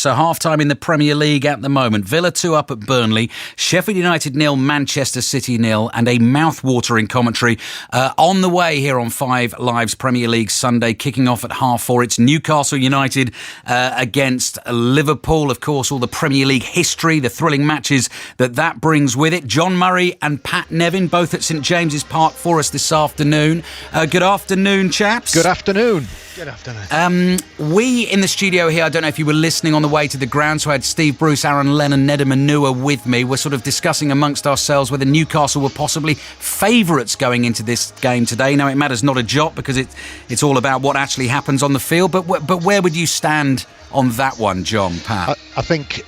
So half-time in the Premier League at the moment. Villa 2 up at Burnley, Sheffield United 0, Manchester City 0, and a mouth-watering commentary on the way here on 5 Live's Premier League Sunday, kicking off at 4:30. It's Newcastle United against Liverpool. Of course, all the Premier League history, the thrilling matches that brings with it. John Murray and Pat Nevin, both at St James's Park for us this afternoon. Good afternoon, chaps. Good afternoon. Good afternoon. We in the studio here, I don't know if you were listening on the way to the ground, so I had Steve Bruce, Aaron Lennon, Nedum Manua with me. We're sort of discussing amongst ourselves whether Newcastle were possibly favourites going into this game today. Now, it matters not a jot because it's all about what actually happens on the field, but where would you stand on that one, John, Pat? I think,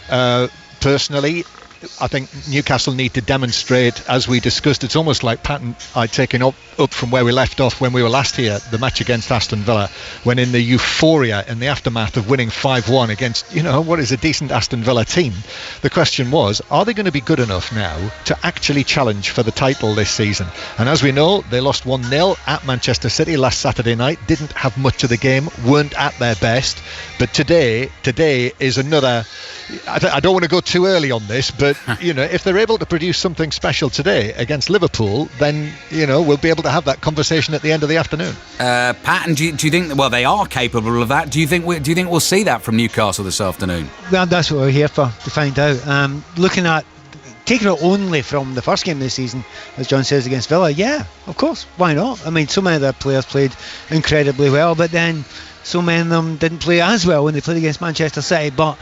personally, I think Newcastle need to demonstrate, as we discussed, it's almost like Pat and I taking up from where we left off when we were last here, the match against Aston Villa, when in the euphoria in the aftermath of winning 5-1 against, what is a decent Aston Villa team, the question was, are they going to be good enough now to actually challenge for the title this season? And as we know, they lost 1-0 at Manchester City last Saturday night, didn't have much of the game, weren't at their best, but today is another... I don't want to go too early on this, but if they're able to produce something special today against Liverpool, then we'll be able to have that conversation at the end of the afternoon. Pat, and do you think? Well, they are capable of that. Do you think we'll see that from Newcastle this afternoon? Well, that's what we're here for, to find out. Taking it only from the first game of the season, as John says, against Villa, yeah, of course, why not? I mean, so many of their players played incredibly well, but then so many of them didn't play as well when they played against Manchester City. But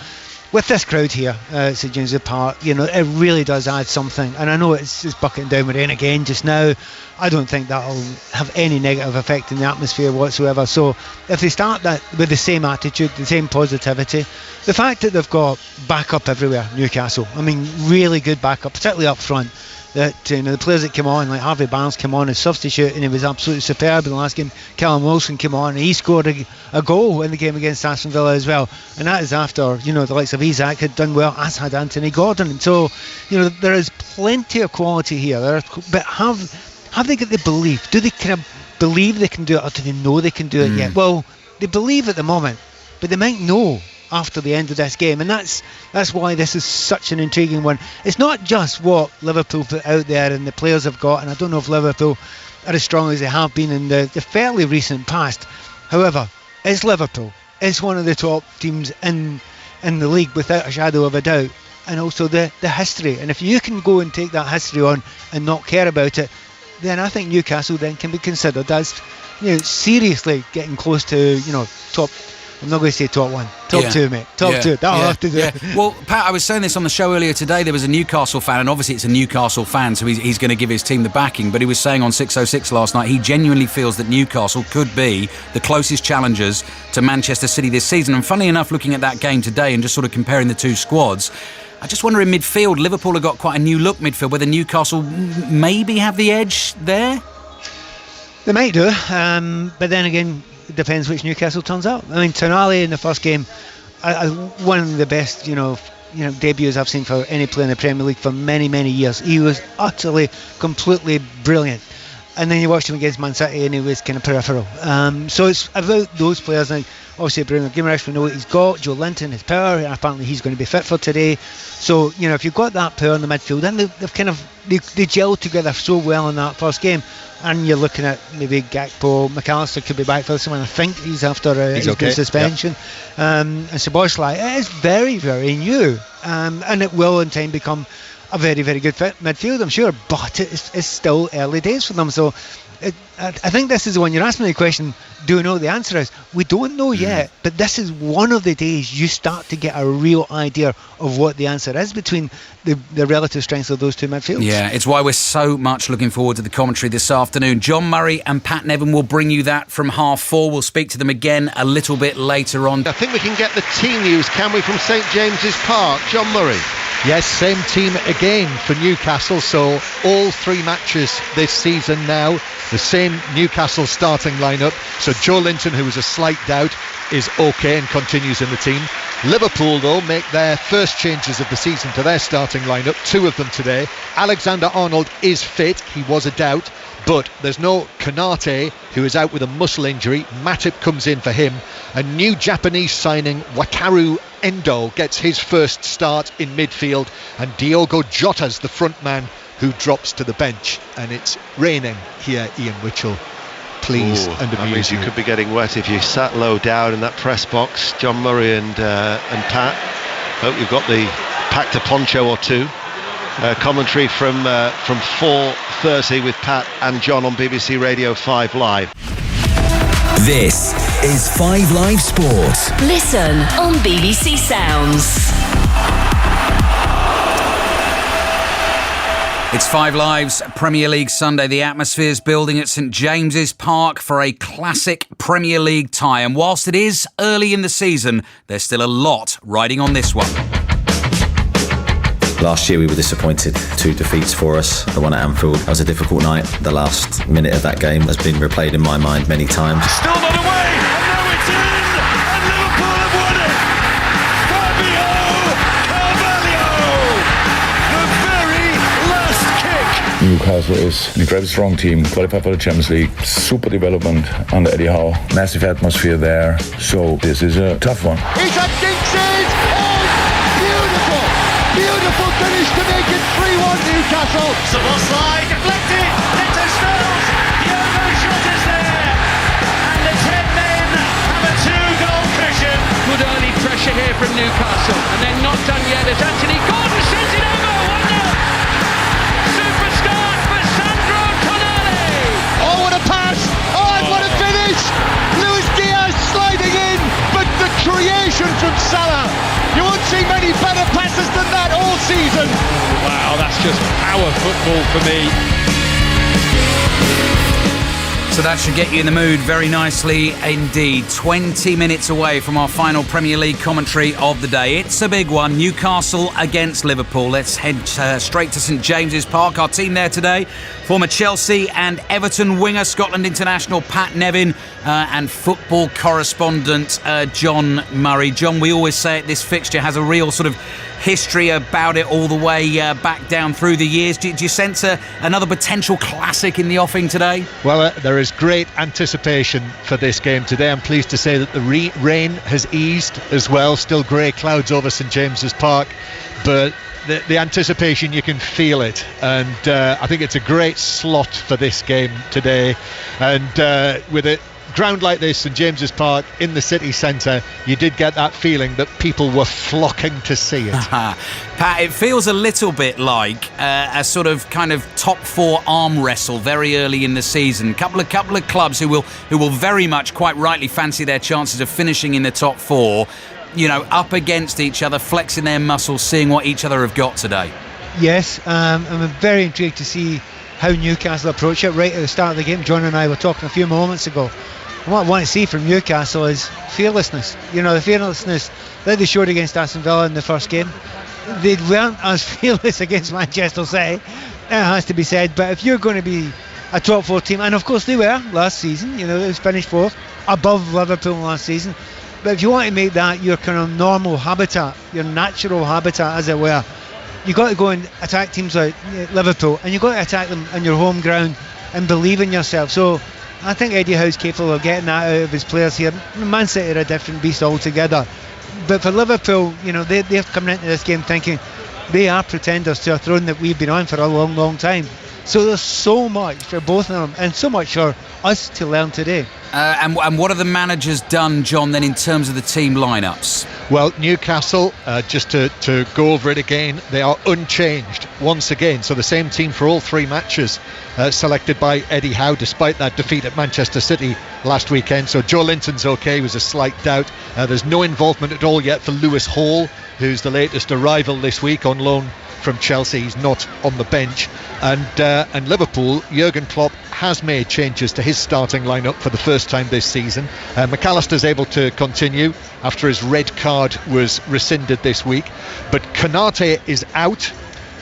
with this crowd here at St James's Park, it really does add something. And I know it's bucketing down with rain again just now. I don't think that'll have any negative effect in the atmosphere whatsoever. So if they start that with the same attitude, the same positivity, the fact that they've got backup everywhere, Newcastle, I mean, really good backup, particularly up front. That the players that came on, like Harvey Barnes came on as substitute and he was absolutely superb in the last game. Callum Wilson came on and he scored a goal in the game against Aston Villa as well, and that is after the likes of Isak had done well, as had Anthony Gordon. And so there is plenty of quality here. But have they got the belief? Do they kind of believe they can do it, or do they know they can do it yet? Well, they believe at the moment, but they might know after the end of this game, and that's why this is such an intriguing one. It's not just what Liverpool put out there and the players have got, and I don't know if Liverpool are as strong as they have been in the fairly recent past. However, it's Liverpool. It's one of the top teams in the league without a shadow of a doubt, and also the history. And if you can go and take that history on and not care about it, then I think Newcastle then can be considered as seriously getting close to top. I'm not going to say top one. Top two, mate. Top two. That'll have to do it. Well, Pat, I was saying this on the show earlier today. There was a Newcastle fan, and obviously it's a Newcastle fan, so he's going to give his team the backing. But he was saying on 606 last night, he genuinely feels that Newcastle could be the closest challengers to Manchester City this season. And funny enough, looking at that game today and just sort of comparing the two squads, I just wonder in midfield, Liverpool have got quite a new look midfield, whether Newcastle maybe have the edge there? They might do, but then again, it depends which Newcastle turns up. I mean, Tonali in the first game, one of the best, debuts I've seen for any player in the Premier League for many, many years. He was utterly, completely brilliant. And then you watched him against Man City and he was kind of peripheral. So it's about those players. And obviously Bruno Guimaraes, we know what he's got. Joe Linton, his power, and apparently he's going to be fit for today. So, if you've got that power in the midfield, then they've kind of, they gelled together so well in that first game. And you're looking at maybe Gakpo, McAllister could be back for this one. I think he's after his okay. Suspension. Yep. And Szoboszlai, it is very, very new. And it will in time become a very, very good midfield, I'm sure. But it's still early days for them. So I think this is the one. You're asking me the question, do we know what the answer is? We don't know yet, but this is one of the days you start to get a real idea of what the answer is between the relative strengths of those two midfields. Yeah, it's why we're so much looking forward to the commentary this afternoon. John Murray and Pat Nevin will bring you that from 4:30. We'll speak to them again a little bit later on. I think we can get the team news, can we, from St James's Park? John Murray. Yes, same team again for Newcastle, so all 3 matches this season now, the same Newcastle starting lineup. So Joe Linton, who was a slight doubt, is okay and continues in the team. Liverpool, though, make their first changes of the season to their starting lineup, 2 of them today. Alexander-Arnold is fit, he was a doubt. But there's no Konate, who is out with a muscle injury. Matip comes in for him. A new Japanese signing, Wataru Endo, gets his first start in midfield, and Diogo Jota's the front man who drops to the bench. And it's raining here, Ian Witchell. Please and that means amuse you could be getting wet if you sat low down in that press box. John Murray and Pat, hope you've got the packed a poncho or two. Commentary from 4:30 with Pat and John on BBC Radio 5 Live. This is 5 Live Sport. Listen on BBC Sounds. It's 5 Live's Premier League Sunday. The atmosphere's building at St James's Park for a classic Premier League tie. And whilst it is early in the season, there's still a lot riding on this one. Last year we were disappointed. 2 defeats for us. The one at Anfield, that was a difficult night. The last minute of that game has been replayed in my mind many times. Still not away, and now it's in, and Liverpool have won it. Fabio Carvalho, the very last kick. Newcastle is an incredibly strong team, qualified for the Champions League, super development under Eddie Howe, massive atmosphere there, so this is a tough one. He's had Dinks's, beautiful finish to make it 3-1 Newcastle. Szoboszlai deflected, into Snells, the over shot is there, and the 10 men have a 2-goal cushion. Good early pressure here from Newcastle, and they're not done yet as Anthony Gordon sends it over, 1-0. Super start for Sandro Tonali. Oh, what a pass, oh, and what a finish. Luis Diaz sliding in, but the creation from Salah. You won't see many better passes than that all season. Wow, that's just power football for me. So that should get you in the mood very nicely indeed. 20 minutes away from our final Premier League commentary of the day. It's a big one. Newcastle against Liverpool. Let's head straight to St James's Park. Our team there today, former Chelsea and Everton winger, Scotland international Pat Nevin, and football correspondent John Murray. John, we always say it, this fixture has a real sort of history about it all the way back down through the years. Do you sense another potential classic in the offing today? Well, there is great anticipation for this game today. I'm pleased to say that the rain has eased as well. Still grey clouds over St James's Park, but the anticipation, you can feel it. And I think it's a great slot for this game today. And with a ground like this, St James's Park in the city centre, you did get that feeling that people were flocking to see it. Pat, it feels a little bit like a sort of kind of top 4 arm wrestle very early in the season. Couple of clubs who will very much, quite rightly, fancy their chances of finishing in the top 4. You know, up against each other, flexing their muscles, seeing what each other have got today. Yes, I'm very intrigued to see how Newcastle approach it right at the start of the game. John and I were talking a few moments ago. And what I want to see from Newcastle is fearlessness. You know, the fearlessness that they showed against Aston Villa in the first game. They weren't as fearless against Manchester City, it has to be said. But if you're going to be a top 4 team, and of course they were last season, you know, they finished 4th, above Liverpool last season. But if you want to make that your kind of normal habitat, your natural habitat as it were, you've got to go and attack teams like Liverpool, and you've got to attack them on your home ground and believe in yourself. So I think Eddie Howe's capable of getting that out of his players here. Man City are a different beast altogether. But for Liverpool, you know, they're coming into this game thinking they are pretenders to a throne that we've been on for a long, long time. So there's so much for both of them, and so much for us to learn today. And what have the managers done, John, then in terms of the team lineups? Well, Newcastle, just to go over it again, they are unchanged once again. So the same team for all 3 matches selected by Eddie Howe, despite that defeat at Manchester City last weekend. So Joe Linton's okay, was a slight doubt. There's no involvement at all yet for Lewis Hall, who's the latest arrival this week on loan from Chelsea. He's not on the bench. And Liverpool, Jurgen Klopp has made changes to his starting lineup for the first time this season. McAllister's able to continue after his red card was rescinded this week, but Konate is out,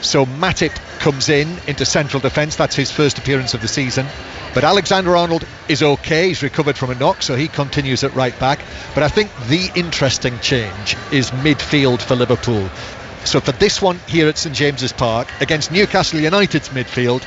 so Matip comes into central defence. That's his first appearance of the season. But Alexander-Arnold is okay, he's recovered from a knock, so he continues at right back. But I think the interesting change is midfield for Liverpool. So for this one here at St James's Park against Newcastle United's midfield,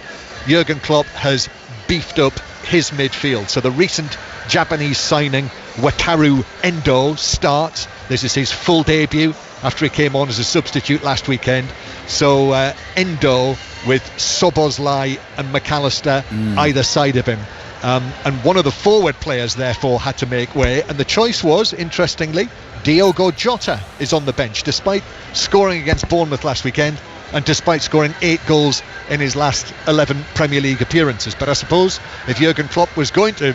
Jurgen Klopp has beefed up his midfield. So the recent Japanese signing, Wataru Endo, starts. This is his full debut after he came on as a substitute last weekend. So Endo with Szoboszlai and McAllister either side of him. And one of the forward players therefore had to make way, and the choice was, interestingly, Diogo Jota is on the bench despite scoring against Bournemouth last weekend and despite scoring 8 goals in his last 11 Premier League appearances. But I suppose if Jurgen Klopp was going to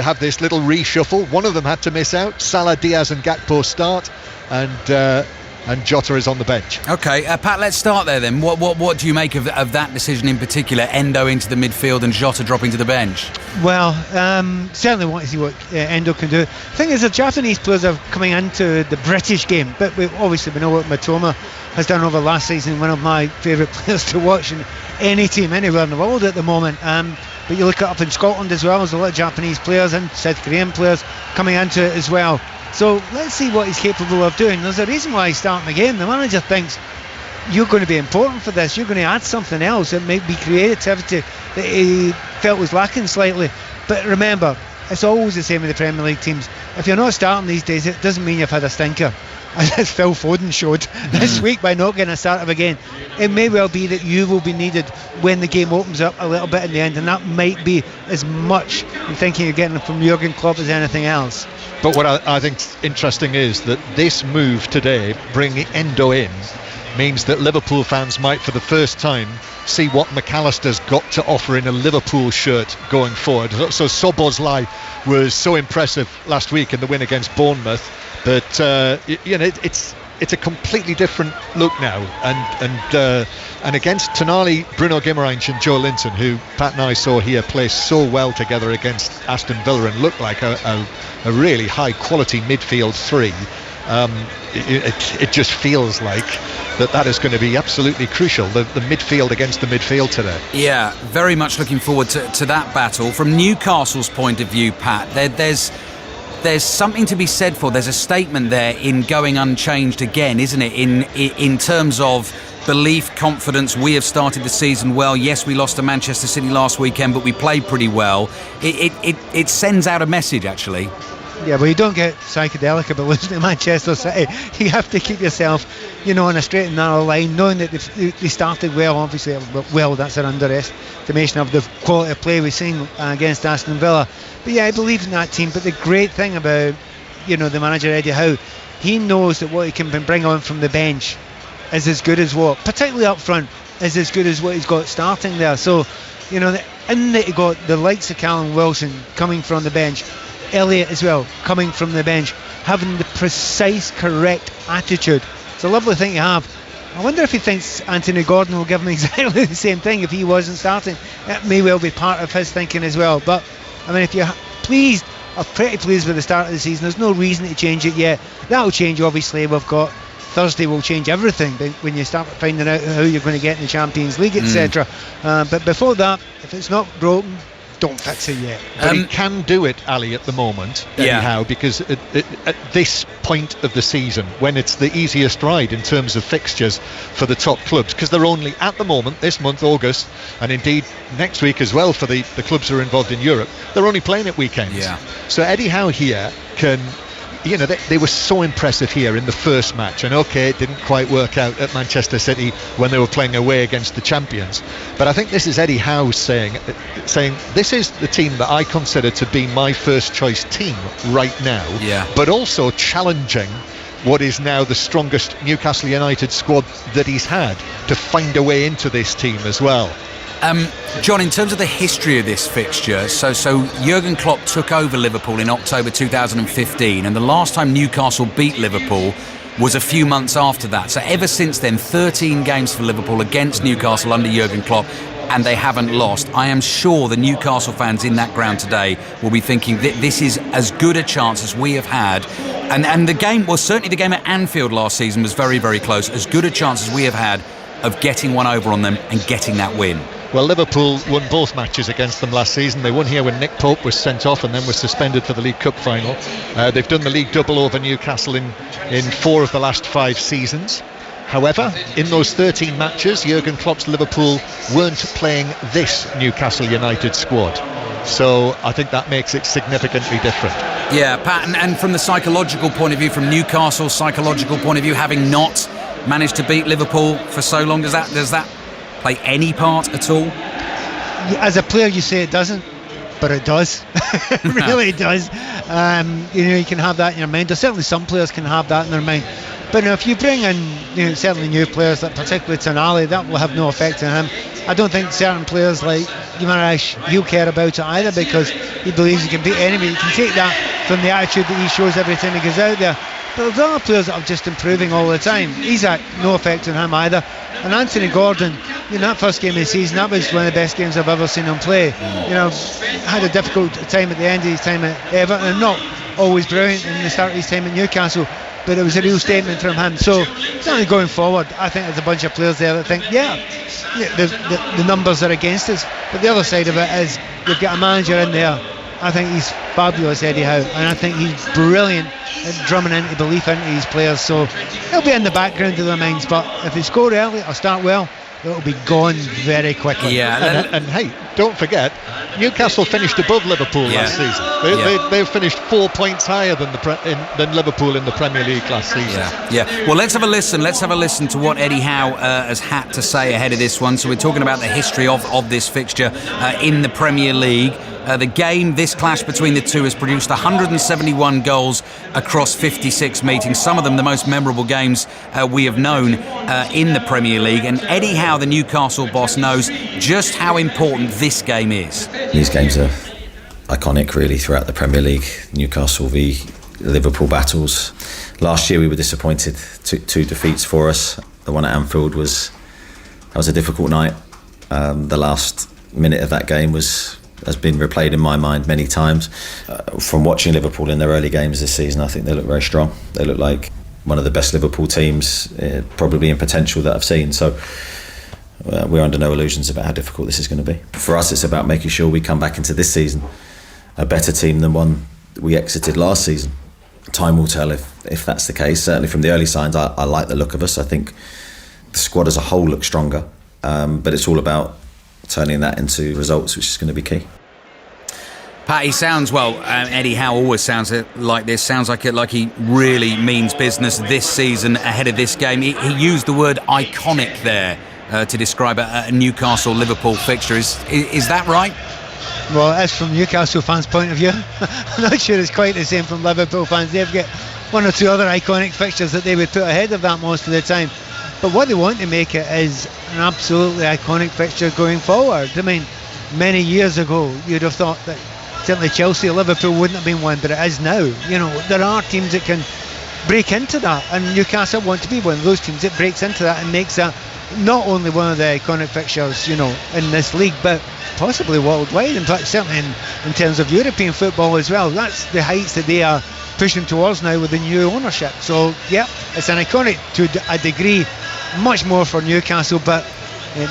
have this little reshuffle, one of them had to miss out. Salah, Diaz and Gakpo start, and Jota is on the bench. Okay, Pat, let's start there then. What do you make of that decision in particular? Endo into the midfield and Jota dropping to the bench? Well, certainly want to see what Endo can do. The thing is, the Japanese players are coming into the British game, but we know what Matoma has done over last season. One of my favourite players to watch in any team anywhere in the world at the moment. But you look up in Scotland as well, there's a lot of Japanese players and South Korean players coming into it as well. So let's see what he's capable of doing. There's a reason why he's starting the game. The manager thinks you're going to be important for this. You're going to add something else. It might be creativity that he felt was lacking slightly. But remember, it's always the same with the Premier League teams. If you're not starting these days, it doesn't mean you've had a stinker. As Phil Foden showed this week by not getting a start of a game. It may well be that you will be needed when the game opens up a little bit in the end, and that might be as much in thinking you're getting from Jurgen Klopp as anything else. But what I think's interesting is that this move today, bringing Endo in, means that Liverpool fans might for the first time see what McAllister's got to offer in a Liverpool shirt going forward. So Szoboszlai was so impressive last week in the win against Bournemouth, but it's a completely different look now, and against Tonali, Bruno Guimaraes and Joe Linton, who Pat and I saw here play so well together against Aston Villa and looked like a really high quality midfield three. It just feels like that is going to be absolutely crucial, the midfield against the midfield today. Yeah, very much looking forward to that battle. From Newcastle's point of view, Pat, there's something to be said for. There's a statement there in going unchanged again, isn't it? In terms of belief, confidence. We have started the season well. Yes, we lost to Manchester City last weekend, but we played pretty well. It sends out a message, actually. Yeah, well, you don't get psychedelic about losing to Manchester City. You have to keep yourself, on a straight and narrow line, knowing that they started well. Obviously, well, that's an underestimation of the quality of play we've seen against Aston Villa. But yeah, I believe in that team. But the great thing about, the manager Eddie Howe, he knows that what he can bring on from the bench is as good as what, particularly up front, is as good as what he's got starting there. So, in that he got the likes of Callum Wilson coming from the bench, Elliott as well coming from the bench, having the precise, correct attitude. It's a lovely thing to have. I wonder if he thinks Anthony Gordon will give him exactly the same thing if he wasn't starting. It may well be part of his thinking as well. But I mean, if you're pleased or pretty pleased with the start of the season, there's no reason to change it yet. That'll change, obviously. We've got Thursday will change everything when you start finding out how you're going to get in the Champions League, etc. But before that, if it's not broken, don't fix it yet. But he can do it, Ali, at the moment, anyhow, because at this point of the season, when it's the easiest ride in terms of fixtures for the top clubs, because they're only, at the moment, this month, August, and indeed next week as well for the clubs who are involved in Europe, they're only playing at weekends. Yeah. So Eddie Howe here can... they were so impressive here in the first match, and okay, it didn't quite work out at Manchester City when they were playing away against the champions, but I think this is Eddie Howe saying this is the team that I consider to be my first choice team right now, but also challenging what is now the strongest Newcastle United squad that he's had to find a way into this team as well. John, in terms of the history of this fixture, so Jurgen Klopp took over Liverpool in October 2015, and the last time Newcastle beat Liverpool was a few months after that. So ever since then, 13 games for Liverpool against Newcastle under Jurgen Klopp, and they haven't lost. I am sure the Newcastle fans in that ground today will be thinking that this is as good a chance as we have had. And the game, well, certainly the game at Anfield last season was very, very close. As good a chance as we have had of getting one over on them and getting that win. Well, Liverpool won both matches against them last season. They won here when Nick Pope was sent off and then was suspended for the League Cup final. They've done the league double over Newcastle in 4 of the last 5 seasons. However, in those 13 matches, Jurgen Klopp's Liverpool weren't playing this Newcastle United squad. So I think that makes it significantly different. Yeah, Pat, and from the psychological point of view, from Newcastle's psychological point of view, having not managed to beat Liverpool for so long, does that play any part at all? As a player, you say it doesn't, but it does. It really does. You can have that in your mind. Or certainly some players can have that in their mind. But if you bring in certainly new players, like particularly Tonali, that will have no effect on him. I don't think certain players like Guimaraes, he'll care about it either, because he believes he can beat anybody. You can take that from the attitude that he shows every time he goes out there. But there's other players that are just improving all the time. He's had no effect on him either. And Anthony Gordon, that first game of the season, that was one of the best games I've ever seen him play. Had a difficult time at the end of his time at Everton, and not always brilliant in the start of his time at Newcastle, but it was a real statement from him. So certainly going forward, I think there's a bunch of players there that think, the numbers are against us, but the other side of it is you've got a manager in there. I think he's fabulous, Eddie Howe, and I think he's brilliant at drumming into belief into his players. So he'll be in the background of their minds, but if they score early or start well, it'll be gone very quickly. Yeah, and hey, don't forget, Newcastle finished above Liverpool last season. They finished 4 points higher than Liverpool in the Premier League last season. Yeah. Well, let's have a listen. Let's have a listen to what Eddie Howe has had to say ahead of this one. So we're talking about the history of this fixture in the Premier League. This clash between the two has produced 171 goals across 56 meetings, some of them the most memorable games we have known in the Premier League. And Eddie Howe, the Newcastle boss, knows just how important this game is. These games are iconic, really, throughout the Premier League. Newcastle v Liverpool battles. Last year we were disappointed. Two defeats for us. The one at Anfield was a difficult night. The last minute of that game has been replayed in my mind many times. From watching Liverpool in their early games this season, I think they look very strong. They look like one of the best Liverpool teams, probably in potential, that I've seen. So we're under no illusions about how difficult this is going to be. For us, it's about making sure we come back into this season a better team than one we exited last season. Time will tell if that's the case. Certainly from the early signs, I like the look of us. I think the squad as a whole looks stronger, but it's all about turning that into results, which is going to be key. Pat, he sounds, Eddie Howe always sounds like this. Sounds like he really means business this season ahead of this game. He used the word iconic there to describe a Newcastle-Liverpool fixture. Is that right? Well, as from Newcastle fans' point of view, I'm not sure it's quite the same from Liverpool fans. They've got one or two other iconic fixtures that they would put ahead of that most of the time. But what they want to make it is an absolutely iconic fixture going forward. I mean, many years ago, you'd have thought that certainly Chelsea or Liverpool wouldn't have been one, but it is now. There are teams that can break into that, and Newcastle want to be one of those teams that breaks into that and makes that not only one of the iconic fixtures, in this league, but possibly worldwide. In fact, certainly in terms of European football as well. That's the heights that they are pushing towards now with the new ownership. So, it's an iconic to a degree, much more for Newcastle, but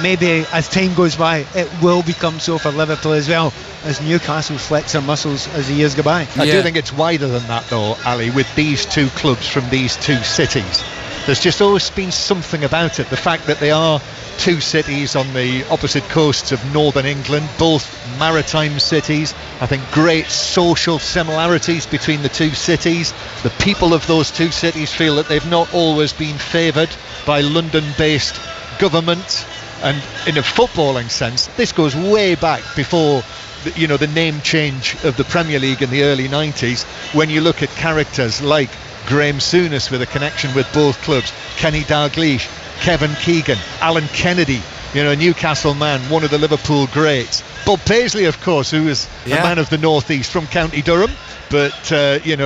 maybe as time goes by, it will become so for Liverpool as well, as Newcastle flex their muscles as the years go by. I do think it's wider than that, though, Ali, with these two clubs from these two cities. There's just always been something about it. The fact that they are two cities on the opposite coasts of northern England, both maritime cities. I think great social similarities between the two cities. The people of those two cities feel that they've not always been favoured by London-based government. And in a footballing sense, this goes way back before the name change of the Premier League in the early 90s. When you look at characters like Graham Souness with a connection with both clubs, Kenny Dalglish, Kevin Keegan, Alan Kennedy, a Newcastle man, one of the Liverpool greats. Bob Paisley, of course, who is a man of the North East from County Durham, but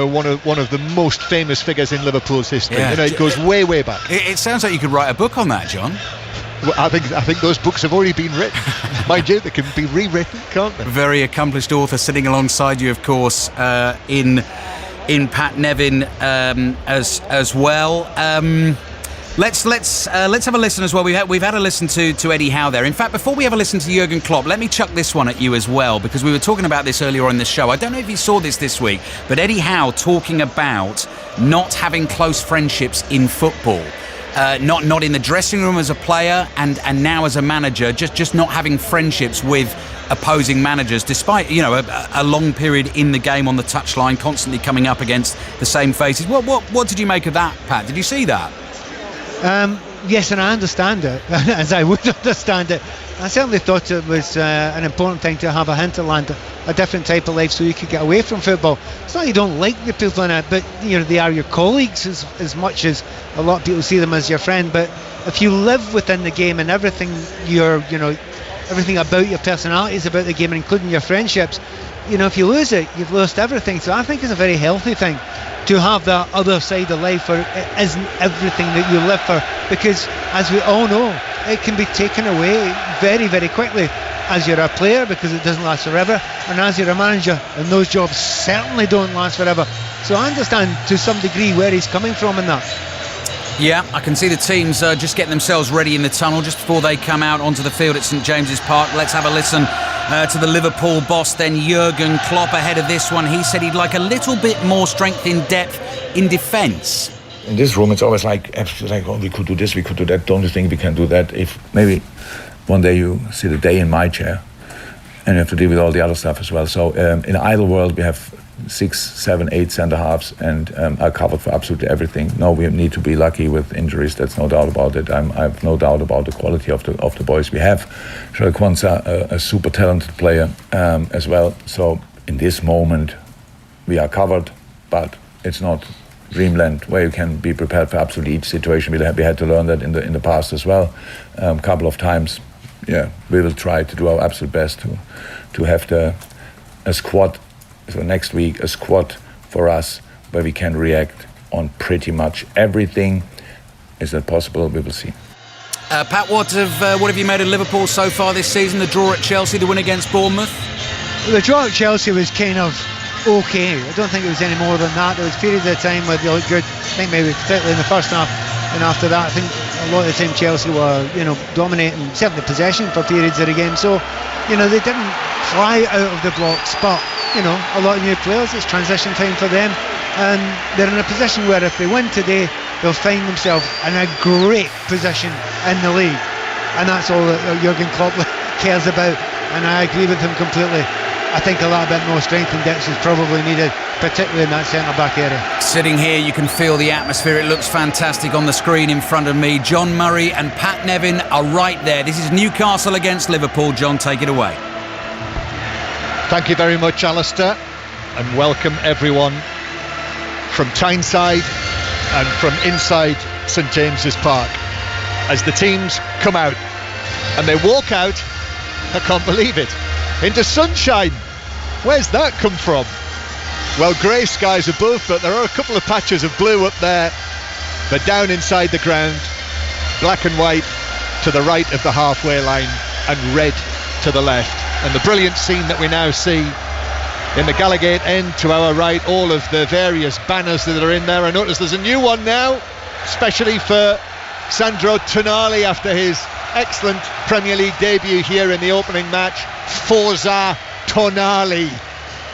one of the most famous figures in Liverpool's history. It goes way back. It sounds like you could write a book on that, John. Well, I think those books have already been written. Mind you, they can be rewritten, can't they? Very accomplished author sitting alongside you, of course, in Pat Nevin as well. Let's have a listen as well. We've had a listen to Eddie Howe there. In fact, before we have a listen to Jurgen Klopp, let me chuck this one at you as well, because we were talking about this earlier on in the show. I don't know if you saw this week, but Eddie Howe talking about not having close friendships in football. not in the dressing room as a player, and now as a manager, just not having friendships with opposing managers, despite a long period in the game on the touchline, constantly coming up against the same faces. What did you make of that, Pat? Did you see that? Yes, and I understand it, as I would understand it. I certainly thought it was an important thing to have a hinterland, a different type of life, so you could get away from football. It's not you don't like the people in it, but they are your colleagues as much as a lot of people see them as your friend. But if you live within the game and everything everything about your personality is about the game, including your friendships, if you lose it, you've lost everything. So I think it's a very healthy thing to have that other side of life where it isn't everything that you live for, because as we all know, it can be taken away very, very quickly as you're a player, because it doesn't last forever, and as you're a manager, and those jobs certainly don't last forever. So I understand to some degree where he's coming from in that. Yeah, I can see the teams just getting themselves ready in the tunnel just before they come out onto the field at St James's Park. Let's have a listen to the Liverpool boss then, Jurgen Klopp, ahead of this one. He said he'd like a little bit more strength in depth in defence. In this room, it's always like, oh, we could do this, we could do that. Don't you think we can do that? If maybe one day you sit a day in my chair and you have to deal with all the other stuff as well. So in an ideal world, we have 6, 7, 8 centre halves and are covered for absolutely everything. No, we need to be lucky with injuries. That's no doubt about it. I have no doubt about the quality of the boys we have. Sherlock Kwanzaa, a super talented player as well. So in this moment, we are covered, but it's not dreamland where you can be prepared for absolutely each situation. We had to learn that in the past as well, a couple of times. Yeah, we will try to do our absolute best to have a squad. So next week, a squad for us where we can react on pretty much everything. Is that possible? We will see. Pat, what have you made of Liverpool so far this season? The draw at Chelsea, the win against Bournemouth? The draw at Chelsea was kind of okay. I don't think it was any more than that. There was periods of time where they looked good. I think maybe particularly in the first half, and after that, I think a lot of the time Chelsea were, dominating, certainly possession for periods of the game. So, they didn't fly out of the blocks, but a lot of new players. It's transition time for them, and they're in a position where if they win today, they'll find themselves in a great position in the league, and that's all that Jurgen Klopp cares about. And I agree with him completely. I think a little bit more strength and depth is probably needed, particularly in that centre-back area. Sitting here, you can feel the atmosphere. It looks fantastic on the screen in front of me. John Murray and Pat Nevin are right there. This is Newcastle against Liverpool. John, take it away. Thank you very much, Alistair, and welcome everyone from Tyneside and from inside St James's Park as the teams come out, and they walk out, I can't believe it, into sunshine. Where's that come from? Well, grey skies above, but there are a couple of patches of blue up there, but down inside the ground, black and white to the right of the halfway line and red to the left. And the brilliant scene that we now see in the Gallagate end to our right, all of the various banners that are in there. I notice there's a new one now, especially for Sandro Tonali after his excellent Premier League debut here in the opening match. Forza Tonali.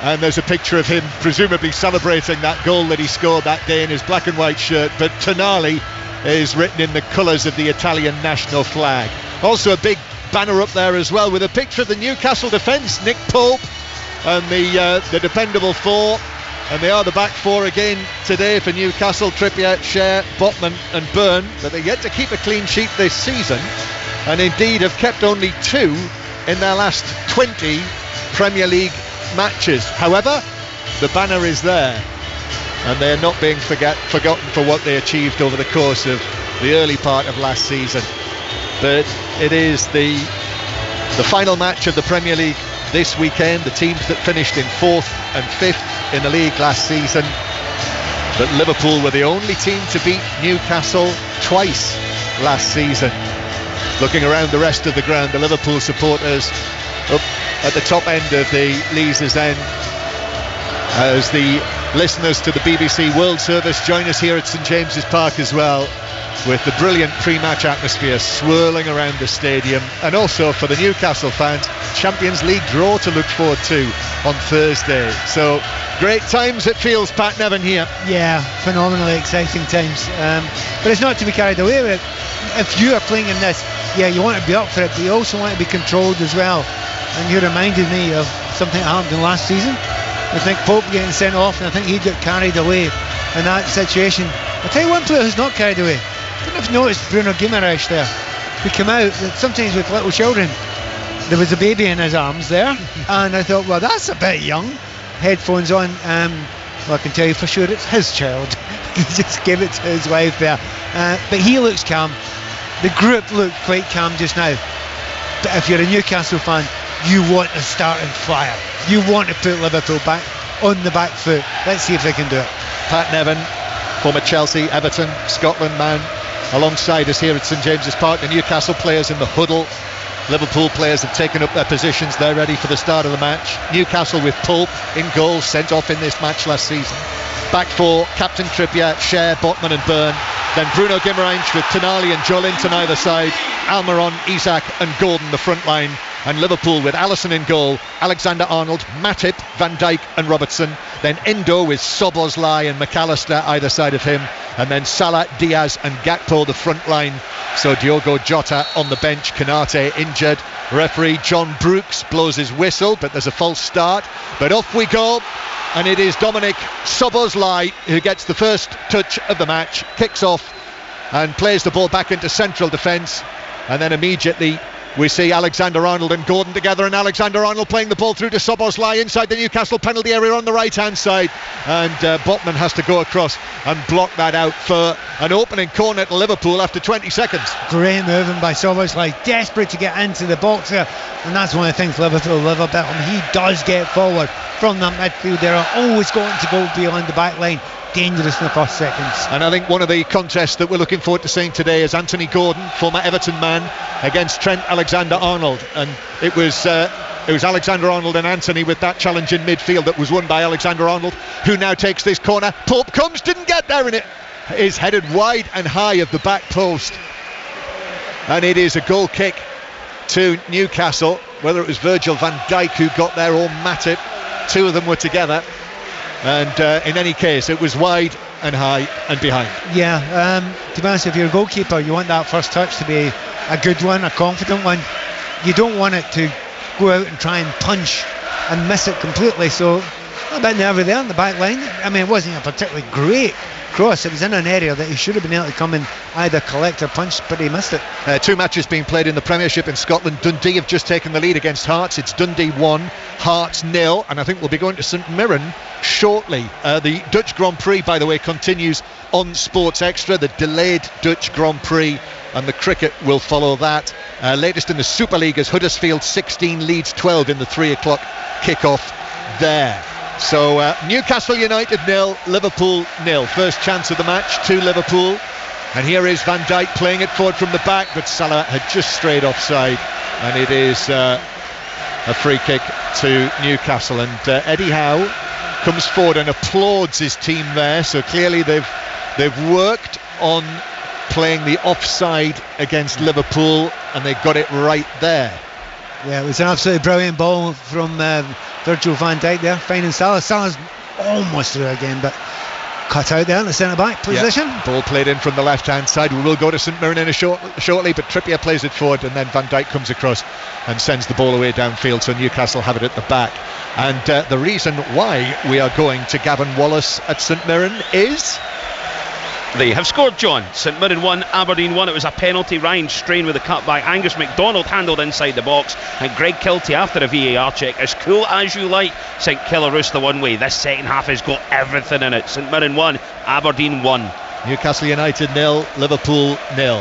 And there's a picture of him presumably celebrating that goal that he scored that day in his black and white shirt. But Tonali is written in the colours of the Italian national flag. Also a big banner up there as well with a picture of the Newcastle defence, Nick Pope and the dependable four, and they are the back four again today for Newcastle: Trippier, Schär, Botman and Byrne. But they're yet to keep a clean sheet this season, and indeed have kept only 2 in their last 20 Premier League matches. However, the banner is there, and they're not being forgotten for what they achieved over the course of the early part of last season. But it is the final match of the Premier League this weekend. The teams that finished in 4th and 5th in the league last season. But Liverpool were the only team to beat Newcastle twice last season. Looking around the rest of the ground, the Liverpool supporters up at the top end of the Leazes end, as the listeners to the BBC World Service join us here at St James's Park as well, with the brilliant pre-match atmosphere swirling around the stadium. And also for the Newcastle fans, Champions League draw to look forward to on Thursday. So Great times it feels, Pat Nevin here. Yeah, phenomenally exciting times. But it's not to be carried away with it. If you are playing in this, yeah, you want to be up for it, but you also want to be controlled as well. And you reminded me of something that happened in last season. I think Pope getting sent off, and I think he got carried away in that situation. I'll tell you one player who's not carried away. I don't know if you noticed Bruno Guimaraes there. He came out, sometimes with little children, there was a baby in his arms there, and I thought, well, that's a bit young. Headphones on, well, I can tell you for sure it's his child. He just gave it to his wife there. But he looks calm. The group look quite calm just now. But if you're a Newcastle fan, you want to start in fire. You want to put Liverpool back on the back foot. Let's see if they can do it. Pat Nevin, former Chelsea, Everton, Scotland man, alongside us here at St James's Park. The Newcastle players in the huddle. Liverpool players have taken up their positions. They're ready for the start of the match. Newcastle with Pope in goal, sent off in this match last season. Back four, Captain Trippier, Cher, Botman and Byrne. Then Bruno Guimaraes with Tonali and Joelinton either side. Almiron, Isak and Gordon the front line. And Liverpool with Alisson in goal, Alexander-Arnold, Matip, Van Dijk and Robertson. Then Endo with Szoboszlai and McAllister either side of him. And then Salah, Diaz and Gakpo the front line. So Diogo Jota on the bench, Konate injured. Referee John Brooks blows his whistle, but there's a false start. But off we go. And it is Dominic Szoboszlai who gets the first touch of the match, kicks off and plays the ball back into central defence. And then immediately we see Alexander-Arnold and Gordon together, and Alexander-Arnold playing the ball through to Szoboszlai inside the Newcastle penalty area on the right-hand side. And Botman has to go across and block that out for an opening corner to Liverpool after 20 seconds. Great moving by Szoboszlai, desperate to get into the box there. And that's one of the things Liverpool love about him. He does get forward from that midfield. They're always going to go beyond the back line. Dangerous in the first seconds. And I think one of the contests that we're looking forward to seeing today is Anthony Gordon, former Everton man, against Trent Alexander-Arnold. And it was Alexander-Arnold and Anthony with that challenge in midfield that was won by Alexander-Arnold, who now takes this corner. Pope comes, didn't get there, and it is headed wide and high of the back post. And it is a goal kick to Newcastle. Whether it was Virgil van Dijk who got there or Matip, two of them were together. And in any case, it was wide and high and behind. Yeah, to be honest, if you're a goalkeeper, you want that first touch to be a good one, a confident one. You don't want it to go out and try and punch and miss it completely. So a bit nervy there on the back line. I mean, it wasn't a particularly great cross. It was in an area that he should have been able to come and either collect or punch, but he missed it. Two matches being played in the Premiership in Scotland. Dundee have just taken the lead against Hearts. It's Dundee 1, Hearts 0, and I think we'll be going to St Mirren shortly. The Dutch Grand Prix, by the way, continues on Sports Extra, the delayed Dutch Grand Prix, and the cricket will follow that. Latest in the Super League is Huddersfield 16, Leeds 12 in the 3 o'clock kickoff there. So Newcastle United 0, Liverpool 0. First chance of the match to Liverpool. And here is Van Dijk playing it forward from the back, but Salah had just strayed offside. And it is a free kick to Newcastle. And Eddie Howe comes forward and applauds his team there. So clearly they've worked on playing the offside against Liverpool, and they got it right there. Yeah, it was an absolutely brilliant ball from Virgil van Dijk there, finding Salah. Salah's almost through again, but cut out there in the centre-back position. Yeah, ball played in from the left-hand side. We will go to St Mirren shortly, but Trippier plays it forward, and then Van Dijk comes across and sends the ball away downfield, so Newcastle have it at the back. And the reason why we are going to Gavin Wallace at St Mirren is... They have scored, John. St Mirren 1, Aberdeen 1. It was a penalty. Ryan Strain with a cutback. Angus MacDonald handled inside the box, and Greg Kiltie after a VAR check. As cool as you like, sent Killarus the one way. This second half has got everything in it. St Mirren 1, Aberdeen 1. Newcastle United 0, Liverpool 0.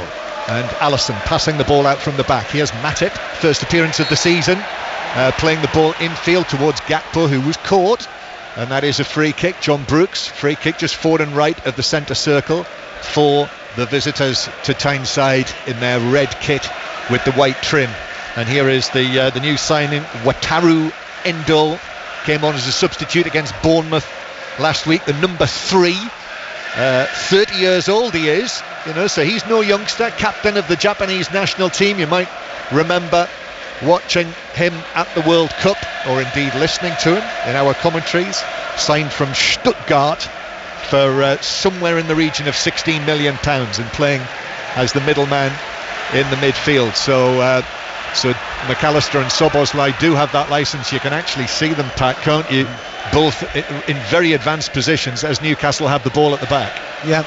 And Alisson passing the ball out from the back. Here's Matip, first appearance of the season, playing the ball infield towards Gakpo, who was caught. And that is a free kick. John Brooks, free kick just forward and right of the centre circle for the visitors to Tyneside in their red kit with the white trim. And here is the new signing, Wataru Endo, came on as a substitute against Bournemouth last week, the number 3. 30 years old he is, so he's no youngster, captain of the Japanese national team. You might remember watching him at the World Cup, or indeed listening to him in our commentaries signed from Stuttgart for somewhere in the region of £16 million and playing as the middleman in the midfield. So McAllister and Szoboszlai do have that licence. You can actually see them, Pat, can't you? Both in very advanced positions as Newcastle have the ball at the back. Yeah,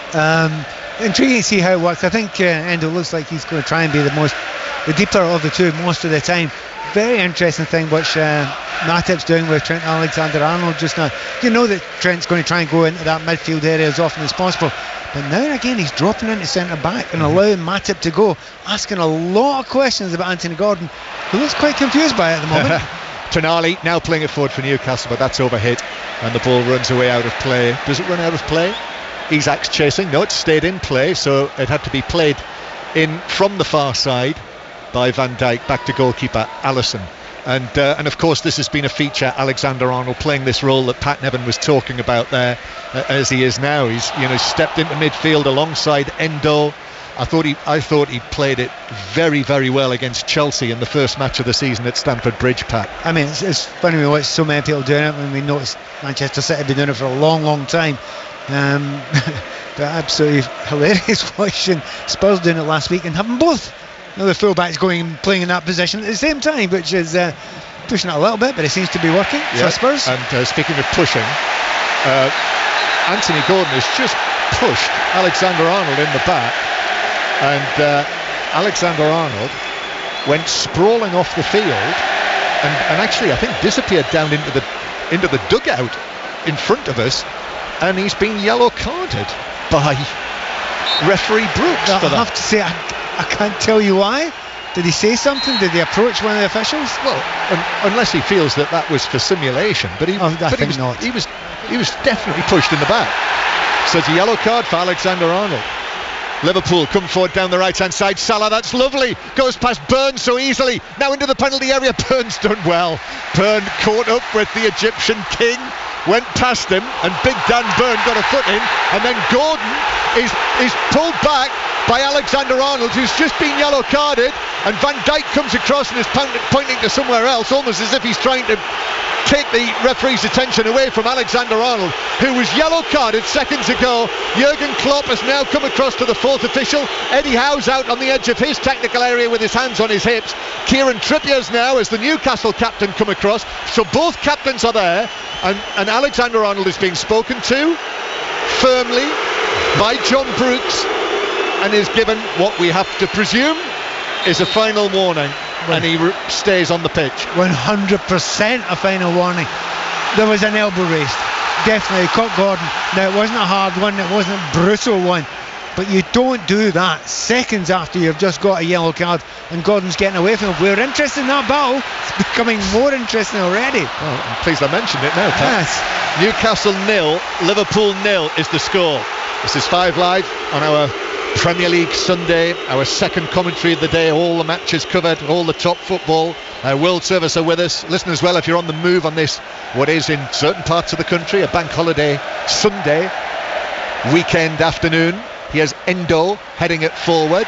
intriguing to see how it works. I think Endo looks like he's going to try and be the deeper of the two most of the time. Very interesting thing which Matip's doing with Trent Alexander-Arnold just now. You know that Trent's going to try and go into that midfield area as often as possible, but now and again he's dropping into centre back and allowing Matip to go, asking a lot of questions about Anthony Gordon, who looks quite confused by it at the moment. Tonali now playing it forward for Newcastle, but that's overhit and the ball runs away out of play. Does it run out of play? Isak's chasing. No, it stayed in play, so it had to be played in from the far side by Van Dijk back to goalkeeper Alisson. And of course this has been a feature, Alexander-Arnold playing this role that Pat Nevin was talking about there, as he is now. He's stepped into midfield alongside Endo. I thought he played it very, very well against Chelsea in the first match of the season at Stamford Bridge, Pat. I mean, it's funny we watch so many people doing it when we noticed Manchester City have been doing it for a long, long time. But absolutely hilarious watching Spurs doing it last week and having both the full-backs going and playing in that position at the same time, which is pushing it a little bit, but it seems to be working for Spurs. And speaking of pushing, Anthony Gordon has just pushed Alexander-Arnold in the back, and Alexander-Arnold went sprawling off the field and actually I think disappeared down into the dugout in front of us, and he's been yellow carded by referee Brooks for that. I have to say, I can't tell you why. Did he say something? Did he approach one of the officials? Well, unless he feels that was for simulation, but he was definitely pushed in the back. So it's a yellow card for Alexander-Arnold. Liverpool come forward down the right hand side. Salah, that's lovely, goes past Burns so easily, now into the penalty area. Burns done well. Burn caught up with the Egyptian king, went past him, and big Dan Burn got a foot in, and then Gordon is pulled back by Alexander-Arnold, who's just been yellow carded, and Van Dijk comes across and is pointing to somewhere else, almost as if he's trying to take the referee's attention away from Alexander-Arnold, who was yellow carded seconds ago. Jurgen Klopp has now come across to the fourth official. Eddie Howe's out on the edge of his technical area with his hands on his hips. Kieran Trippier's now, as the Newcastle captain, come across. So both captains are there, and Alexander-Arnold is being spoken to firmly by John Brooks, and is given what we have to presume is a final warning, and he stays on the pitch. 100% a final warning. There was an elbow raised, definitely. Caught Gordon. Now, it wasn't a hard one, it wasn't a brutal one, but you don't do that seconds after you've just got a yellow card and Gordon's getting away from him. We're interested in that battle. It's becoming more interesting already. Well, I'm pleased I mentioned it now, Pat. Yes. Newcastle 0, Liverpool 0 is the score. This is 5 Live on our Premier League Sunday, our second commentary of the day. All the matches covered, all the top football. World Service are with us. Listen as well if you're on the move on this, what is in certain parts of the country a bank holiday Sunday weekend afternoon. Here's Endo heading it forward,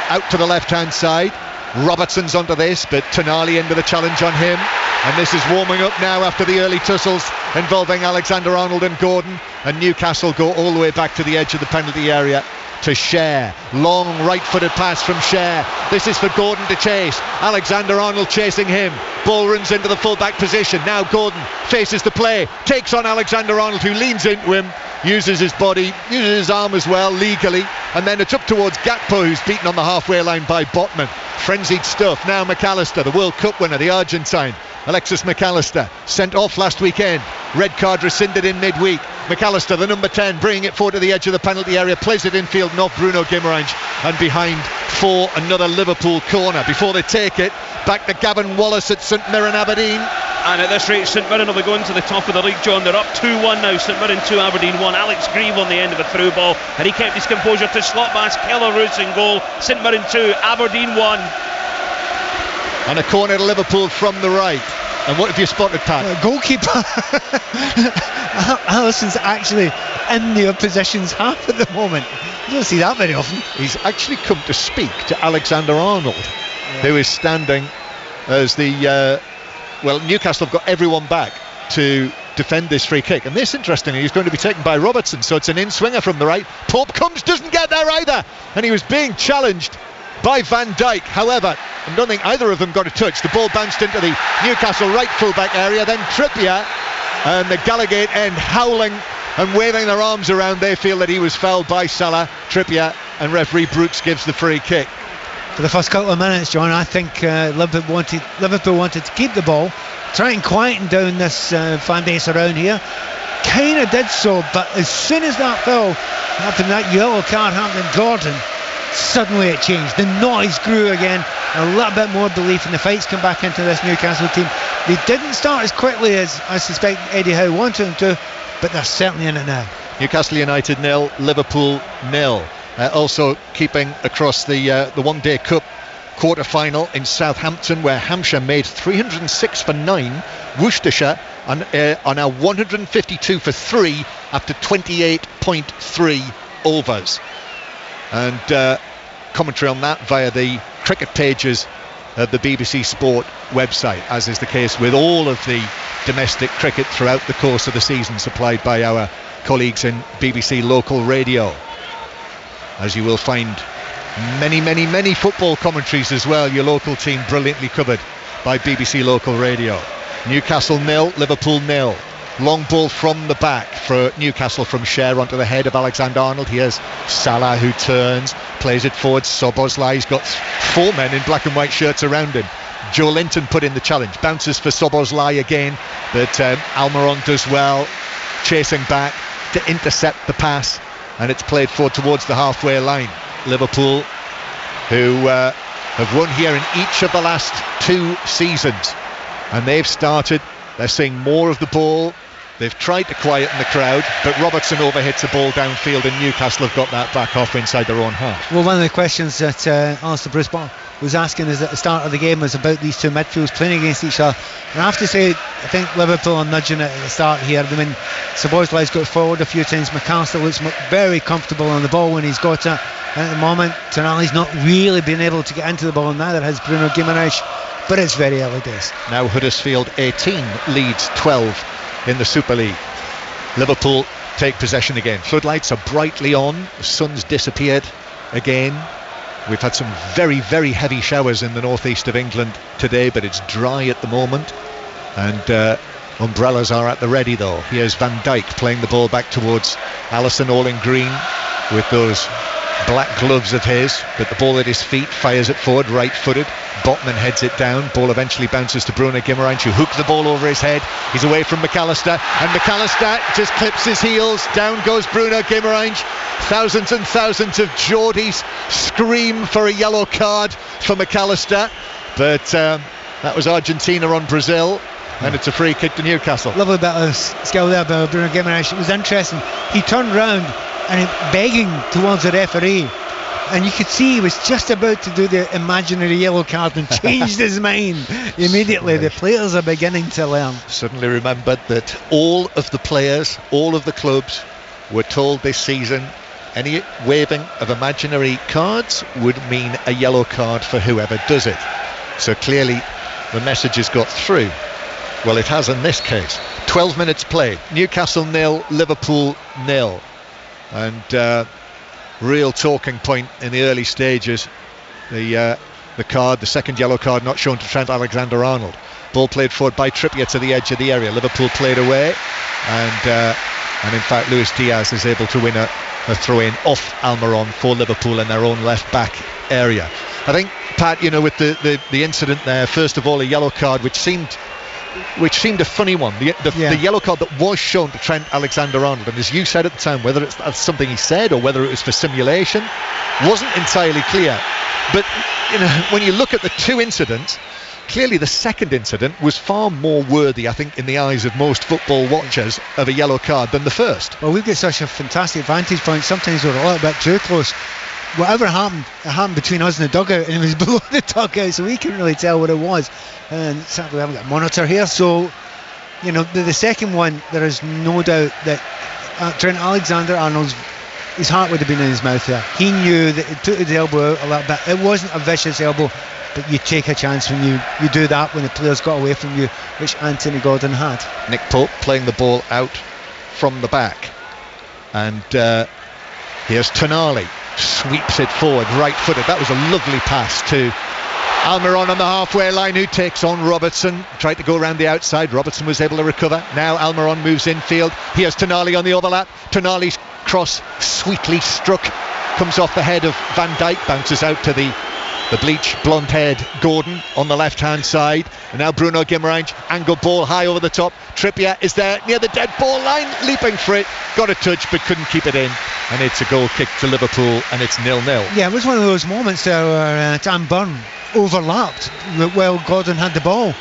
out to the left hand side. Robertson's onto this, but Tonali into the challenge on him, and this is warming up now after the early tussles involving Alexander-Arnold and Gordon, and Newcastle go all the way back to the edge of the penalty area to Cher. Long right-footed pass from Cher. This is for Gordon to chase. Alexander-Arnold chasing him. Ball runs into the full-back position. Now Gordon faces the play, takes on Alexander-Arnold, who leans into him, uses his body, uses his arm as well, legally, and then it's up towards Gakpo, who's beaten on the halfway line by Botman. Frenzied stuff. Now McAllister, the World Cup winner, the Argentine. Alexis McAllister, sent off last weekend. Red card rescinded in midweek. McAllister, the number 10, bringing it forward to the edge of the penalty area, plays it infield and off Bruno Guimaraes, and behind for another Liverpool corner. Before they take it, back to Gavin Wallace at St Mirren Aberdeen. And at this rate, St Mirren will be going to the top of the league, John. They're up 2-1 now. St Mirren 2, Aberdeen 1. Alex Grieve on the end of a through ball, and he kept his composure to slot past Keller Roos in goal. St Mirren 2, Aberdeen 1. And a corner to Liverpool from the right. And what have you spotted, Pat? Goalkeeper Alisson's actually in the opposition's half at the moment. You don't see that very often. He's actually come to speak to Alexander-Arnold, who is standing as the Newcastle have got everyone back to defend this free kick. And this, interestingly, is going to be taken by Robertson, so it's an in-swinger from the right. Pope comes, doesn't get there either, and he was being challenged by Van Dijk. However, I don't think either of them got a touch. The ball bounced into the Newcastle right full-back area, then Trippier and the Gallagher end howling and waving their arms around. They feel that he was fouled by Salah. Trippier, and referee Brooks gives the free kick. For the first couple of minutes, John, I think Liverpool wanted to keep the ball, try and quieten down this fan base around here. Kind of did so, but as soon as that fell, after that yellow card happened to Gordon, suddenly it changed. The noise grew again, a little bit more belief, and the fights come back into this Newcastle team. They didn't start as quickly as I suspect Eddie Howe wanted them to, but they're certainly in it now. Newcastle United 0, Liverpool 0. Also keeping across the One Day Cup quarter-final in Southampton, where Hampshire made 306 for 9. Worcestershire are now 152 for 3 after 28.3 overs. And commentary on that via the cricket pages of the BBC Sport website, as is the case with all of the domestic cricket throughout the course of the season, supplied by our colleagues in BBC Local Radio. As you will find many football commentaries as well, your local team brilliantly covered by BBC Local Radio. Newcastle 0, Liverpool 0. Long ball from the back for Newcastle from Cher onto the head of Alexander-Arnold. Here's Salah, who turns, plays it forward. Szoboszlai's got 4 men in black and white shirts around him. Joe Linton put in the challenge, bounces for Szoboszlai again, but Almiron does well, chasing back to intercept the pass, and it's played forward towards the halfway line. Liverpool, who have won here in each of the last 2 seasons, and they've started, they're seeing more of the ball. They've tried to quieten the crowd, but Robertson overhits a ball downfield, and Newcastle have got that back off inside their own half. Well, one of the questions that Alistair Bruce was asking us at the start of the game was about these two midfields playing against each other. And I have to say, I think Liverpool are nudging it at the start here. I mean, Szoboszlai's got forward a few times. McAllister looks very comfortable on the ball when he's got it. At the moment, Tonali's not really been able to get into the ball, and neither has Bruno Guimaraes, but it's very early days. Now Huddersfield 18, Leeds 12 in the Super League. Liverpool take possession again. Floodlights are brightly on. The sun's disappeared again. We've had some very heavy showers in the northeast of England today, but it's dry at the moment, and umbrellas are at the ready though. Here's Van Dijk playing the ball back towards Alisson, all in green with those black gloves of his, but the ball at his feet, fires it forward, right-footed. Botman heads it down. Ball eventually bounces to Bruno Guimaraes, who hooked the ball over his head. He's away from McAllister, and McAllister just clips his heels. Down goes Bruno Guimaraes. Thousands and thousands of Geordies scream for a yellow card for McAllister, but that was Argentina on Brazil, and it's a free kick to Newcastle. Lovely bit of skill there by Bruno Guimaraes. It was interesting. He turned round and begging towards the referee, and you could see he was just about to do the imaginary yellow card and changed his mind immediately. The players are beginning to learn. Suddenly remembered that all of the players, all of the clubs were told this season any waving of imaginary cards would mean a yellow card for whoever does it. So clearly the message has got through. Well, it has in this case. 12 minutes played. Newcastle 0, Liverpool 0. And real talking point in the early stages, the second yellow card not shown to Trent Alexander-Arnold. Ball played forward by Trippier to the edge of the area. Liverpool played away, and in fact Luis Diaz is able to win a throw-in off Almiron for Liverpool in their own left-back area. I think, Pat, with the incident there, first of all a yellow card which seemed a funny one. The yellow card that was shown to Trent Alexander-Arnold, and as you said at the time, whether it's something he said or whether it was for simulation, wasn't entirely clear. But when you look at the two incidents, clearly the second incident was far more worthy, I think, in the eyes of most football watchers of a yellow card than the first. Well, we've got such a fantastic vantage point. Sometimes we're a little bit too close. Whatever happened, it happened between us and the dugout, and it was below the dugout, so we couldn't really tell what it was. And sadly we haven't got a monitor here, so the second one, there is no doubt that Trent Alexander-Arnold's, his heart would have been in his mouth there. He knew that it took his elbow out a little bit. It wasn't a vicious elbow, but you take a chance when you do that when the players got away from you, which Anthony Gordon had. Nick Pope playing the ball out from the back, and here's Tonali, sweeps it forward, right-footed. That was a lovely pass to Almiron on the halfway line, who takes on Robertson. Tried to go around the outside. Robertson was able to recover. Now Almiron moves infield. Here's Tonali on the overlap. Tonali's cross, sweetly struck, comes off the head of Van Dijk, bounces out to the bleach blonde-haired Gordon on the left-hand side. And now Bruno Guimaraes, angle ball high over the top. Trippier is there near the dead ball line, leaping for it. Got a touch but couldn't keep it in. And it's a goal kick to Liverpool, and it's 0-0. Yeah, it was one of those moments there where Dan Burn overlapped while Gordon had the ball.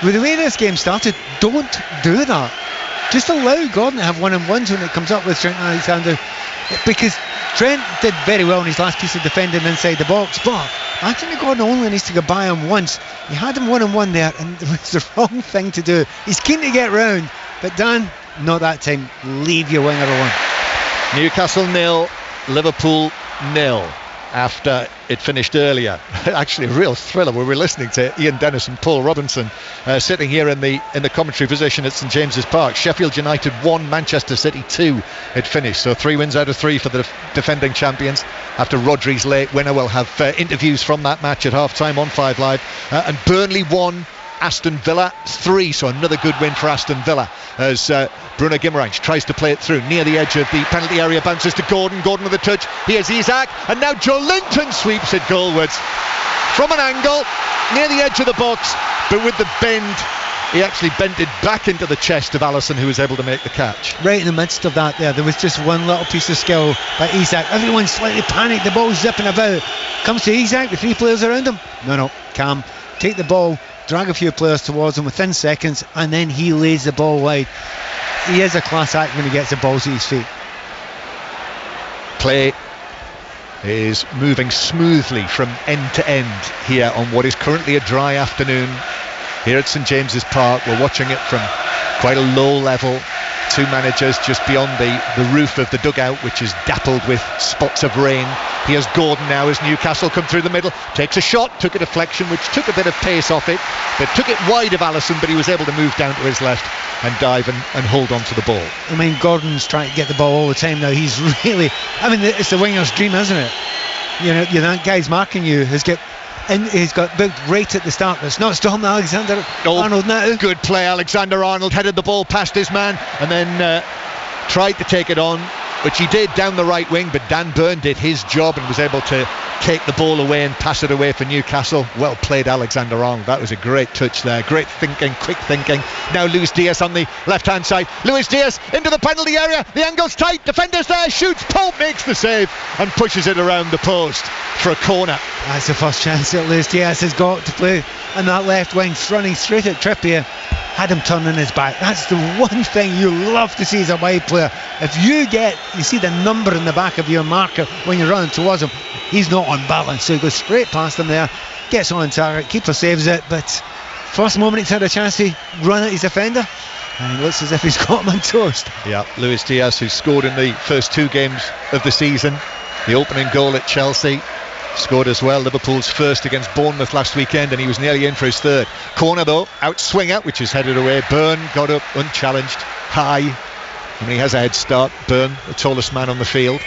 With the way this game started, don't do that. Just allow Gordon to have one-on-ones when it comes up with Trent Alexander, because Trent did very well in his last piece of defending inside the box, but Anthony Gordon only needs to go by him once. He had him one-on-one there, and it was the wrong thing to do. He's keen to get round, but Dan, not that time. Leave your winger alone. Newcastle 0, Liverpool 0. After it finished earlier. Actually a real thriller. We were listening to Ian Dennis and Paul Robinson sitting here in the commentary position at St James's Park. Sheffield United 1, Manchester City 2 it finished, so 3 wins out of 3 for the defending champions. After Rodri's late winner, we'll have interviews from that match at half time on 5 Live. And Burnley 1, Aston Villa 3, so another good win for Aston Villa as Bruno Guimaraes tries to play it through near the edge of the penalty area, bounces to Gordon with a touch. Here's Isak, and now Joe Linton sweeps it goalwards from an angle near the edge of the box, but with the bend he actually bent it back into the chest of Alisson, who was able to make the catch. Right in the midst of that there was just one little piece of skill by Isak. Everyone slightly panicked, the ball's zipping about, comes to Isak with 3 players around him. No, calm, take the ball, drag a few players towards him within seconds, and then he lays the ball wide. He is a class act when he gets the balls at his feet. Play is moving smoothly from end to end here on what is currently a dry afternoon here at St James's Park. We're watching it from quite a low level. 2 managers just beyond the roof of the dugout, which is dappled with spots of rain. Here's Gordon now as Newcastle come through the middle, takes a shot, took a deflection which took a bit of pace off it, but took it wide of Alisson, but he was able to move down to his left and dive and hold on to the ball. I mean, Gordon's trying to get the ball all the time now. He's really, I mean, it's the winger's dream, isn't it? You know that guy's marking you, he's got booked right at the start. It's not Storm Alexander-Arnold now. Good play, Alexander-Arnold headed the ball past his man and then tried to take it on, which he did down the right wing, but Dan Burn did his job and was able to take the ball away and pass it away for Newcastle. Well played, Alexander-Arnold. That was a great touch there. Great thinking, quick thinking. Now Luis Diaz on the left-hand side. Luis Diaz into the penalty area. The angle's tight. Defenders there. Shoots. Pope makes the save and pushes it around the post for a corner. That's the first chance that Luis Diaz has got to play on that left wing, running straight at Trippier. Had him turning his back. That's the one thing you love to see as a wide player. If you see the number in the back of your marker when you're running towards him, he's not on balance, so he goes straight past him there, gets on target, keeper saves it, but first moment he's had a chance to run at his defender, and he looks as if he's got him on toast. Yeah, Luis Diaz, who scored in the first 2 games of the season, the opening goal at Chelsea, scored as well Liverpool's first against Bournemouth last weekend, and he was nearly in for his 3rd. Corner though, out swinger, which is headed away. Byrne got up unchallenged, high. I mean, he has a head start, Byrne, the tallest man on the field,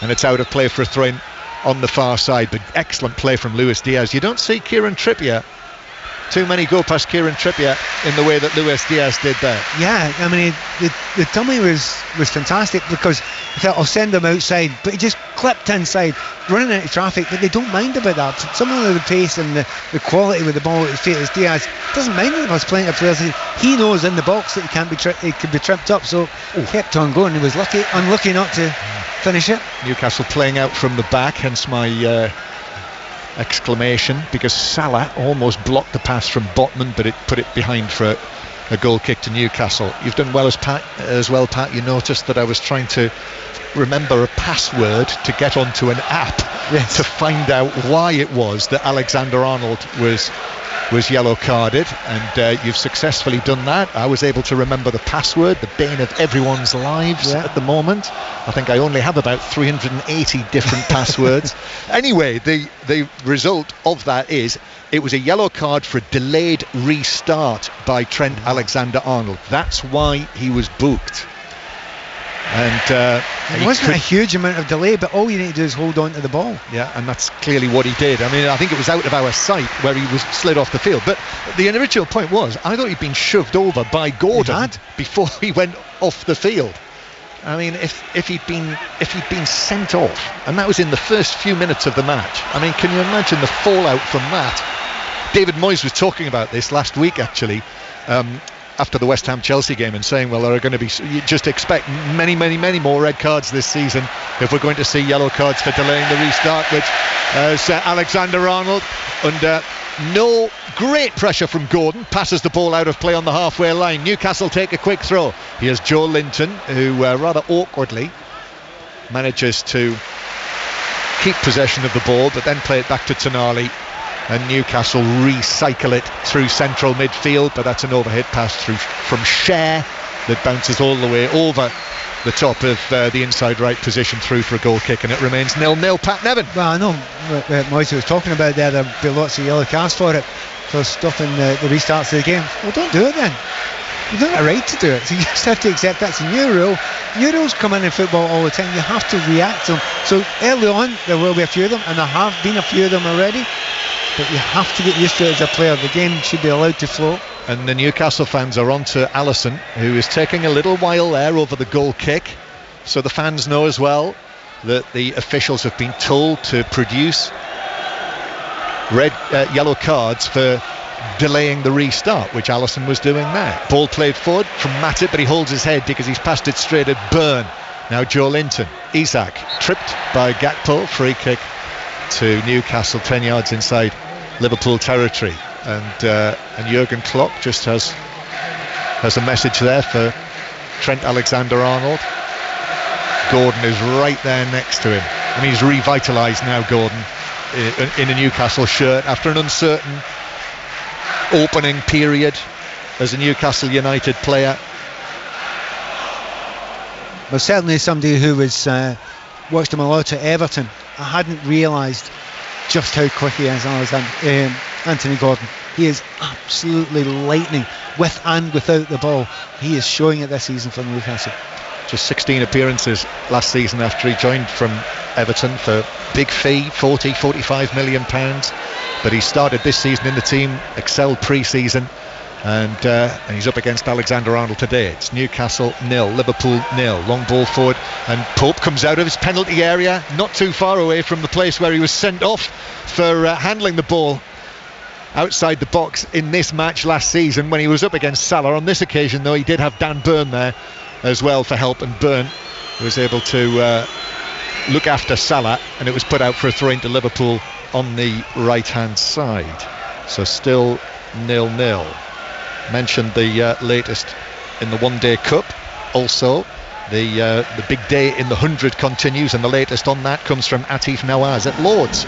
and it's out of play for a throw-in on the far side. But excellent play from Luis Diaz. You don't see Kieran Trippier, too many go past Kieran Trippier in the way that Luis Diaz did there. Yeah, I mean, the dummy was fantastic, because he thought, I'll send him outside, but he just clipped inside, running into traffic, but they don't mind about that. Some of the pace and the quality with the ball at his feet as Diaz doesn't mind it. There's plenty of players. He knows in the box that he could be tripped up, so he kept on going. He was unlucky not to finish it. Newcastle playing out from the back, hence my exclamation, because Salah almost blocked the pass from Botman, but it put it behind for a goal kick to Newcastle. You've done well as well, Pat. You noticed that I was trying to remember a password to get onto an app to find out why it was that Alexander-Arnold was was yellow carded, and you've successfully done that. I was able to remember the password, the bane of everyone's lives at the moment. I think I only have about 380 different passwords. Anyway, the result of that is it was a yellow card for a delayed restart by Trent Alexander-Arnold. That's why he was booked. And it wasn't a huge amount of delay, but all you need to do is hold on to the ball. Yeah, and that's clearly what he did. I mean, I think it was out of our sight where he was slid off the field. But the original point was, I thought he'd been shoved over by Gordon before he went off the field. I mean, if he'd been sent off, and that was in the first few minutes of the match. I mean, can you imagine the fallout from that? David Moyes was talking about this last week, actually. After the West Ham Chelsea game, and saying, well, there are going to be, you just expect many more red cards this season if we're going to see yellow cards for delaying the restart, which Alexander-Arnold, under no great pressure from Gordon, passes the ball out of play on the halfway line. Newcastle take a quick throw. Here's Joe Linton, who rather awkwardly manages to keep possession of the ball, but then play it back to Tonali. And Newcastle recycle it through central midfield, but that's an overhead pass through from Cher that bounces all the way over the top of the inside right position through for a goal kick, and it remains 0-0. Pat Nevin. Well, I know what Moise was talking about there'll be lots of yellow cards for it, for stopping the restarts of the game. Well, don't do it then. You don't have a right to do it, so you just have to accept that's a new rule. New rules come in football all the time. You have to react to them. So early on there will be a few of them, and there have been a few of them already. But you have to get used to it as a player. The game should be allowed to flow. And the Newcastle fans are on to Alisson, who is taking a little while there over the goal kick. So the fans know as well that the officials have been told to produce yellow cards for delaying the restart, which Alisson was doing there. Ball played forward from Matip, but he holds his head because he's passed it straight at Byrne. Now Joe Linton. Isak tripped by Gakpo. Free kick to Newcastle, 10 yards inside Liverpool territory, and Jurgen Klopp just has a message there for Trent Alexander-Arnold. Gordon is right there next to him, and he's revitalised now, Gordon, in a Newcastle shirt after an uncertain opening period as a Newcastle United player. Well, certainly somebody who was watched him a lot at Everton. I hadn't realised just how quick he is, Anthony Gordon. He is absolutely lightning with and without the ball. He is showing it this season for Newcastle. Just 16 appearances last season after he joined from Everton for big fee, 45 million pounds. But he started this season in the team, excelled pre-season, and he's up against Alexander-Arnold today. It's Newcastle 0, Liverpool 0. Long ball forward, and Pope comes out of his penalty area, not too far away from the place where he was sent off for handling the ball outside the box in this match last season when he was up against Salah. On this occasion, though, he did have Dan Burn there as well for help, and Burn was able to look after Salah, and it was put out for a throw into Liverpool on the right-hand side. So still 0-0. Mentioned the latest in the One Day Cup. Also the big day in the 100 continues, and the latest on that comes from Atif Nawaz at Lords.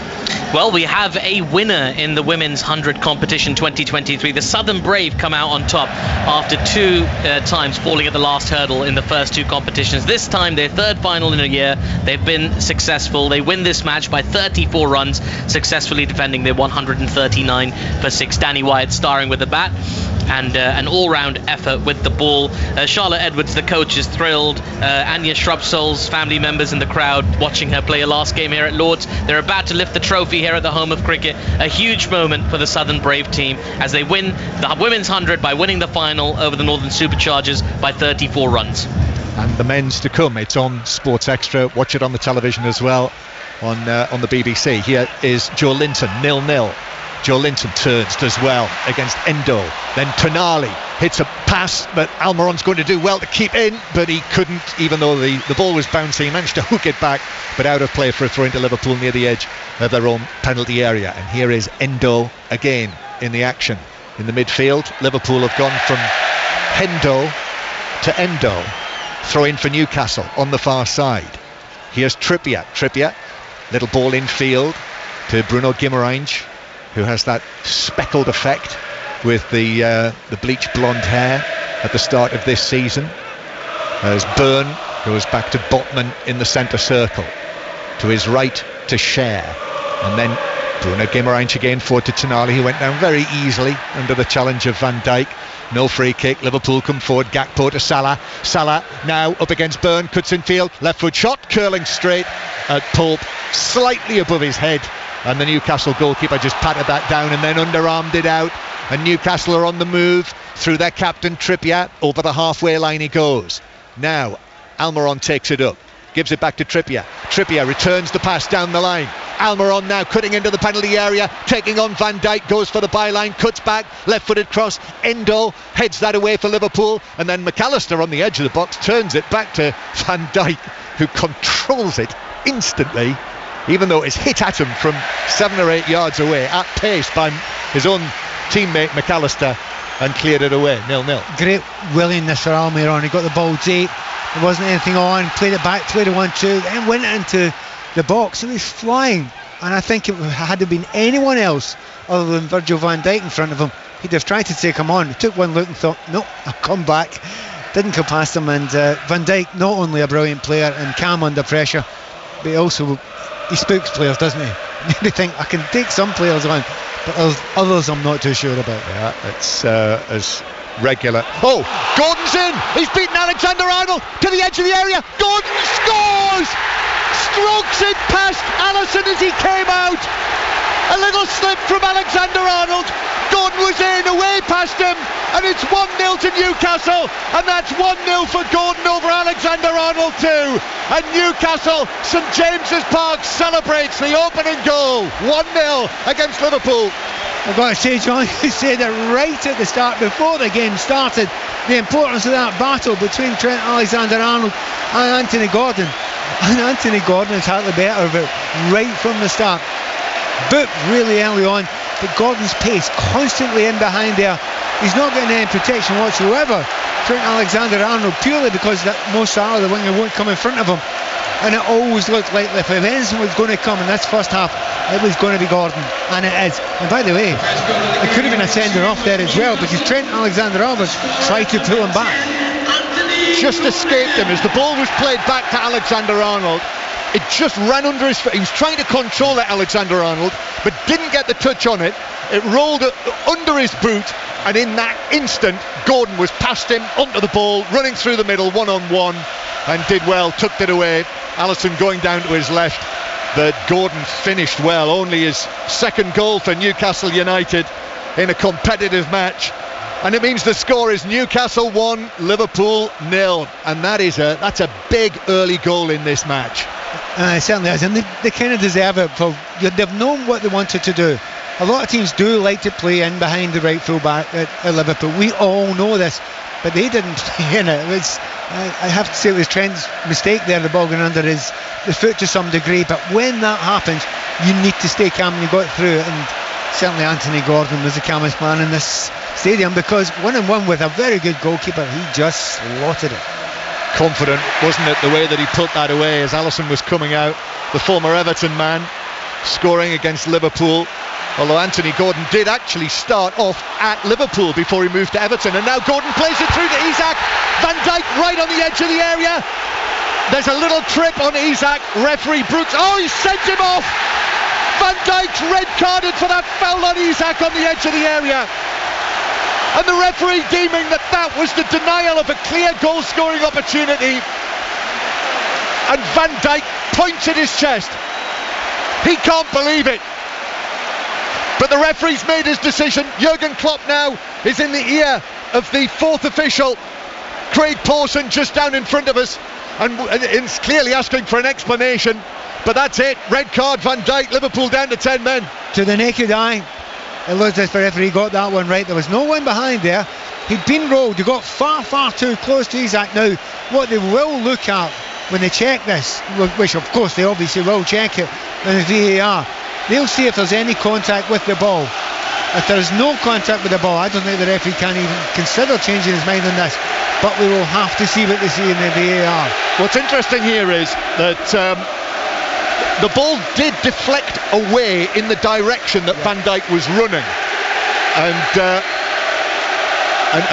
Well, we have a winner in the women's 100 competition 2023. The Southern Brave come out on top after two times falling at the last hurdle in the first two competitions. This time their third final in a year. They've been successful. They win this match by 34 runs, successfully defending their 139 for 6. Danny Wyatt starring with the bat, and an all-round effort with the ball. Charlotte Edwards, the coach, is thrilled. Anya Shrubsole's family members in the crowd watching her play her last game here at Lords. They're about to lift the trophy here at the home of cricket. A huge moment for the Southern Brave team as they win the women's 100 by winning the final over the Northern Superchargers by 34 runs. And the men's to come. It's on Sports Extra. Watch it on the television as well on the BBC. Here is Joe Linton, 0-0. Joe Linton turns, does well against Endo. Then Tonali hits a pass that Almiron's going to do well to keep in, but he couldn't, even though the ball was bouncing. He managed to hook it back, but out of play for a throw into Liverpool near the edge of their own penalty area. And here is Endo again in the action. In the midfield, Liverpool have gone from Hendo to Endo. Throw in for Newcastle on the far side. Here's Trippier, little ball in field to Bruno Guimaraes. who has that speckled effect with the bleached blonde hair at the start of this seaon. As Byrne goes back to Botman in the centre circle. To his right to Cher. And then Bruno Guimaraes again forward to Tonali. He went down very easily under the challenge of Van Dijk. No free kick. Liverpool come forward. Gakpo to Salah. Salah now up against Byrne. Cuts in field. Left foot shot. Curling straight at Pope. Slightly above his head. And the Newcastle goalkeeper just patted that down and then underarmed it out. And Newcastle are on the move through their captain Trippier. Over the halfway line he goes. Now Almiron takes it up. Gives it back to Trippier. Trippier returns the pass down the line. Almiron now cutting into the penalty area, taking on Van Dijk, goes for the byline, cuts back, left-footed cross. Endo heads that away for Liverpool, and then McAllister on the edge of the box turns it back to Van Dijk, who controls it instantly, even though it's hit at him from 7 or 8 yards away, at pace by his own teammate McAllister, and cleared it away, 0-0. Great willingness for Almiron. He got the ball deep. There wasn't anything on, played it back, played it 1-2, and went into the box. It was flying, and I think it had to been anyone else other than Virgil van Dijk in front of him, he'd have tried to take him on. He took one look and thought, nope, I'll come back. Didn't go past him, and Van Dijk, not only a brilliant player and calm under pressure, but he spooks players, doesn't he? Maybe think, I can take some players on, but others I'm not too sure about. Yeah, it's as regular. Oh, Gordon's in. He's beaten Alexander-Arnold to the edge of the area. Gordon scores. Strokes it past Alisson as he came out. A little slip from Alexander-Arnold. Gordon was in, away past him, and it's 1-0 to Newcastle, and that's 1-0 for Gordon over Alexander-Arnold too. And Newcastle, St James's Park celebrates the opening goal. 1-0 against Liverpool. I've got to say, John, you said it right at the start, before the game started, the importance of that battle between Trent Alexander-Arnold and Anthony Gordon. And Anthony Gordon is hardly better of it right from the start. Booked really early on, but Gordon's pace constantly in behind there. He's not getting any protection whatsoever. Trent Alexander-Arnold, purely because that Mo Salah, the winger, won't come in front of him. And it always looked like if anything was going to come in this first half, it was going to be Gordon, and it is. And by the way, it could have been a sender off there as well, because Trent Alexander-Arnold tried to pull him back. Just escaped him as the ball was played back to Alexander-Arnold. It just ran under his foot. He was trying to control it, Alexander-Arnold, but didn't get the touch on it. It rolled under his boot, and in that instant, Gordon was past him, onto the ball, running through the middle, one-on-one, and did well, tucked it away. Alisson going down to his left, but Gordon finished well. Only his second goal for Newcastle United in a competitive match. And it means the score is Newcastle 1, Liverpool 0, and that's a big early goal in this match. It certainly is, and they kind of deserve it. They've known what they wanted to do. A lot of teams do like to play in behind the right full back at Liverpool. We all know this, but they didn't play in it. I have to say it was Trent's mistake there, the ball going under the foot to some degree, but when that happens, you need to stay calm, and you got through it. And certainly Anthony Gordon was the calmest man in this stadium, because 1-1 with a very good goalkeeper, he just slaughtered it. Confident, wasn't it, the way that he put that away as Alisson was coming out, the former Everton man, scoring against Liverpool, although Anthony Gordon did actually start off at Liverpool before he moved to Everton. And now Gordon plays it through to Isak. Van Dijk right on the edge of the area. There's a little trip on Isak. Referee Brooks, he sends him off. Van Dijk's red carded for that foul on Isak on the edge of the area. And the referee deeming that was the denial of a clear goal-scoring opportunity. And Van Dijk points at his chest. He can't believe it. But the referee's made his decision. Jurgen Klopp now is in the ear of the fourth official, Craig Pawson, just down in front of us, and is clearly asking for an explanation. But that's it. Red card, Van Dijk, Liverpool down to 10 men. To the naked eye, it looks as if the referee got that one right. There was no one behind there. He'd been rolled. He got far, far too close to Isak. Now, what they will look at when they check this, which of course they obviously will check it in the VAR, they'll see if there's any contact with the ball. If there's no contact with the ball, I don't think the referee can even consider changing his mind on this. But we will have to see what they see in the VAR. What's interesting here is that the ball did deflect away in the direction that Van Dijk was running, and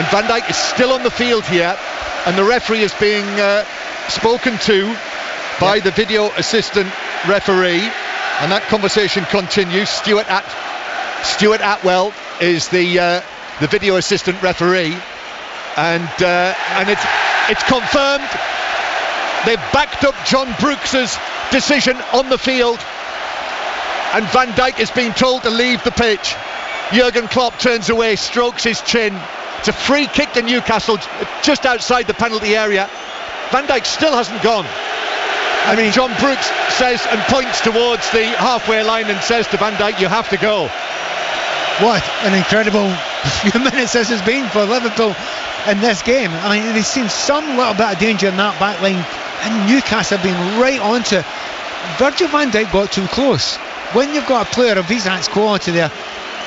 Van Dijk is still on the field here, and the referee is being spoken to by the video assistant referee, and that conversation continues. Stuart Atwell is the video assistant referee, and it's confirmed. They've backed up John Brooks's decision on the field, and Van Dijk is being told to leave the pitch. Jurgen Klopp turns away, strokes his chin. It's a free kick to Newcastle just outside the penalty area. Van Dijk still hasn't gone. I mean, John Brooks says and points towards the halfway line and says to Van Dijk, you have to go. What an incredible few minutes this has been for Liverpool in this game. I mean, they've seen some little bit of danger in that back line, and Newcastle have been right onto it. Virgil van Dijk got too close. When you've got a player of Isak's quality there,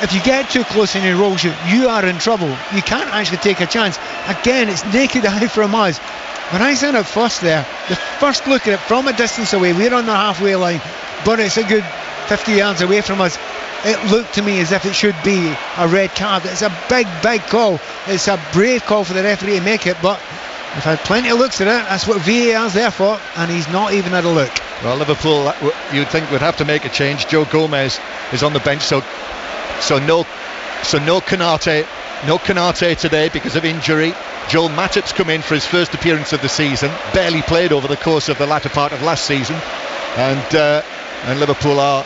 if you get too close and he rolls you, you are in trouble. You can't actually take a chance. Again, it's naked eye from us. When I sent it first there, the first look at it from a distance away, we're on the halfway line, but it's a good 50 yards away from us. It looked to me as if it should be a red card. It's a big call. It's a brave call for the referee to make it, but we've had plenty of looks at it. That's what VAR's there for, and he's not even had a look. Well, Liverpool, you'd think, would have to make a change. Joe Gomez is on the bench, so no Konate today because of injury. Joel Matip's come in for his first appearance of the season, barely played over the course of the latter part of last season, and Liverpool are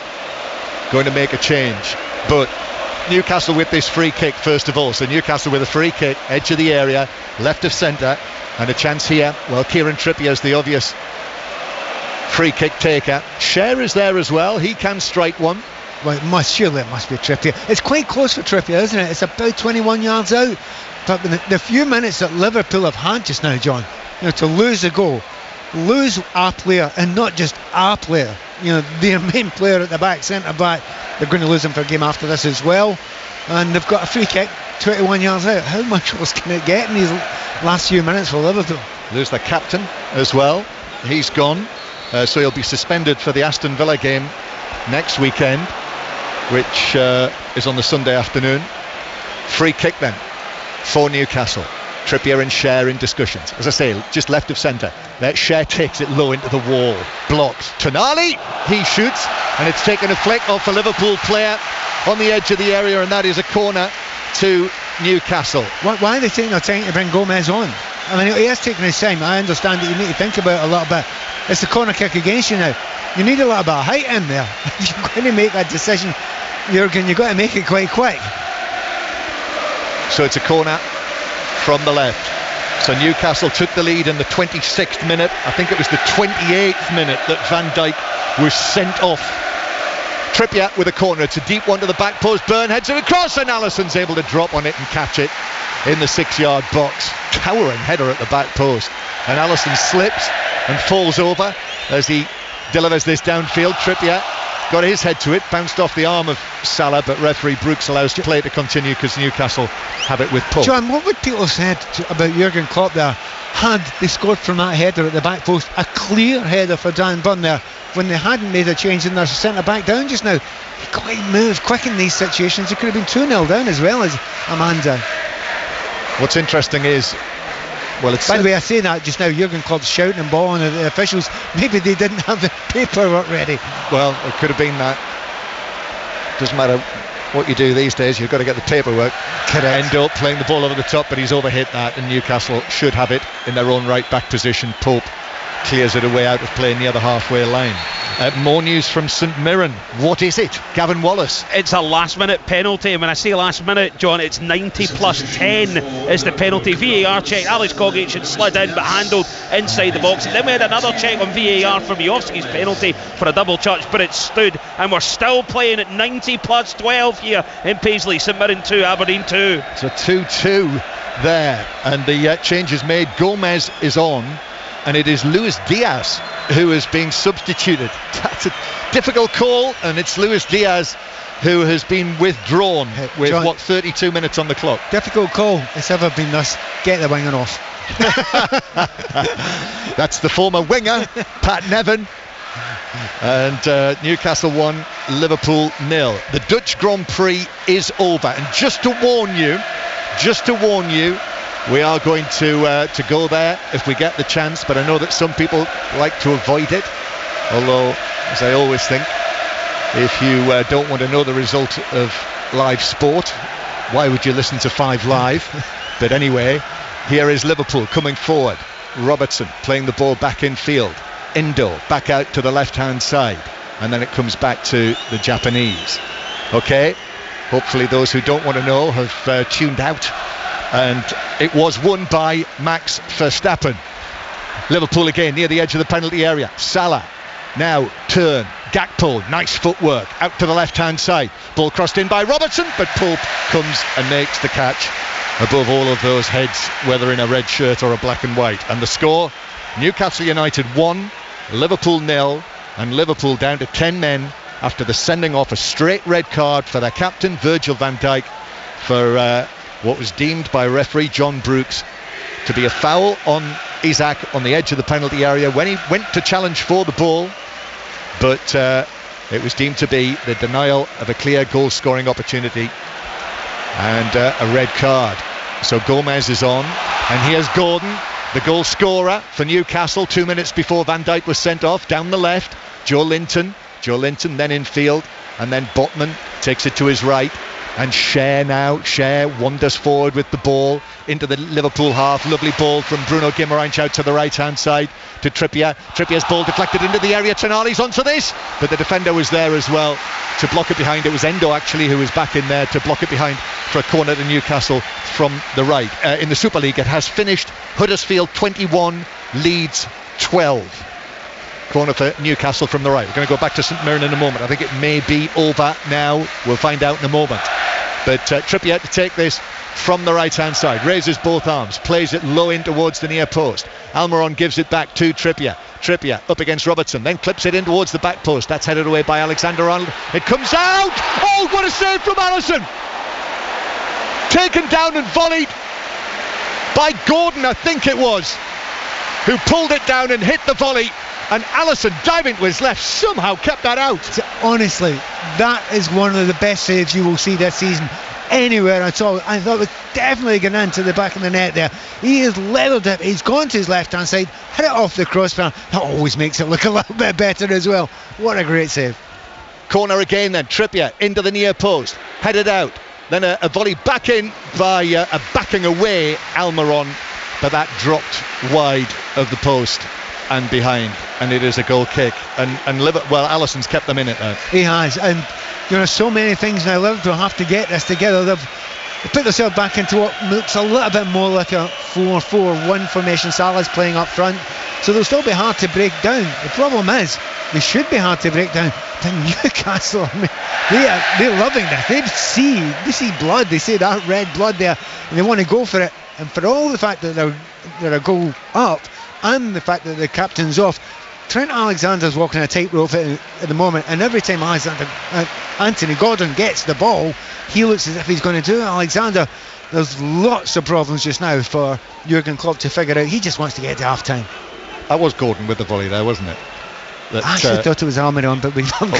going to make a change. But Newcastle with this free kick first of all. So Newcastle with a free kick, edge of the area, left of centre, and a chance here. Well, Kieran Trippier is the obvious free kick taker. Cher is there as well. He can strike one. Well, surely it must be Trippier. It's quite close for Trippier, isn't it? It's about 21 yards out. But the few minutes that Liverpool have had just now, John, to lose a goal, lose a player, and not just a player, their main player at the back, centre back, they're going to lose him for a game after this as well. And they've got a free kick 21 yards out. How much worse can it get in these last few minutes for Liverpool? Lose their captain as well. He's gone, so he'll be suspended for the Aston Villa game next weekend, which is on the Sunday afternoon. Free kick then for Newcastle. Trippier and Cher in discussions. As I say, just left of centre. Cher takes it low into the wall. Blocked. Tonali, he shoots, and it's taken a flick off a Liverpool player on the edge of the area, and that is a corner to Newcastle. Why are they taking their time to bring Gomez on? I mean, he has taken his time. I understand that you need to think about it a little bit. It's the corner kick against you now. You need a little bit of height in there. If you're going to make that decision, Jurgen, you've got to make it quite quick. So it's a corner from the left. So Newcastle took the lead in the 26th minute. I think it was the 28th minute that Van Dijk was sent off. Trippier with a corner. It's a deep one to the back post. Burn heads it across, and Alisson's able to drop on it and catch it in the 6-yard box. Towering header at the back post. And Alisson slips and falls over as he delivers this downfield. Trippier got his head to it, bounced off the arm of Salah, but referee Brooks allows play to continue because Newcastle have it with Pope. John, what would people have said about Jurgen Klopp there had they scored from that header at the back post? A clear header for Dan Burn there when they hadn't made a change in their centre back down just now. You've got to move quick in these situations. It could have been 2-0 down as well as a man down. What's interesting is, well, it's by the way, I say that just now, Jurgen Klopp's shouting and bawling at the officials. Maybe they didn't have the paperwork ready. Well, it could have been that. Doesn't matter what you do these days, you've got to get the paperwork. Correct. Endo playing the ball over the top, but he's overhit that, and Newcastle should have it in their own right back position. Pope clears it away out of play near the halfway line. More news from St Mirren. What is it, Gavin Wallace? It's a last minute penalty, and when I say last minute, John, it's 90 plus 10 is the penalty. VAR check, Alex Gogic had slid in but handled inside the box, and then we had another check on VAR for Miovski's penalty for a double touch, but it stood, and we're still playing at 90 plus 12 here in Paisley. St Mirren 2, Aberdeen 2. So 2-2 there, and the change is made. Gomez is on, and it is Luis Diaz who is being substituted. That's a difficult call, and it's Luis Diaz who has been withdrawn with, John, 32 minutes on the clock. Difficult call. It's ever been this. Get the winger off. That's the former winger, Pat Nevin, And Newcastle 1, Liverpool 0. The Dutch Grand Prix is over. And just to warn you, we are going to go there if we get the chance. But I know that some people like to avoid it. Although, as I always think, if you don't want to know the result of live sport, why would you listen to 5 Live? But anyway, here is Liverpool coming forward. Robertson playing the ball back in field. Indo back out to the left-hand side. And then it comes back to the Japanese. Okay, hopefully those who don't want to know have tuned out. And it was won by Max Verstappen. Liverpool again near the edge of the penalty area. Salah. Now turn, Gakpo, nice footwork, out to the left-hand side. Ball crossed in by Robertson, but Pope comes and makes the catch above all of those heads, whether in a red shirt or a black and white. And the score, Newcastle United 1, Liverpool 0, and Liverpool down to 10 men after the sending off a straight red card for their captain, Virgil van Dijk, for what was deemed by referee John Brooks to be a foul on Isak on the edge of the penalty area when he went to challenge for the ball. But it was deemed to be the denial of a clear goal-scoring opportunity and a red card. So Gomez is on, and here's Gordon, the goal scorer for Newcastle 2 minutes before Van Dijk was sent off. Down the left, Joe Linton then in field, and then Botman takes it to his right. And Cher wanders forward with the ball into the Liverpool half. Lovely ball from Bruno Guimaraes out to the right-hand side to Trippier. Trippier's ball deflected into the area. Tonali's onto this, but the defender was there as well to block it behind. It was Endo actually who was back in there to block it behind for a corner to Newcastle from the right. In the Super League, it has finished Huddersfield 21, Leeds 12. Corner for Newcastle from the right. We're going to go back to St Mirren in a moment. I think it may be over now. We'll find out in a moment. But Trippier to take this from the right-hand side. Raises both arms. Plays it low in towards the near post. Almiron gives it back to Trippier. Trippier up against Robertson. Then clips it in towards the back post. That's headed away by Alexander-Arnold. It comes out! Oh, what a save from Alisson! Taken down and volleyed by Gordon, I think it was, who pulled it down and hit the volley. And Alisson diving to his left somehow kept that out. Honestly, that is one of the best saves you will see this season anywhere at all. I thought it was definitely going into the back of the net there. He has levelled it. He's gone to his left-hand side, hit it off the crossbar. That always makes it look a little bit better as well. What a great save. Corner again then. Trippier into the near post. Headed out. Then a volley back in by a backing away Almiron. But that dropped wide of the post and behind, and it is a goal kick. And Alisson's kept them in it now. He has, and so many things now. Liverpool have to get this together. They've put themselves back into what looks a little bit more like a 4-4-1 formation. Salah's playing up front, so they'll still be hard to break down. The problem is they should be hard to break down. But Newcastle, I mean, they're loving this. They see blood. They see that red blood there, and they want to go for it. And for all the fact that they're a goal up, and the fact that the captain's off, Trent Alexander's walking a tightrope at the moment, and every time Anthony Gordon gets the ball, he looks as if he's going to do it. Alexander, there's lots of problems just now for Jurgen Klopp to figure out. He just wants to get to half-time. That was Gordon with the volley there, wasn't it? I actually thought it was Almiron, but we don't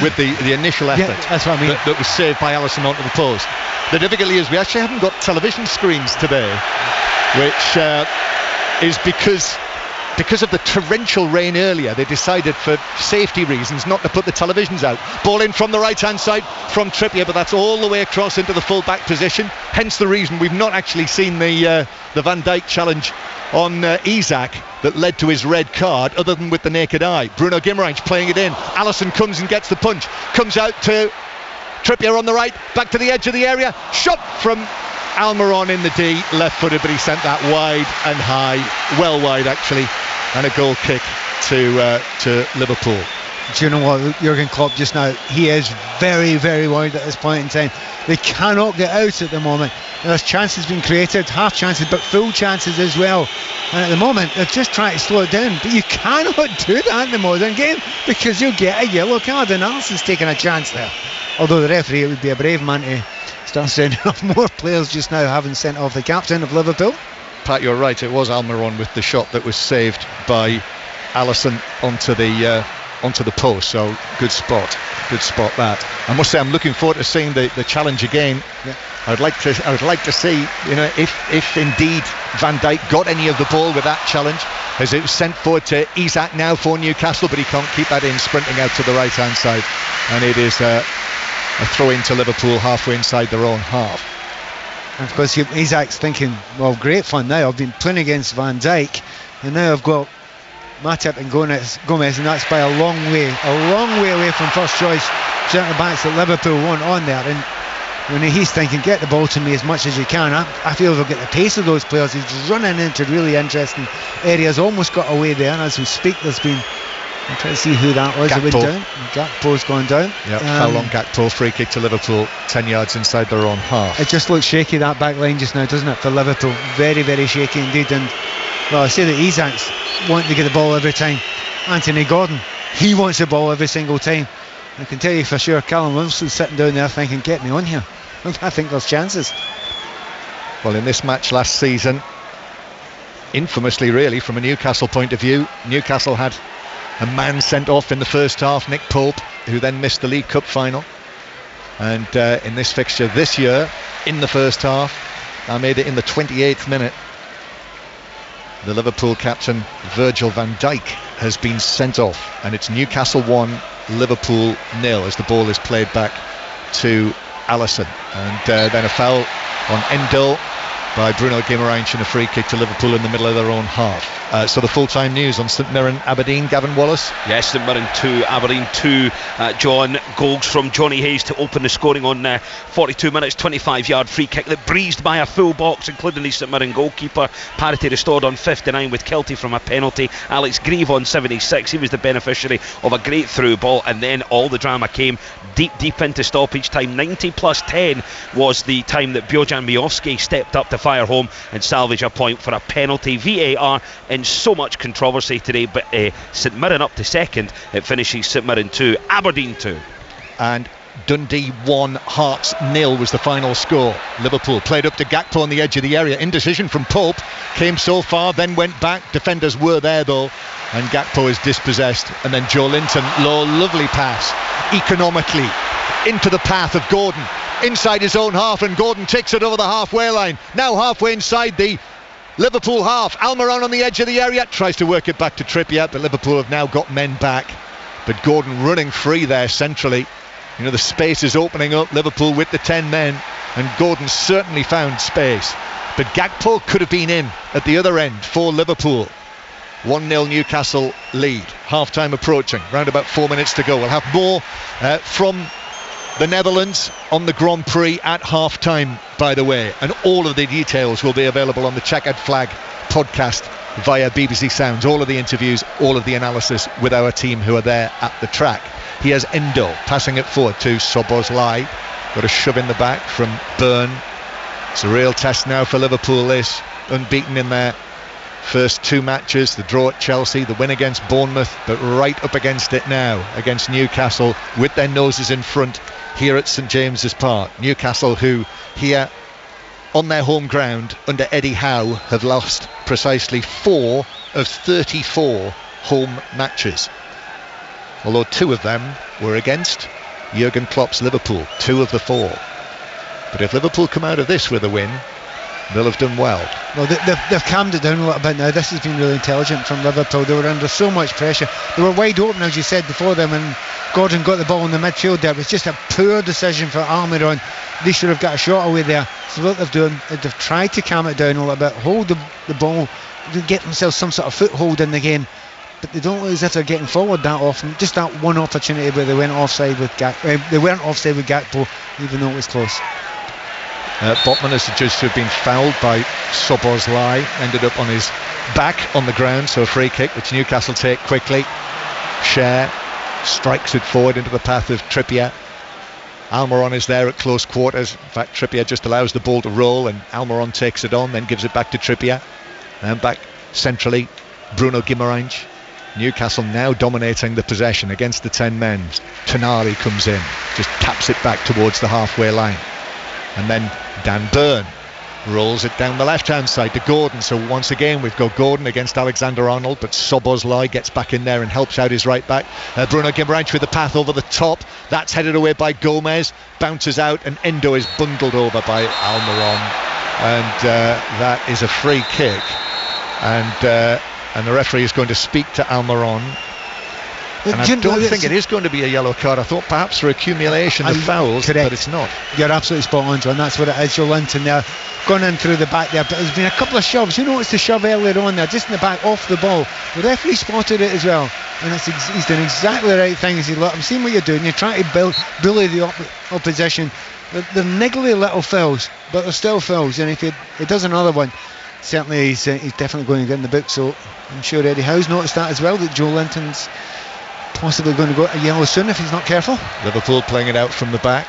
with the initial effort, yeah, that's what I mean. That was saved by Alisson onto the post. The difficulty is we actually haven't got television screens today, which is because of the torrential rain earlier. They decided for safety reasons not to put the televisions out. Ball in from the right hand side from Trippier, but that's all the way across into the full back position, hence the reason we've not actually seen the Van Dijk challenge on Isak that led to his red card, other than with the naked eye. Bruno Guimaraes playing it in. Alisson comes and gets the punch, comes out to Trippier on the right, back to the edge of the area, shot from Almiron in the D, left-footed, but he sent that wide and high, well wide actually, and a goal kick to Liverpool. Do you know what, Jurgen Klopp just now, he is very, very worried at this point in time. They cannot get out at the moment. There's chances being created, half chances, but full chances as well. And at the moment, they're just trying to slow it down. But you cannot do that in the modern game, because you'll get a yellow card, and Alisson's taking a chance there. Although the referee, it would be a brave man to start sending off more players just now, having sent off the captain of Liverpool. Pat, you're right, it was Almiron with the shot that was saved by Alisson onto the onto the post. So good spot that. I must say I'm looking forward to seeing the challenge again. Yeah. I would like to see, if indeed Van Dijk got any of the ball with that challenge, as it was sent forward to Isak now for Newcastle, but he can't keep that in, sprinting out to the right hand side, and it is a throw into Liverpool halfway inside their own half. And of course Isak's thinking, well, great fun now, I've been playing against Van Dijk and now I've got Matip and Gomez, and that's by a long way away from first choice centre backs that Liverpool want on there. And when he's thinking, get the ball to me as much as you can, I feel they'll get the pace of those players. He's running into really interesting areas, almost got away there, and as we speak I'm trying to see who that was. It went down. Gakpo's gone down. Yeah, foul on Gakpo, free kick to Liverpool, 10 yards inside their own half. It just looks shaky, that back line just now, doesn't it, for Liverpool? Very, very shaky indeed. And well, I say that Isak's wanting to get the ball every time. Anthony Gordon, he wants the ball every single time. I can tell you for sure Callum Wilson's sitting down there thinking, get me on here. I think there's chances. Well, in this match last season, infamously really from a Newcastle point of view, Newcastle had a man sent off in the first half, Nick Pope, who then missed the League Cup final. And in this fixture this year, in the first half, I made it in the 28th minute, the Liverpool captain Virgil van Dijk has been sent off, and it's Newcastle 1, Liverpool 0 as the ball is played back to Alisson, and then a foul on Endo by Bruno Guimaraes and a free kick to Liverpool in the middle of their own half. So the full-time news on St Mirren Aberdeen, Gavin Wallace. Yes, St Mirren 2, Aberdeen 2. John, goals from Johnny Hayes to open the scoring on 42 minutes, 25-yard free kick that breezed by a full box, including the St Mirren goalkeeper. Parity restored on 59 with Kelty from a penalty. Alex Grieve on 76, he was the beneficiary of a great through ball, and then all the drama came deep into stoppage time. 90 plus 10 was the time that Bojan Miovski stepped up to fire home and salvage a point for a penalty. VAR in so much controversy today, but St Mirren up to second. It finishes St Mirren 2, Aberdeen 2. And Dundee 1, Hearts 0 was the final score. Liverpool played up to Gakpo on the edge of the area. Indecision from Pope, came so far, then went back. Defenders were there though, and Gakpo is dispossessed. And then Joe Linton, lovely pass, economically into the path of Gordon, inside his own half, and Gordon takes it over the halfway line. Now halfway inside the Liverpool half. Almiron on the edge of the area, tries to work it back to Trippier, but Liverpool have now got men back. But Gordon running free there centrally. You know, the space is opening up, Liverpool with the 10 men, and Gordon certainly found space. But Gakpo could have been in at the other end for Liverpool. 1-0 Newcastle lead. Half-time approaching, round about 4 minutes to go. We'll have more from the Netherlands on the Grand Prix at half-time, by the way. And all of the details will be available on the Checkered Flag podcast via BBC Sounds. All of the interviews, all of the analysis with our team who are there at the track. Here's Endo passing it forward to Szoboszlai. Got a shove in the back from Byrne. It's a real test now for Liverpool, this. Unbeaten in their first 2 matches, the draw at Chelsea, the win against Bournemouth, but right up against it now against Newcastle with their noses in front here at St James's Park. Newcastle, who here on their home ground under Eddie Howe have lost precisely 4 of 34 home matches, although 2 of them were against Jurgen Klopp's Liverpool, 2 of the 4. But if Liverpool come out of this with a win, they'll have done well. Well, they've calmed it down a little bit now. This has been really intelligent from Liverpool. They were under so much pressure. They were wide open, as you said before them, and Gordon got the ball in the midfield there. It was just a poor decision for Almiron. They should have got a shot away there. So what they've done, they've tried to calm it down a little bit, hold the ball, get themselves some sort of foothold in the game. But they don't look as if they're getting forward that often. Just that one opportunity where they went offside with they weren't offside with Gakpo, even though it was close. Botman is judged to have been fouled by Szoboszlai, ended up on his back on the ground, so a free kick which Newcastle take quickly. Cher strikes it forward into the path of Trippier. Almiron is there at close quarters. In fact, Trippier just allows the ball to roll and Almiron takes it on, then gives it back to Trippier, and back centrally Bruno Guimaraes. Newcastle now dominating the possession against the 10 men. Tonali comes in, just taps it back towards the halfway line, and then Dan Byrne rolls it down the left-hand side to Gordon. So once again we've got Gordon against Alexander-Arnold, but Szoboszlai gets back in there and helps out his right back. Bruno Guimaraes with the path over the top. That's headed away by Gomez, bounces out, and Endo is bundled over by Almiron, and that is a free kick, and the referee is going to speak to Almiron. And I don't think it is going to be a yellow card. I thought perhaps for accumulation of fouls, correct. but it's not. You're absolutely spot on, John. That's what it is. Joe Linton there, gone in through the back there, but there's been a couple of shoves. You noticed the shove earlier on there, just in the back, off the ball. The referee spotted it as well, and he's done exactly the right thing. He's look, I'm seeing what you're doing. You're trying to bully the opposition. They're niggly little fouls, but they're still fouls. And if he does another one, certainly he's definitely going to get in the book. So I'm sure Eddie Howe's noticed that as well, that Joe Linton's possibly going to go a yellow soon if he's not careful. Liverpool playing it out from the back.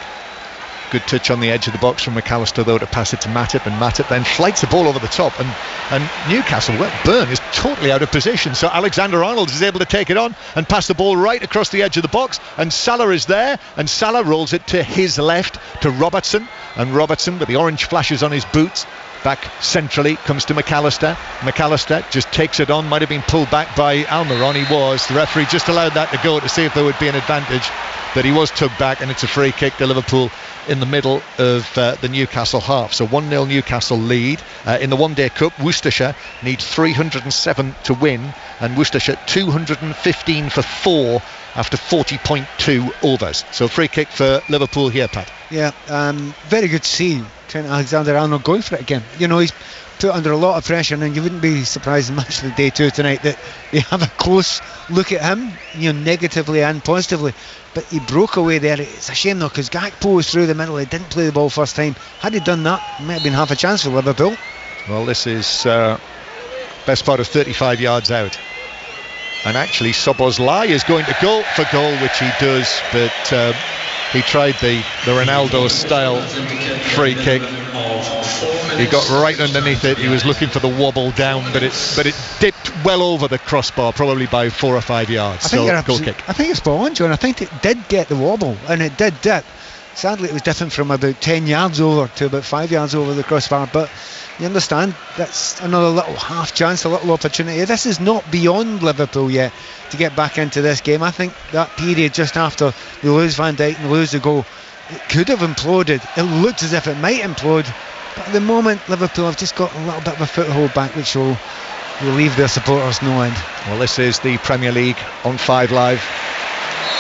Good touch on the edge of the box from McAllister though to pass it to Matip, and Matip then flights the ball over the top, and Newcastle, Burn is totally out of position, so Alexander-Arnold is able to take it on and pass the ball right across the edge of the box, and Salah is there, and Salah rolls it to his left to Robertson, and Robertson with the orange flashes on his boots back centrally comes to McAllister. McAllister just takes it on, might have been pulled back by Almiron. He was. The referee just allowed that to go to see if there would be an advantage, but he was tugged back, and it's a free kick to Liverpool in the middle of the Newcastle half. So 1-0 Newcastle lead. In the One Day Cup, Worcestershire need 307 to win, and Worcestershire 215 for 4 after 40.2 overs. So free kick for Liverpool here, Pat. Yeah, very good to see Trent Alexander-Arnold going for it again. You know, he's put under a lot of pressure, and you wouldn't be surprised much for the day two tonight that they have a close look at him, you know, negatively and positively. But he broke away there. It's a shame though, because Gakpo was through the middle. He didn't play the ball first time. Had he done that, it might have been half a chance for Liverpool. Well, this is best part of 35 yards out, and actually Szoboszlai is going to go for goal, which he does, but he tried the Ronaldo style free kick. He got right underneath it. He was looking for the wobble down, but it dipped well over the crossbar, probably by 4 or 5 yards. So goal kick. I think it's spot on, John. I think it did get the wobble, and it did dip. Sadly, it was different from about 10 yards over to about 5 yards over the crossbar, but you understand, that's another little half chance, a little opportunity. This is not beyond Liverpool yet to get back into this game. I think that period just after they lose Van Dijk and lose the goal, it could have imploded. It looked as if it might implode, but at the moment Liverpool have just got a little bit of a foothold back, which will leave their supporters no end. Well, this is the Premier League on 5 Live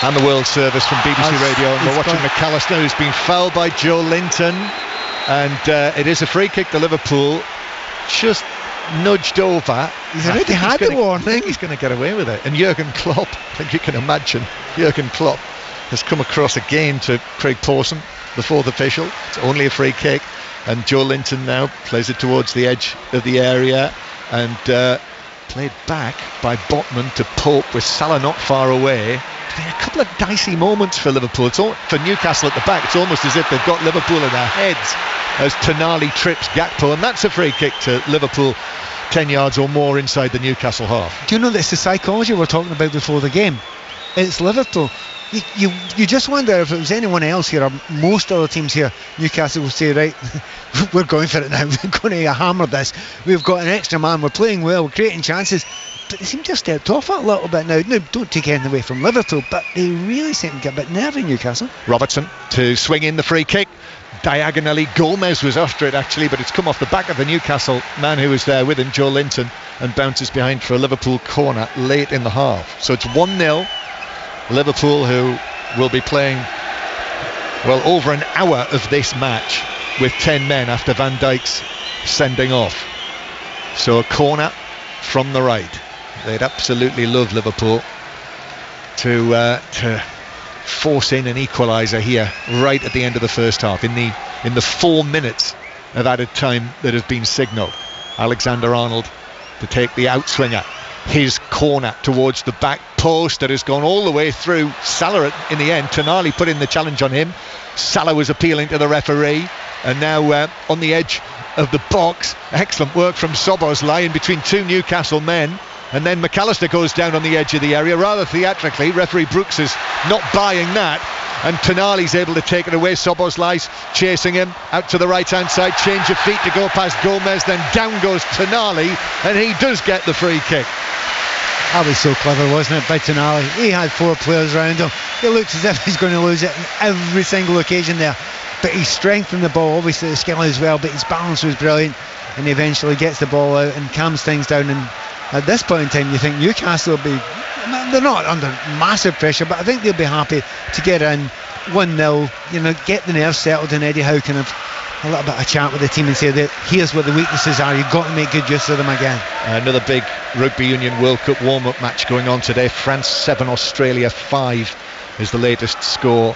and the World Service from BBC Radio, and we're watching McAllister, who's been fouled by Joe Linton, and it is a free kick to Liverpool, just nudged over. He's already had the warning. I think he's going to get away with it. And Jurgen Klopp, I think you can imagine, Jurgen Klopp has come across again to Craig Pawson, the fourth official. It's only a free kick, and Joe Linton now plays it towards the edge of the area, and played back by Botman to Pope, with Salah not far away. A couple of dicey moments for Liverpool. It's all, for Newcastle at the back, it's almost as if they've got Liverpool in their heads as Tonali trips Gakpo, and that's a free kick to Liverpool 10 yards or more inside the Newcastle half. Do you know that it's the psychology we're talking about before the game? It's Liverpool. You just wonder if it was anyone else here, or most other teams here, Newcastle will say, right, we're going for it now, we're going to hammer this, we've got an extra man, we're playing well, we're creating chances. But they seem to have stepped off a little bit now. Now, don't take anything away from Liverpool, but they really seem to get a bit nervy, Newcastle. Robertson to swing in the free kick diagonally. Gomez was after it actually, but it's come off the back of the Newcastle man who was there with him, Joe Linton, and bounces behind for a Liverpool corner late in the half. So it's 1-0 Liverpool, who will be playing, well, over an hour of this match with 10 men after Van Dijk's sending off. So a corner from the right. They'd absolutely love Liverpool to force in an equaliser here right at the end of the first half, in the 4 minutes of added time that has been signalled. Alexander-Arnold to take the outswinger, his corner towards the back post that has gone all the way through Salah in the end. Tonali put in the challenge on him. Salah was appealing to the referee, and now on the edge of the box, excellent work from Szoboszlai in between two Newcastle men, and then McAllister goes down on the edge of the area rather theatrically. Referee Brooks is not buying that, and Tonali's able to take it away. Szoboszlai's chasing him out to the right hand side, change of feet to go past Gomez, then down goes Tonali, and he does get the free kick. That was so clever, wasn't it, by Tonali? He had 4 players around him. It looked as if he's going to lose it on every single occasion there, but he strengthened the ball, obviously the skill as well, but his balance was brilliant, and he eventually gets the ball out and calms things down. And at this point in time, you think Newcastle will be, they're not under massive pressure, but I think they'll be happy to get in 1-0, get the nerves settled, and Eddie Howe can have a little bit of a chat with the team and say that here's where the weaknesses are, you've got to make good use of them again. Another big Rugby Union World Cup warm-up match going on today. France 7, Australia 5 is the latest score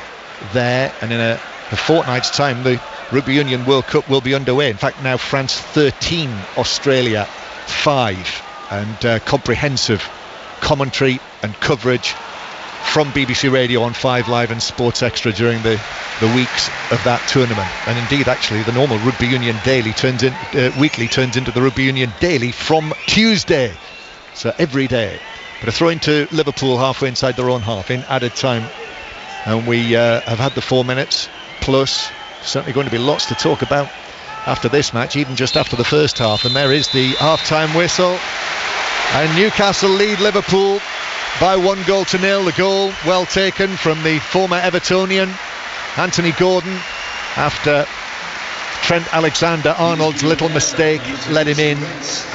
there, and in a fortnight's time the Rugby Union World Cup will be underway. In fact, now France 13, Australia 5, and comprehensive commentary and coverage from BBC Radio on 5 Live and Sports Extra during the weeks of that tournament. And indeed, actually, the normal Rugby Union Daily weekly turns into the Rugby Union Daily from Tuesday, so every day. But a throw into Liverpool halfway inside their own half in added time, and we have had the 4 minutes plus. Certainly going to be lots to talk about after this match, even just after the first half. And there is the half-time whistle, and Newcastle lead Liverpool by 1-0. The goal well taken from the former Evertonian Anthony Gordon after Trent Alexander-Arnold's little mistake let him in,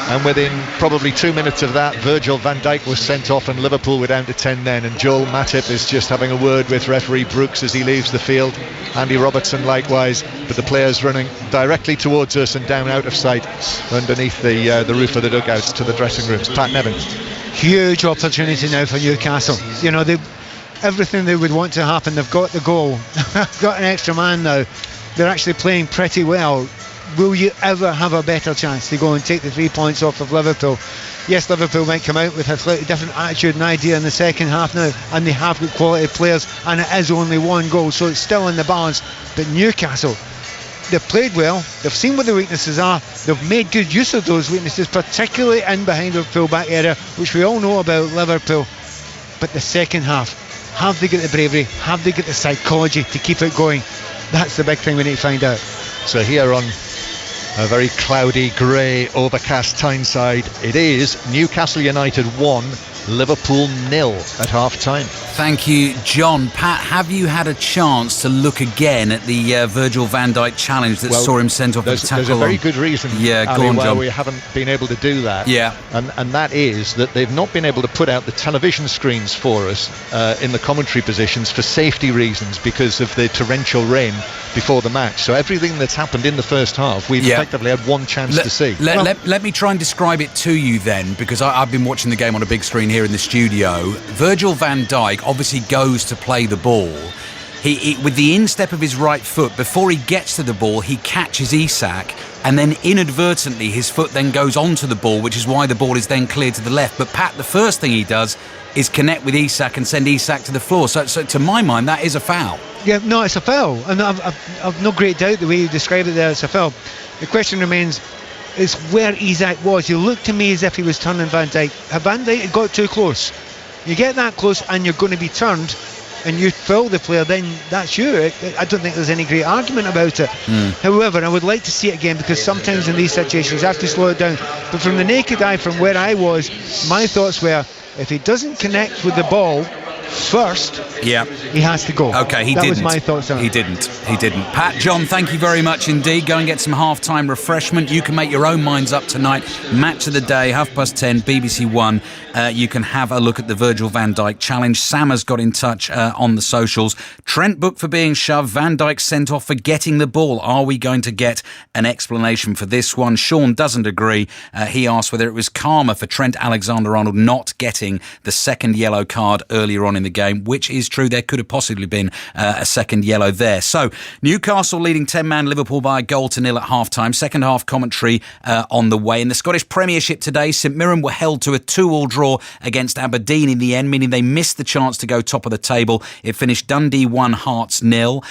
and within probably 2 minutes of that, Virgil van Dijk was sent off and Liverpool were down to 10 men. And Joel Matip is just having a word with referee Brooks as he leaves the field. Andy Robertson likewise, but the players running directly towards us and down out of sight underneath the roof of the dugouts to the dressing rooms. Pat Nevin. Huge opportunity now for Newcastle. Everything they would want to happen, they've got the goal. Got an extra man now. They're actually playing pretty well. Will you ever have a better chance to go and take the 3 points off of Liverpool? Yes, Liverpool might come out with a slightly different attitude and idea in the second half now, and they have got quality players, and it is only 1 goal, so it's still in the balance. But Newcastle, they've played well, they've seen what the weaknesses are, they've made good use of those weaknesses, particularly in behind the full-back area, which we all know about Liverpool. But the second half, have they got the bravery, have they got the psychology to keep it going? That's the big thing we need to find out. So here on a very cloudy, grey, overcast Tyneside, it is Newcastle United 1, Liverpool 0 at half-time. Thank you, John. Pat, have you had a chance to look again at the Virgil van Dijk challenge that saw him sent off the tackle? There's a very good reason, Ali, why we haven't been able to do that. Yeah. And that is that they've not been able to put out the television screens for us in the commentary positions for safety reasons because of the torrential rain before the match. So everything that's happened in the first half, we've effectively had one chance to see. Let me try and describe it to you then, because I've been watching the game on a big screen here in the studio. Virgil van Dijk obviously goes to play the ball. He with the instep of his right foot, before he gets to the ball, he catches Isak, and then inadvertently his foot then goes onto the ball, which is why the ball is then cleared to the left. But Pat, the first thing he does is connect with Isak and send Isak to the floor. So to my mind, that is a foul. Yeah, no, it's a foul, and I've no great doubt the way you described it there, it's a foul. The question remains is where Isak was. He looked to me as if he was turning Van Dijk. Van Dijk had got too close. You get that close and you're going to be turned and you foul the player, then that's you. I don't think there's any great argument about it. However, I would like to see it again, because sometimes in these situations you have to slow it down. But from the naked eye, from where I was, my thoughts were, if he doesn't connect with the ball first, he has to go. Okay, that was my thoughts on it. He didn't. Pat, John, thank you very much indeed. Go and get some half-time refreshment. You can make your own minds up tonight. Match of the day, 10:30, BBC One. You can have a look at the Virgil van Dijk challenge. Sam has got in touch on the socials. Trent booked for being shoved. Van Dijk sent off for getting the ball. Are we going to get an explanation for this one? Sean doesn't agree. He asked whether it was karma for Trent Alexander-Arnold not getting the second yellow card earlier on in the game, which is true. There could have possibly been a second yellow there. So Newcastle leading 10-man Liverpool by 1-0 at half-time. Second half commentary on the way. In the Scottish Premiership today, St Mirren were held to a 2-2 draw against Aberdeen in the end, meaning they missed the chance to go top of the table. It finished Dundee 1, Hearts 0.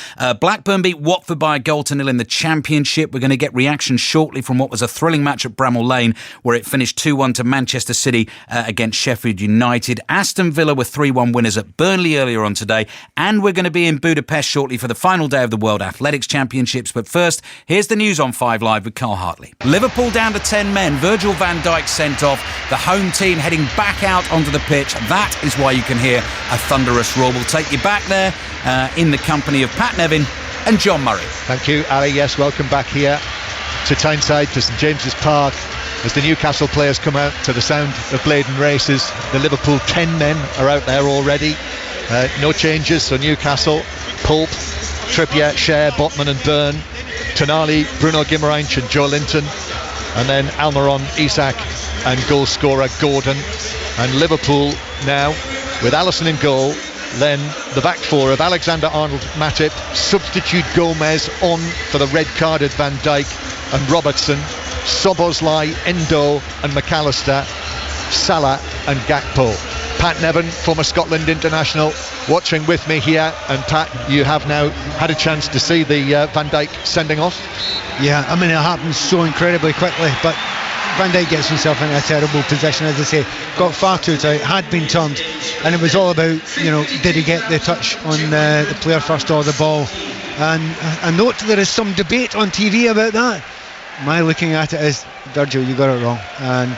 Blackburn beat Watford by 1-0 in the Championship. We're going to get reaction shortly from what was a thrilling match at Bramall Lane, where it finished 2-1 to Manchester City against Sheffield United. Aston Villa were 3-1 winners players at Burnley earlier on today, and we're going to be in Budapest shortly for the final day of the World Athletics Championships. But first, here's the news on 5 Live with Carl Hartley. Liverpool down to 10 men. Virgil van Dijk sent off. The home team heading back out onto the pitch. That is why you can hear a thunderous roar. We'll take you back there in the company of Pat Nevin and John Murray. Thank you, Ali. Yes, welcome back here to Tyneside, to St James's Park, as the Newcastle players come out to the sound of Bladen races. The Liverpool 10 men are out there already. No changes, so Newcastle, Pope, Trippier, Cher, Botman and Byrne, Tonali, Bruno Guimaraes and Joe Linton, and then Almiron, Isak and goal scorer Gordon. And Liverpool now with Alisson in goal, then the back four of Alexander-Arnold, Matip, substitute Gomez on for the red-carded Van Dijk and Robertson, Szoboszlai, Endo and McAllister, Salah and Gakpo. Pat Nevin, former Scotland international, watching with me here. And Pat, you have now had a chance to see the Van Dijk sending off. Yeah, I mean, it happens so incredibly quickly, but Van Dijk gets himself in a terrible position, as I say, got far too tight, had been turned, and it was all about, did he get the touch on the player first or the ball? And I note there is some debate on TV about that. My looking at it is, Virgil, you got it wrong, and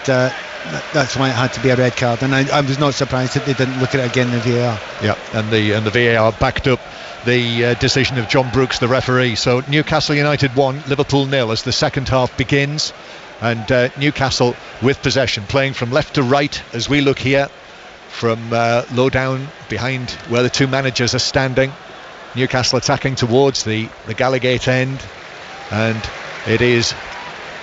that's why it had to be a red card, and I was not surprised that they didn't look at it again in the VAR. Yeah, and the VAR backed up the decision of John Brooks, the referee. So Newcastle United 1, Liverpool 0 as the second half begins. And Newcastle with possession, playing from left to right as we look here, from low down behind where the two managers are standing. Newcastle attacking towards the Gallagate end, and it is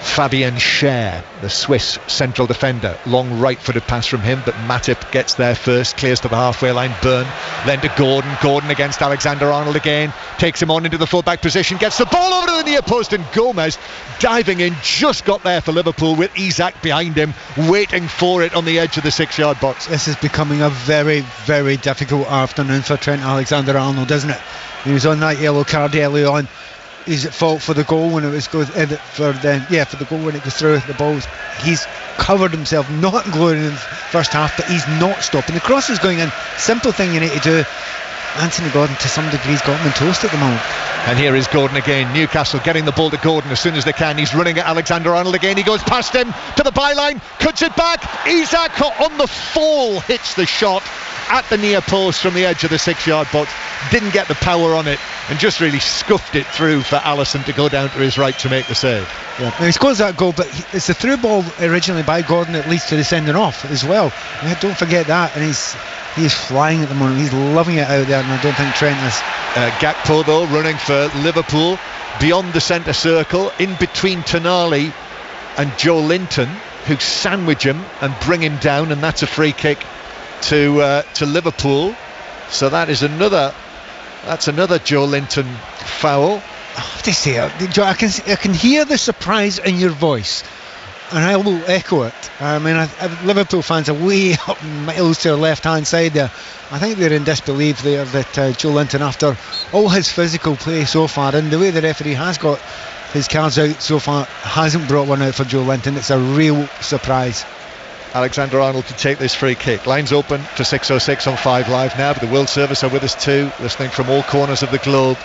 Fabian Cher, the Swiss central defender. Long right-footed pass from him, but Matip gets there first, clears to the halfway line. Byrne, then to Gordon against Alexander-Arnold again, takes him on into the full-back position, gets the ball over to the near post, and Gomez diving in, just got there for Liverpool with Isak behind him, waiting for it on the edge of the 6-yard box. This is becoming a very, very difficult afternoon for Trent Alexander-Arnold, isn't it? He was on that yellow card early on. He's at fault for the goal when it was for the goal when it goes through the balls. He's covered himself, not going in the first half, but he's not stopping. The cross is going in. Simple thing you need to do. Anthony Gordon, to some degree, has got him in toast at the moment. And here is Gordon again. Newcastle getting the ball to Gordon as soon as they can. He's running at Alexander-Arnold again. He goes past him to the byline, cuts it back. Isak on the fall hits the shot at the near post from the edge of the 6-yard box. Didn't get the power on it and just really scuffed it through for Alisson to go down to his right to make the save. Yeah, he scores that goal, but it's a through ball originally by Gordon that leads to the sending off as well. Yeah, don't forget that. And he's flying at the moment. He's loving it out there, and I don't think Trent is. Gakpo though running for Liverpool beyond the centre circle, in between Tonali and Joe Linton, who sandwich him and bring him down, and that's a free kick to Liverpool. So that's another Joe Linton foul. I have to say, Joe, I can hear the surprise in your voice, and I will echo it. I mean, Liverpool fans are way up miles to the left-hand side there. I think they're in disbelief there that Joe Linton, after all his physical play so far, and the way the referee has got his cards out so far, hasn't brought one out for Joe Linton. It's a real surprise. Alexander-Arnold to take this free kick. Lines open for 606 on 5 Live now, but the World Service are with us too, listening from all corners of the globe.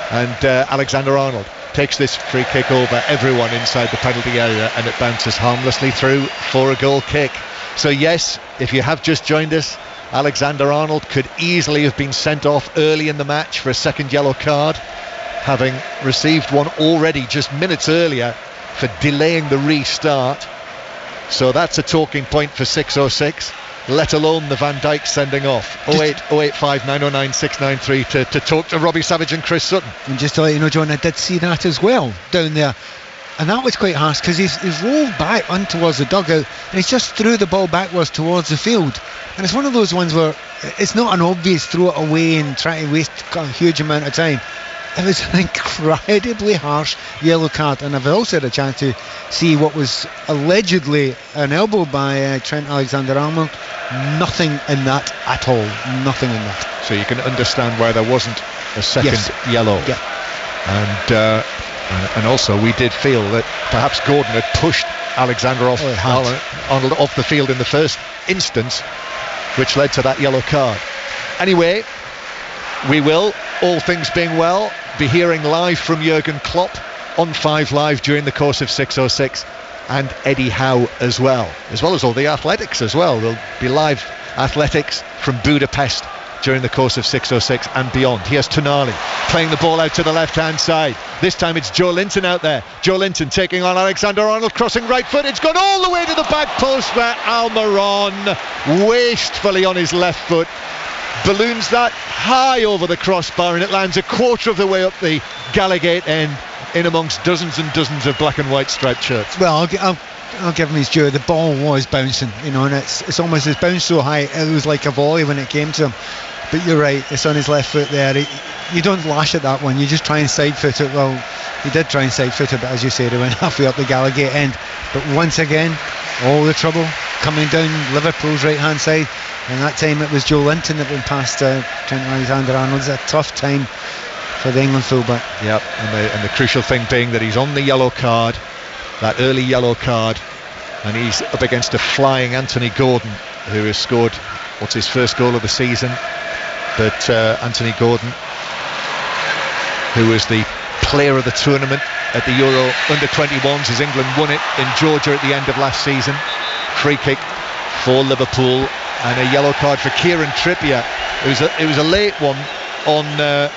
And Alexander-Arnold takes this free kick over everyone inside the penalty area, and it bounces harmlessly through for a goal kick. So yes, if you have just joined us, Alexander-Arnold could easily have been sent off early in the match for a second yellow card, having received one already just minutes earlier for delaying the restart. So that's a talking point for 606, let alone the Van Dijk sending off. 08085 909 693 to talk to Robbie Savage and Chris Sutton. And just to let you know, John, I did see that as well down there, and that was quite harsh, because he's rolled back on towards the dugout, and he's just threw the ball backwards towards the field. And it's one of those ones where it's not an obvious throw it away and try to waste a huge amount of time. It was an incredibly harsh yellow card, and I've also had a chance to see what was allegedly an elbow by Trent Alexander-Arnold. Nothing in that at all. Nothing in that. So you can understand why there wasn't a second yellow. Yeah. And also we did feel that perhaps Gordon had pushed Alexander-Arnold off the field in the first instance, which led to that yellow card. Anyway, we will, all things being well, be hearing live from Jurgen Klopp on 5 Live during the course of 6:06, and Eddie Howe as well as all the athletics as well. There'll be live athletics from Budapest during the course of 6:06 and beyond. Here's Tonali playing the ball out to the left-hand side. This time it's Joe Linton out there. Joe Linton taking on Alexander-Arnold, crossing right foot. It's gone all the way to the back post where Almiron, wastefully on his left foot, balloons that high over the crossbar, and it lands a quarter of the way up the Gallagate end in amongst dozens and dozens of black and white striped shirts. Well, I'll give him his due. The ball was bouncing, and it's almost, it's bounced so high it was like a volley when it came to him. But you're right, it's on his left foot there. You don't lash at that one, you just try and side foot it. Well, he did try and side foot it, but as you say, he went halfway up the Gallagate end. But once again, all the trouble coming down Liverpool's right hand side, and that time it was Joe Linton that went past Trent Alexander-Arnold. It's a tough time for the England fullback. Yep, and the crucial thing being that he's on the yellow card, that early yellow card, and he's up against a flying Anthony Gordon, who has scored what's his first goal of the season. But Anthony Gordon, who was the player of the tournament at the Euro under-21s as England won it in Georgia at the end of last season. Free kick for Liverpool and a yellow card for Kieran Trippier. It was a late one on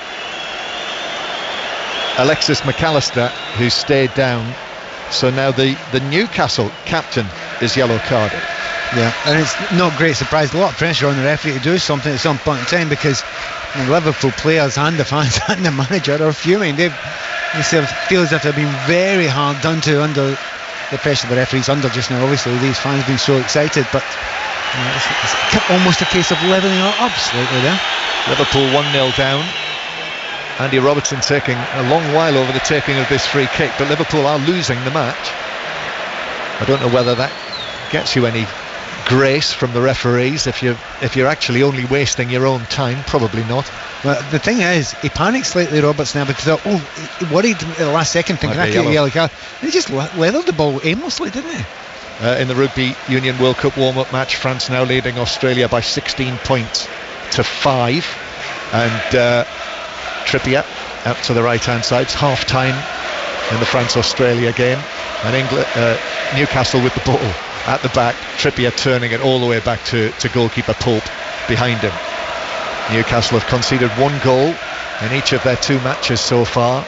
Alexis McAllister, who stayed down. So now the Newcastle captain is yellow carded. Yeah, and it's not great surprise. A lot of pressure on the referee to do something at some point in time, because the Liverpool players and the fans and the manager are fuming. They sort of feel as if they've been very hard done to under the pressure the referee's under just now. Obviously, these fans have been so excited, but it's almost a case of levelling it up slightly there. Liverpool 1-0 down. Andy Robertson taking a long while over the taking of this free kick, but Liverpool are losing the match. I don't know whether that gets you any grace from the referees if you're actually only wasting your own time. Probably not. Well, the thing is, he panicked slightly, Robertson, now, because he worried at the last second, thinking I get a yellow card. And he just leathered the ball aimlessly, didn't he? In the Rugby Union World Cup warm-up match, France now leading Australia by 16 points to 5, and Trippier out to the right-hand side. It's half-time in the France-Australia game, and Newcastle with the ball at the back. Trippier turning it all the way back to goalkeeper Pope behind him. Newcastle have conceded 1 goal in each of their 2 matches so far,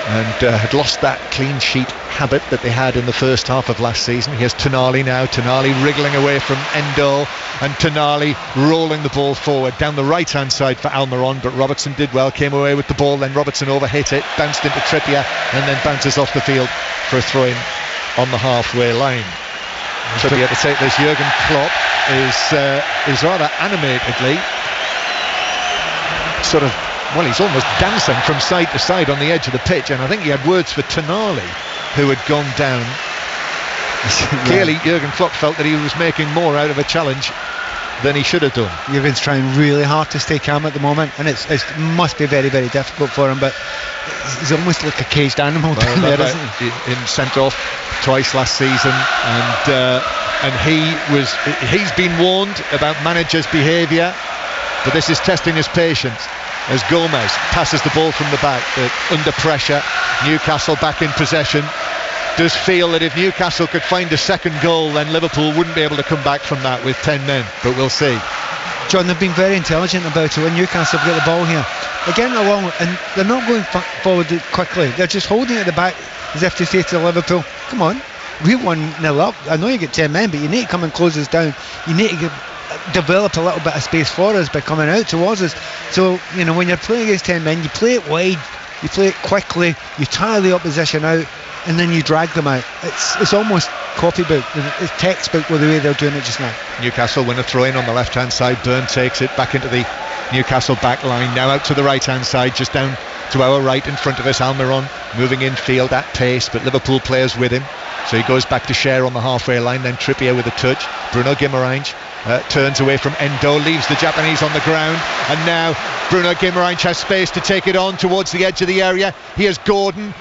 and had lost that clean sheet habit that they had in the first half of last season. Here's Tonali now. Tonali wriggling away from Endo, and Tonali rolling the ball forward down the right hand side for Almiron, but Robertson did well, came away with the ball, then Robertson overhit it, bounced into Trippier, and then bounces off the field for a throw-in on the halfway line. Trippier to take this. Jurgen Klopp is rather animatedly he's almost dancing from side to side on the edge of the pitch, and I think he had words for Tonali, who had gone down. Clearly Jurgen Klopp felt that he was making more out of a challenge than he should have done. Jurgen's trying really hard to stay calm at the moment, and it must be very, very difficult for him, but he's almost like a caged animal down there, isn't he? Been sent off twice last season, and he's been warned about managers' behaviour, but this is testing his patience as Gomez passes the ball from the back, but under pressure. Newcastle back in possession. Does feel that if Newcastle could find a second goal, then Liverpool wouldn't be able to come back from that with 10 men, but we'll see. John, they've been very intelligent about it. When Newcastle get the ball here, they're getting along, and they're not going forward quickly. They're just holding it at the back as if to say to Liverpool, come on, we're 1-0 up. I know you get 10 men, but you need to come and close us down. You need to develop a little bit of space for us by coming out towards us. So, when you're playing against 10 men, you play it wide, you play it quickly, you tire the opposition out, and then you drag them out. It's almost copybook, it's textbook with the way they're doing it just now. Newcastle win a throw-in on the left-hand side. Byrne takes it back into the Newcastle back line, now out to the right-hand side, just down to our right in front of us. Almiron moving infield at pace, but Liverpool players with him, so he goes back to Cher on the halfway line, then Trippier with a touch. Bruno Guimaraes turns away from Endo, leaves the Japanese on the ground, and now Bruno Guimaraes has space to take it on towards the edge of the area. Here's Gordon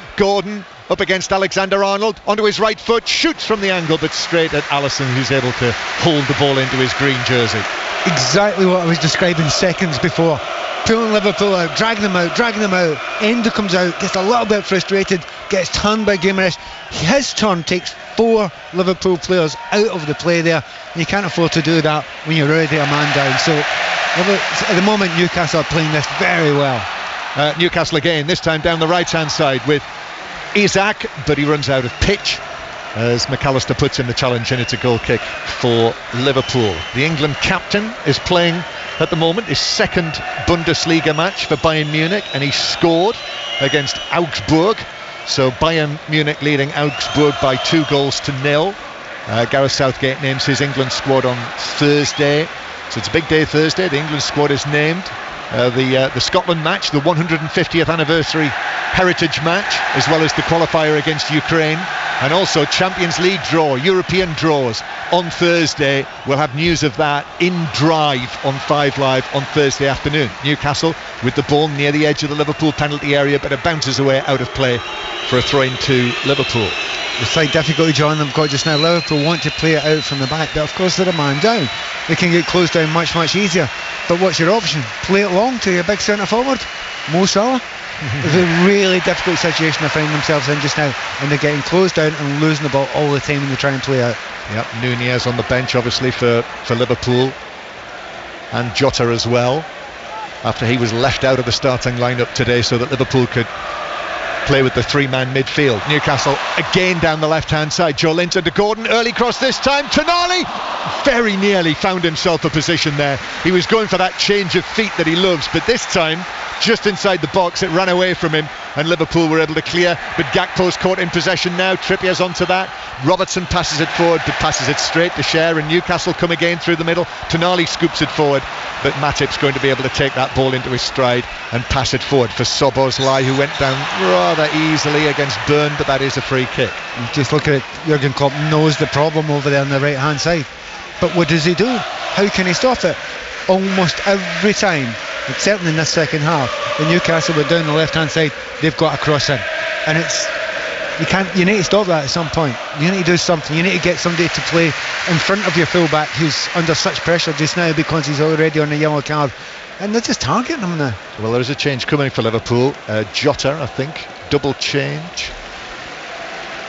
up against Alexander-Arnold, onto his right foot, shoots from the angle, but straight at Alisson, who's able to hold the ball into his green jersey. Exactly what I was describing seconds before. Pulling Liverpool out, dragging them out. Endo comes out, gets a little bit frustrated, gets turned by Guimaraes. His turn takes 4 Liverpool players out of the play there. You can't afford to do that when you're already a man down. So at the moment, Newcastle are playing this very well. Newcastle again, this time down the right hand side with Isaac, but he runs out of pitch as McAllister puts in the challenge, and it's a goal kick for Liverpool. The England captain is playing at the moment his second Bundesliga match for Bayern Munich, and he scored against Augsburg. So Bayern Munich leading Augsburg by 2-0. Gareth Southgate names his England squad on Thursday, so it's a big day Thursday. The England squad is named. The Scotland match, the 150th anniversary heritage match, as well as the qualifier against Ukraine, and also Champions League draw, European draws on Thursday. We'll have news of that in Drive on 5 Live on Thursday afternoon. Newcastle with the ball near the edge of the Liverpool penalty area, but it bounces away out of play for a throw-in to Liverpool. The slight difficulty, John, they've got just now. Liverpool want to play it out from the back, but of course they're a man down. They can get closed down much easier. But what's your option? Play it long to your big centre forward, Mo Salah. It's a really difficult situation they find themselves in just now, and they're getting closed down and losing the ball all the time when they try and play out. Yep, Nunez on the bench obviously for Liverpool, and Jota as well, after he was left out of the starting lineup today so that Liverpool could play with the 3-man midfield. Newcastle again down the left hand side. Joe Linton to Gordon, early cross this time. Tonali very nearly found himself a position there. He was going for that change of feet that he loves, but this time just inside the box it ran away from him, and Liverpool were able to clear, but Gakpo's caught in possession now. Trippier's onto that. Robertson passes it forward, but passes it straight to Cher, and Newcastle come again through the middle. Tonali scoops it forward, but Matip's going to be able to take that ball into his stride and pass it forward for Szoboszlai, who went down rather easily against Byrne, but that is a free kick. Just look at it, Jurgen Klopp knows the problem over there on the right hand side, but what does he do? How can he stop it? Almost every time, certainly in this second half, when Newcastle were down the left hand side, they've got a cross in, and you need to stop that at some point. You need to do something. You need to get somebody to play in front of your fullback who's under such pressure just now because he's already on a yellow card, and they're just targeting him now. Well, there is a change coming for Liverpool. Jota, I think, double change,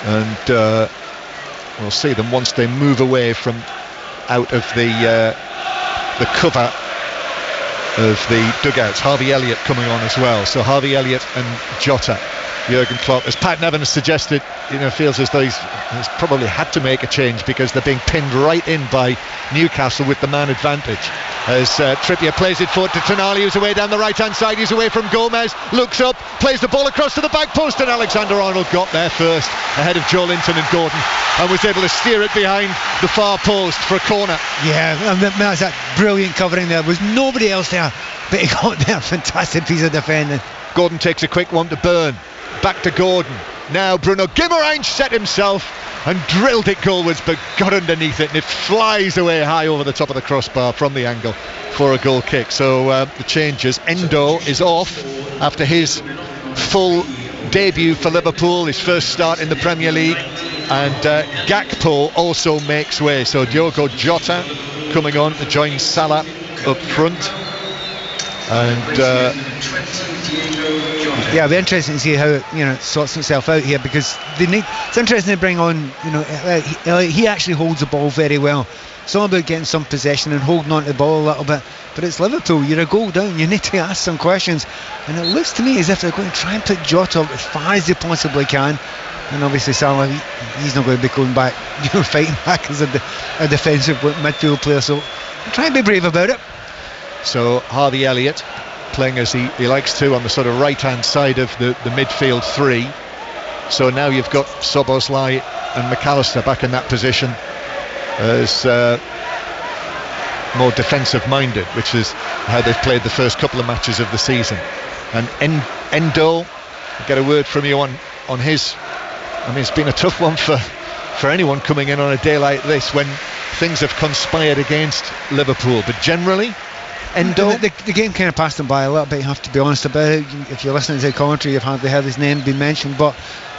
and we'll see them once they move away from out of the cover of the dugouts. Harvey Elliott coming on as well, so Harvey Elliott and Jota. Jurgen Klopp, as Pat Nevin has suggested, feels as though he's probably had to make a change because they're being pinned right in by Newcastle with the man advantage. As Trippier plays it forward to Tonali, who's away down the right hand side. He's away from Gomez, looks up, plays the ball across to the back post, and Alexander-Arnold got there first ahead of Joe Linton and Gordon, and was able to steer it behind the far post for a corner. Yeah, and that's that brilliant covering there. There was nobody else there, but he got there. Fantastic piece of defending. Gordon takes a quick one to Byrne, back to Gordon. Now Bruno Guimaraes set himself and drilled it goalwards, but got underneath it, and it flies away high over the top of the crossbar from the angle for a goal kick. So the changes. Endo is off after his full debut for Liverpool, his first start in the Premier League, and Gakpo also makes way. So Diogo Jota coming on to join Salah up front, and yeah, it'll be interesting to see how it sorts itself out here, because it's interesting to bring on he actually holds the ball very well. It's all about getting some possession and holding on to the ball a little bit, but it's Liverpool, you're a goal down, you need to ask some questions, and it looks to me as if they're going to try and put Jota up as far as they possibly can. And obviously Salah, he's not going to be going back, fighting back as a defensive midfield player, so try and be brave about it. So Harvey Elliott playing as he likes to on the sort of right hand side of the midfield three. So now you've got Szoboszlai and McAllister back in that position as more defensive minded, which is how they've played the first couple of matches of the season. And Endo, get a word from you on his. I mean, it's been a tough one for anyone coming in on a day like this when things have conspired against Liverpool, but generally Endo. The game kind of passed him by a little bit, you have to be honest about it. If you're listening to the commentary, you've hardly heard his name being mentioned, but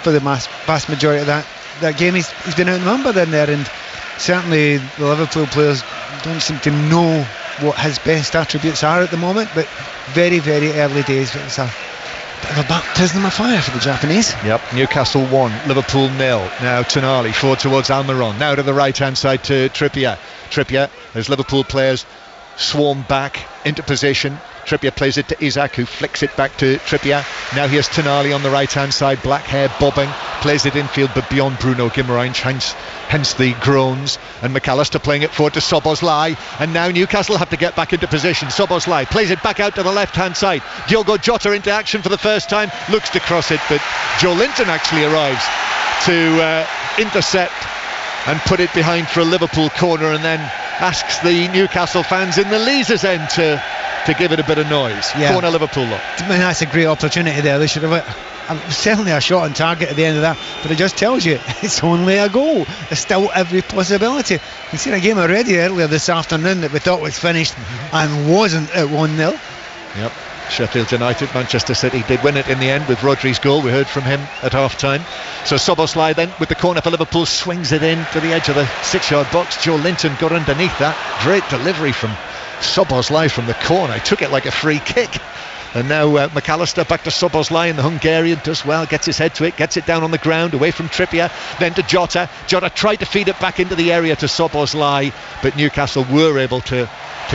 for the vast majority of that game, he's been outnumbered in there, and certainly the Liverpool players don't seem to know what his best attributes are at the moment, but very, very early days. It's a bit of a baptism of fire for the Japanese. Yep, Newcastle 1, Liverpool 0. Now Tonali forward towards Almiron, now to the right hand side to Trippier as Liverpool players swarm back into position. Trippier plays it to Isak, who flicks it back to Trippier. Now here's Tonali on the right hand side, black hair bobbing, plays it infield but beyond Bruno Guimaraes, hence the groans. And McAllister playing it forward to Szoboszlai, and now Newcastle have to get back into position. Szoboszlai plays it back out to the left hand side. Diogo Jota into action for the first time, looks to cross it, but Joe Linton actually arrives to intercept and put it behind for a Liverpool corner, and then asks the Newcastle fans in the Leazes end to give it a bit of noise. Corner Liverpool look. I mean, that's a great opportunity there. They should have certainly a shot on target at the end of that, but it just tells you it's only a goal. There's still every possibility. We've seen a game already earlier this afternoon that we thought was finished and wasn't at 1-0. Yep. Sheffield United, Manchester City did win it in the end with Rodri's goal. We heard from him at half time. So Szoboszlai then with the corner for Liverpool swings it in to the edge of the 6-yard box. Joe Linton got underneath that. Great delivery from Szoboszlai from the corner. He took it like a free kick. And now McAllister back to Szoboszlai, and the Hungarian does well, gets his head to it, gets it down on the ground away from Trippier, then to Jota. Jota tried to feed it back into the area to Szoboszlai, but Newcastle were able to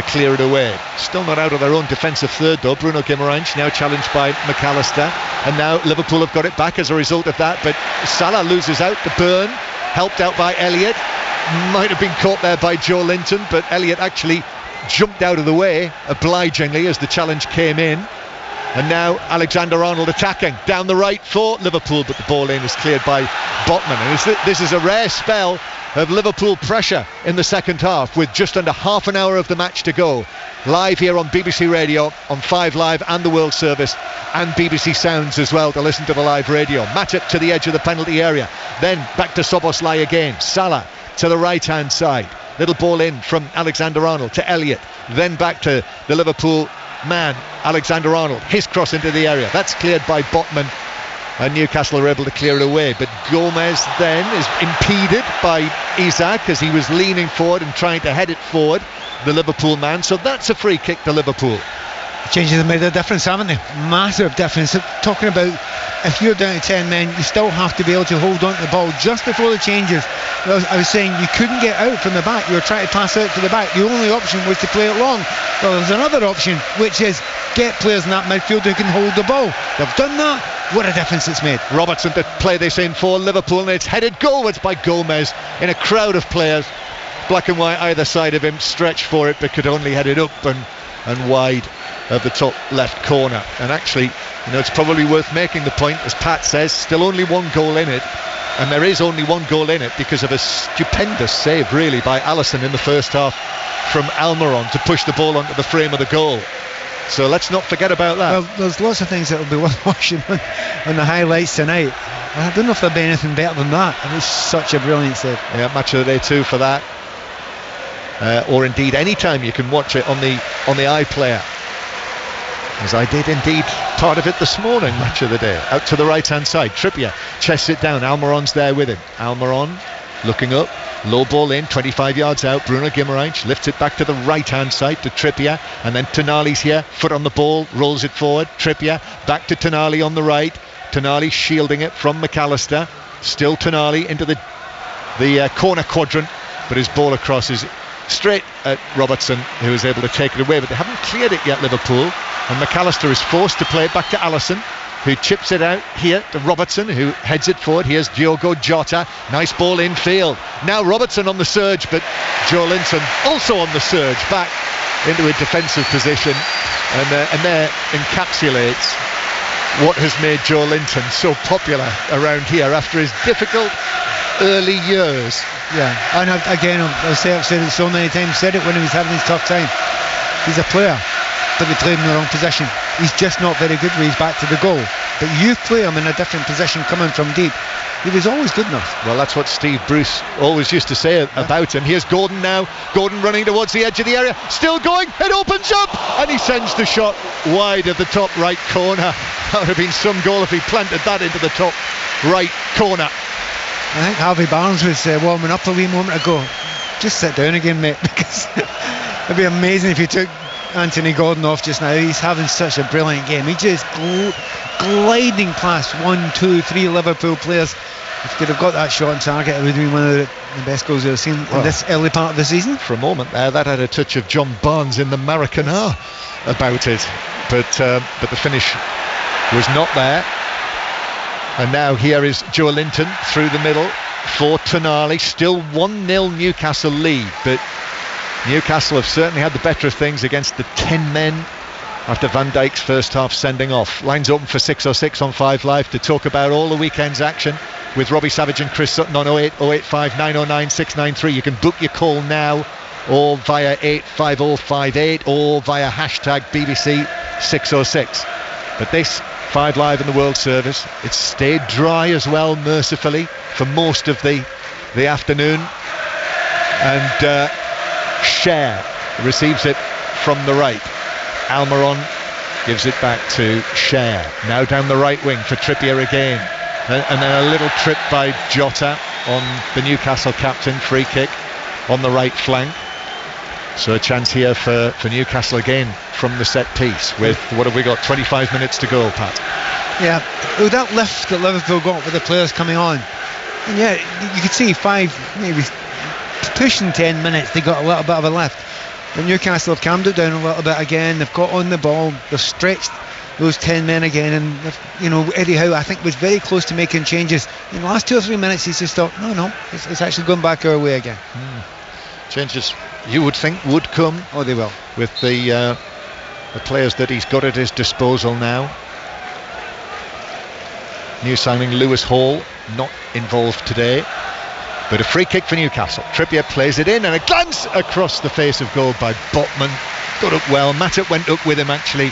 clear it away. Still not out of their own defensive third though. Bruno Guimaraes now challenged by McAllister, and now Liverpool have got it back as a result of that, but Salah loses out to Burn, helped out by Elliott. Might have been caught there by Joe Linton, but Elliott actually jumped out of the way obligingly as the challenge came in. And now Alexander-Arnold attacking down the right for Liverpool, but the ball in is cleared by Botman. And this is a rare spell of Liverpool pressure in the second half with just under half an hour of the match to go. Live here on BBC Radio, on 5 Live and the World Service, and BBC Sounds as well to listen to the live radio. Matip to the edge of the penalty area, then back to Szoboszlai again. Salah to the right hand side, little ball in from Alexander-Arnold to Elliott, then back to the Liverpool man Alexander-Arnold, his cross into the area, that's cleared by Botman, and Newcastle are able to clear it away, but Gomez then is impeded by Isak as he was leaning forward and trying to head it forward, the Liverpool man, so that's a free kick to Liverpool. Changes have made a difference, haven't they? Massive difference. Talking about if you're down to 10 men, you still have to be able to hold on to the ball. Just before the changes, I was saying you couldn't get out from the back. You were trying to pass out to the back. The only option was to play it long. Well, there's another option, which is get players in that midfield who can hold the ball. They've done that. What a difference it's made. Robertson to play this in for Liverpool, and it's headed goalwards by Gomez in a crowd of players. Black and white either side of him stretched for it, but could only head it up and wide of the top left corner. And actually, it's probably worth making the point, as Pat says, still only one goal in it, and there is only one goal in it because of a stupendous save really by Alisson in the first half from Almiron to push the ball onto the frame of the goal. So let's not forget about that. Well, there's lots of things that will be worth watching on the highlights tonight. I don't know if there'll be anything better than that. It was such a brilliant save. Yeah, match of the day too for that. Or indeed any time you can watch it on the iPlayer, as I did indeed part of it this morning. Match of the day, out to the right hand side, Trippier chests it down, Almiron's there with him, Almiron looking up, low ball in, 25 yards out, Bruno Guimaraes lifts it back to the right hand side to Trippier, and then Tonali's here, foot on the ball, rolls it forward, Trippier back to Tonali on the right, Tonali shielding it from McAllister, still Tonali into the corner quadrant, but his ball across is straight at Robertson, who is able to take it away, but they haven't cleared it yet, Liverpool, and McAllister is forced to play it back to Alisson, who chips it out here to Robertson, who heads it forward. Here's Diogo Jota, nice ball infield, now Robertson on the surge, but Joe Linton also on the surge back into a defensive position, and there encapsulates what has made Joe Linton so popular around here after his difficult early years. Yeah, and again, I've said it so many times, said it when he was having his tough time. He's a player, but he played in the wrong position. He's just not very good when he's back to the goal. But you play him in a different position coming from deep, he was always good enough. Well, that's what Steve Bruce always used to say about him. Here's Gordon now. Gordon running towards the edge of the area. Still going. It opens up. And he sends the shot wide of the top right corner. That would have been some goal if he planted that into the top right corner. I think Harvey Barnes was warming up a wee moment ago. Just sit down again, mate, because it'd be amazing if you took Anthony Gordon off just now. He's having such a brilliant game. He just gliding past 1, 2, 3 Liverpool players. If he could have got that shot on target, it would have been one of the best goals we've seen in this early part of the season. For a moment there, that had a touch of John Barnes in the Maracana about it, but the finish was not there. And now here is Joe Linton through the middle for Tonali. Still 1-0 Newcastle lead, but Newcastle have certainly had the better of things against the 10 men after Van Dijk's first half sending off. Lines open for 606 on 5 Live to talk about all the weekend's action with Robbie Savage and Chris Sutton on 08 085 909 693. You can book your call now or via 85058 or via hashtag BBC 606. But this 5 Live in the World Service, it's stayed dry as well, mercifully, for most of the afternoon. And Cher receives it from the right. Almiron gives it back to Cher. Now down the right wing for Trippier again. And then a little trip by Jota on the Newcastle captain. Free kick on the right flank. So a chance here for Newcastle again from the set piece with, what have we got, 25 minutes to go, Pat? Yeah, with that lift that Liverpool got with the players coming on, and yeah, you could see 5, maybe pushing 10 minutes, they got a little bit of a lift. But Newcastle have calmed it down a little bit again. They've got on the ball, they've stretched those 10 men again, and Eddie Howe, I think, was very close to making changes. In the last 2 or 3 minutes he's just thought, no, it's actually going back our way again. Changes you would think would come. Oh, they will, with the players that he's got at his disposal now. New signing Lewis Hall not involved today, but a free kick for Newcastle. Trippier plays it in and a glance across the face of goal by Botman. Got up well. Matip went up with him actually,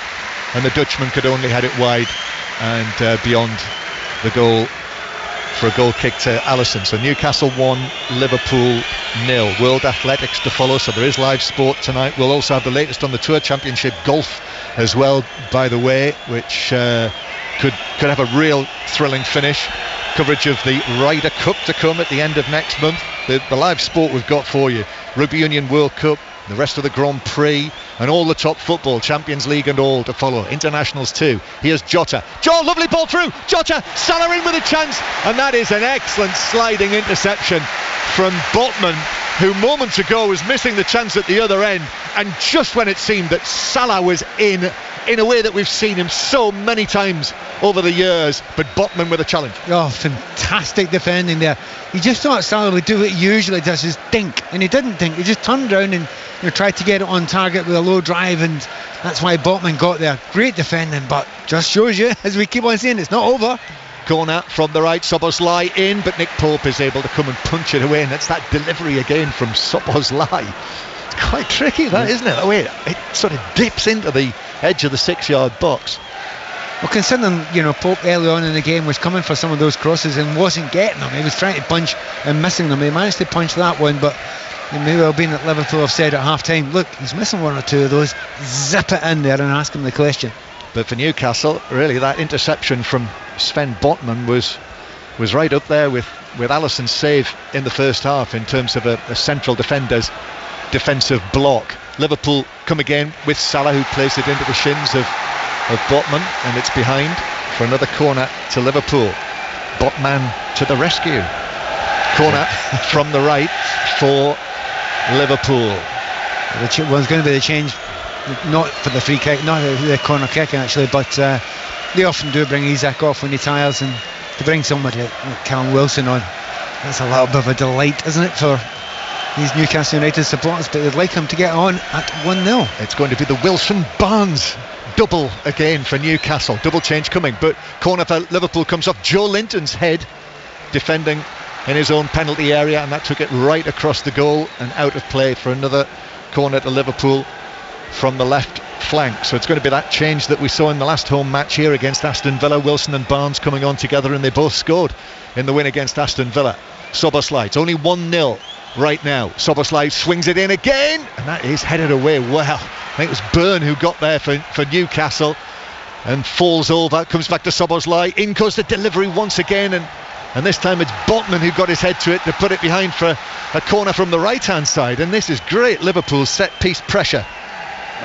and the Dutchman could only head it wide and beyond the goal for a goal kick to Alisson. So Newcastle 1, Liverpool 0. World Athletics to follow, so there is live sport tonight. We'll also have the latest on the Tour Championship golf as well, by the way, which could have a real thrilling finish. Coverage of the Ryder Cup to come at the end of next month. The live sport we've got for you: Rugby Union World Cup, the rest of the Grand Prix, and all the top football, Champions League and all to follow. Internationals too. Here's Jota. Lovely ball through. Jota, Salah in with a chance, and that is an excellent sliding interception from Botman, who moments ago was missing the chance at the other end, and just when it seemed that Salah was in a way that we've seen him so many times over the years, but Botman with a challenge. Oh, fantastic defending there. You just thought Salah would do what he usually does, just dink, and he didn't dink. He just turned around and tried to get it on target with a low drive, and that's why Botman got there. Great defending, but just shows you, as we keep on saying, it's not over. Corner from the right, Szoboszlai in, but Nick Pope is able to come and punch it away, and it's that delivery again from Szoboszlai. It's quite tricky, that, isn't it? The way it sort of dips into the edge of the 6-yard box. Well, considering Pope early on in the game was coming for some of those crosses and wasn't getting them, he was trying to punch and missing them. He managed to punch that one, but it may well been that Liverpool have said at half time, look, he's missing one or two of those, zip it in there and ask him the question. But for Newcastle, really, that interception from Sven Botman was right up there with Alisson's save in the first half in terms of a central defender's defensive block. Liverpool come again with Salah, who plays it into the shins of Botman, and it's behind for another corner to Liverpool. Botman to the rescue. Corner from the right for Liverpool. The one's going to be the change, not for the free kick, not the corner kick actually, but they often do bring Isak off when he tires, and to bring somebody like Callum Wilson on, that's a little bit of a delight, isn't it, for these Newcastle United supporters? But they'd like him to get on at 1-0. It's going to be the Wilson-Barnes double again for Newcastle. Double change coming, but corner for Liverpool comes off Joe Linton's head, defending in his own penalty area, and that took it right across the goal and out of play for another corner to Liverpool from the left flank. So it's going to be that change that we saw in the last home match here against Aston Villa. Wilson and Barnes coming on together, and they both scored in the win against Aston Villa. Szoboszlai, it's only 1-0 right now. Szoboszlai swings it in again, and that is headed away well. I think it was Byrne who got there for Newcastle and falls over, comes back to Szoboszlai, in goes the delivery once again, and this time it's Botman who got his head to it to put it behind for a corner from the right hand side. And this is great Liverpool set piece pressure,